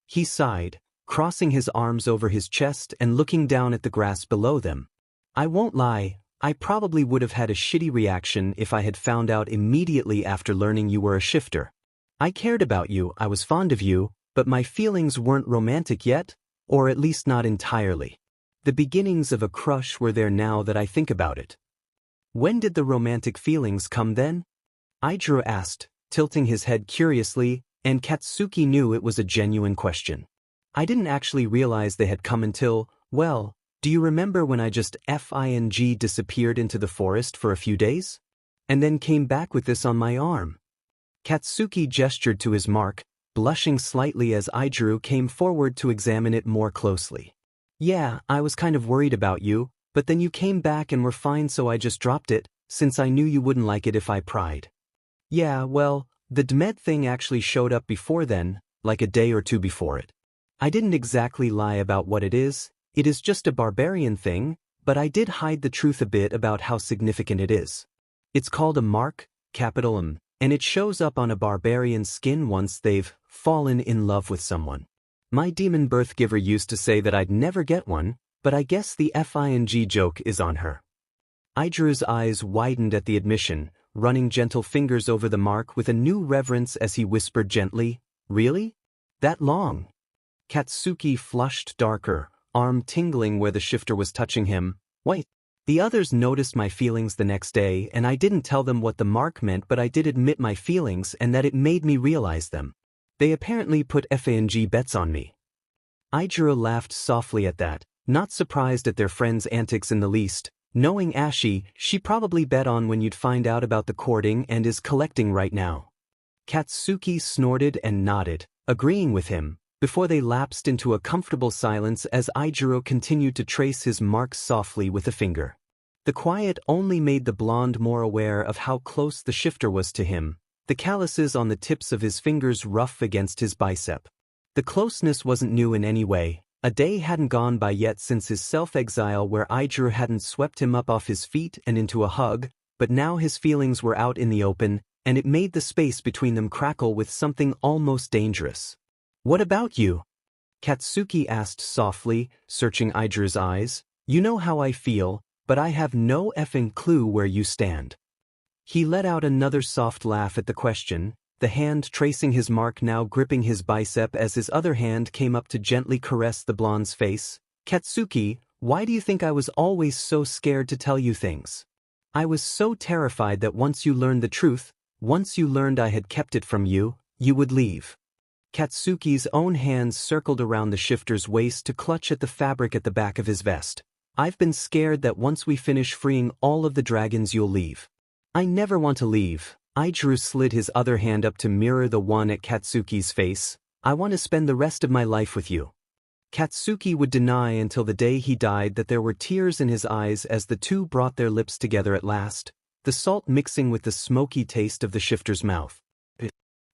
He sighed, crossing his arms over his chest and looking down at the grass below them. "I won't lie, I probably would have had a shitty reaction if I had found out immediately after learning you were a shifter. I cared about you, I was fond of you, but my feelings weren't romantic yet, or at least not entirely. The beginnings of a crush were there now that I think about it." "When did the romantic feelings come then?" Aijuru asked, tilting his head curiously, and Katsuki knew it was a genuine question. "I didn't actually realize they had come until, well, do you remember when I just disappeared into the forest for a few days? And then came back with this on my arm?" Katsuki gestured to his mark, blushing slightly as Aijuru came forward to examine it more closely. "Yeah, I was kind of worried about you, but then you came back and were fine, so I just dropped it, since I knew you wouldn't like it if I pried." "Yeah, well, the Dmed thing actually showed up before then, like a day or two before it. I didn't exactly lie about what it is just a barbarian thing, but I did hide the truth a bit about how significant it is. It's called a mark, capital M, And it shows up on a barbarian's skin once they've fallen in love with someone. My demon birth giver used to say that I'd never get one, but I guess the FING joke is on her. Ijiru's eyes widened at the admission, running gentle fingers over the mark with a new reverence as he whispered gently, "Really? That long?" Katsuki flushed darker, arm tingling where the shifter was touching him. "Wait." The others noticed my feelings the next day, and I didn't tell them what the mark meant, but I did admit my feelings and that it made me realize them. They apparently put FANG bets on me. Ijiru laughed softly at that, not surprised at their friend's antics in the least. Knowing Ashi, she probably bet on when you'd find out about the courting and is collecting right now. Katsuki snorted and nodded, agreeing with him, before they lapsed into a comfortable silence as Ijiru continued to trace his marks softly with a finger. The quiet only made the blonde more aware of how close the shifter was to him, the calluses on the tips of his fingers rough against his bicep. The closeness wasn't new in any way. A day hadn't gone by yet since his self-exile where Ijiru hadn't swept him up off his feet and into a hug, but now his feelings were out in the open, and it made the space between them crackle with something almost dangerous. "What about you?" Katsuki asked softly, searching Ijiru's eyes. "You know how I feel, but I have no effing clue where you stand." He let out another soft laugh at the question, the hand tracing his mark now gripping his bicep as his other hand came up to gently caress the blonde's face. "Katsuki, why do you think I was always so scared to tell you things? I was so terrified that once you learned the truth, once you learned I had kept it from you, you would leave." Katsuki's own hands circled around the shifter's waist to clutch at the fabric at the back of his vest. "I've been scared that once we finish freeing all of the dragons you'll leave." "I never want to leave." Ijiru slid his other hand up to mirror the one at Katsuki's face. "I want to spend the rest of my life with you." Katsuki would deny until the day he died that there were tears in his eyes as the two brought their lips together at last, the salt mixing with the smoky taste of the shifter's mouth.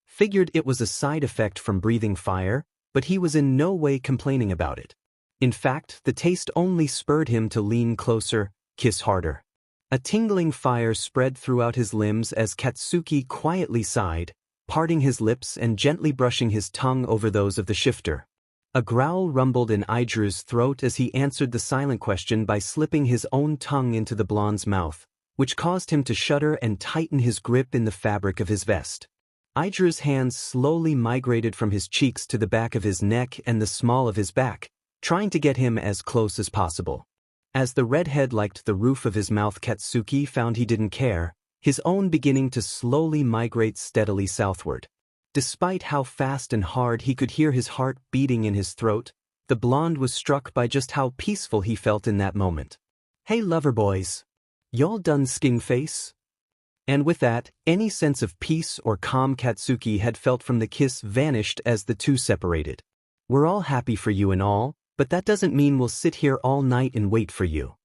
Figured it was a side effect from breathing fire, but he was in no way complaining about it. In fact, the taste only spurred him to lean closer, kiss harder. A tingling fire spread throughout his limbs as Katsuki quietly sighed, parting his lips and gently brushing his tongue over those of the shifter. A growl rumbled in Ijiru's throat as he answered the silent question by slipping his own tongue into the blonde's mouth, which caused him to shudder and tighten his grip in the fabric of his vest. Ijiru's hands slowly migrated from his cheeks to the back of his neck and the small of his back, trying to get him as close as possible. As the redhead liked the roof of his mouth, Katsuki found he didn't care, his own beginning to slowly migrate steadily southward. Despite how fast and hard he could hear his heart beating in his throat, the blonde was struck by just how peaceful he felt in that moment. "Hey lover boys. Y'all done sking face?" And with that, any sense of peace or calm Katsuki had felt from the kiss vanished as the two separated. "We're all happy for you and all, but that doesn't mean we'll sit here all night and wait for you.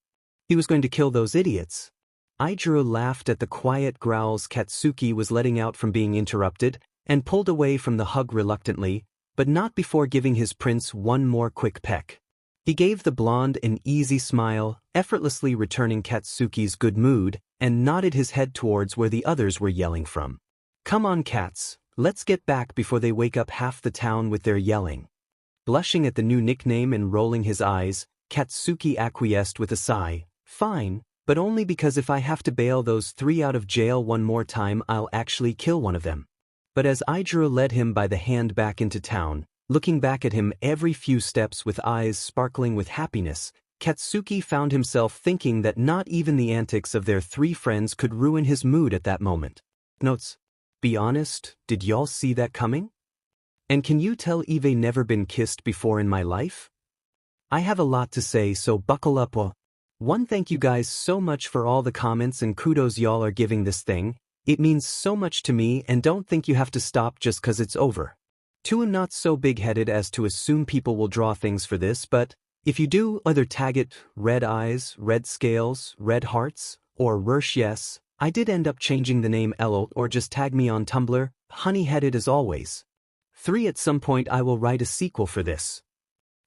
He was going to kill those idiots." Ijiru laughed at the quiet growls Katsuki was letting out from being interrupted, and pulled away from the hug reluctantly, but not before giving his prince one more quick peck. He gave the blonde an easy smile, effortlessly returning Katsuki's good mood, and nodded his head towards where the others were yelling from. "Come on cats, let's get back before they wake up half the town with their yelling." Blushing at the new nickname and rolling his eyes, Katsuki acquiesced with a sigh. "Fine, but only because if I have to bail those three out of jail one more time I'll actually kill one of them." But as Ijiru led him by the hand back into town, looking back at him every few steps with eyes sparkling with happiness, Katsuki found himself thinking that not even the antics of their three friends could ruin his mood at that moment. Notes: "Be honest, did y'all see that coming? And can you tell Eve never been kissed before in my life?" I have a lot to say, so buckle up. One, thank you guys so much for all the comments and kudos y'all are giving this thing. It means so much to me, and don't think you have to stop just cause it's over. 2, I'm not so big-headed as to assume people will draw things for this, but if you do, either tag it red eyes, red scales, red hearts, or Rush yes. I did end up changing the name Elol, or just tag me on Tumblr, honey-headed as always. 3, at some point I will write a sequel for this.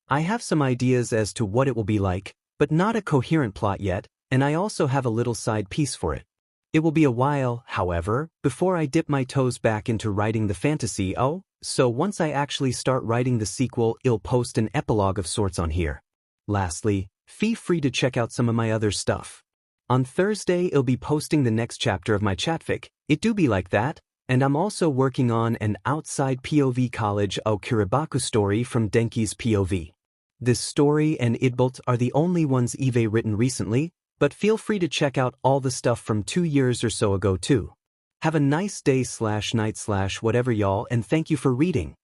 I have some ideas as to what it will be like, but not a coherent plot yet, and I also have a little side piece for it. It will be a while, however, before I dip my toes back into writing the fantasy. So once I actually start writing the sequel, I'll post an epilogue of sorts on here. Lastly, feel free to check out some of my other stuff. On Thursday I'll be posting the next chapter of my chatfic, It Do Be Like That, and I'm also working on an outside POV college Kiribaku story from Denki's POV. This story and Idbolt are the only ones I've written recently, but feel free to check out all the stuff from 2 years or so ago too. Have a nice day/night/whatever y'all, and thank you for reading.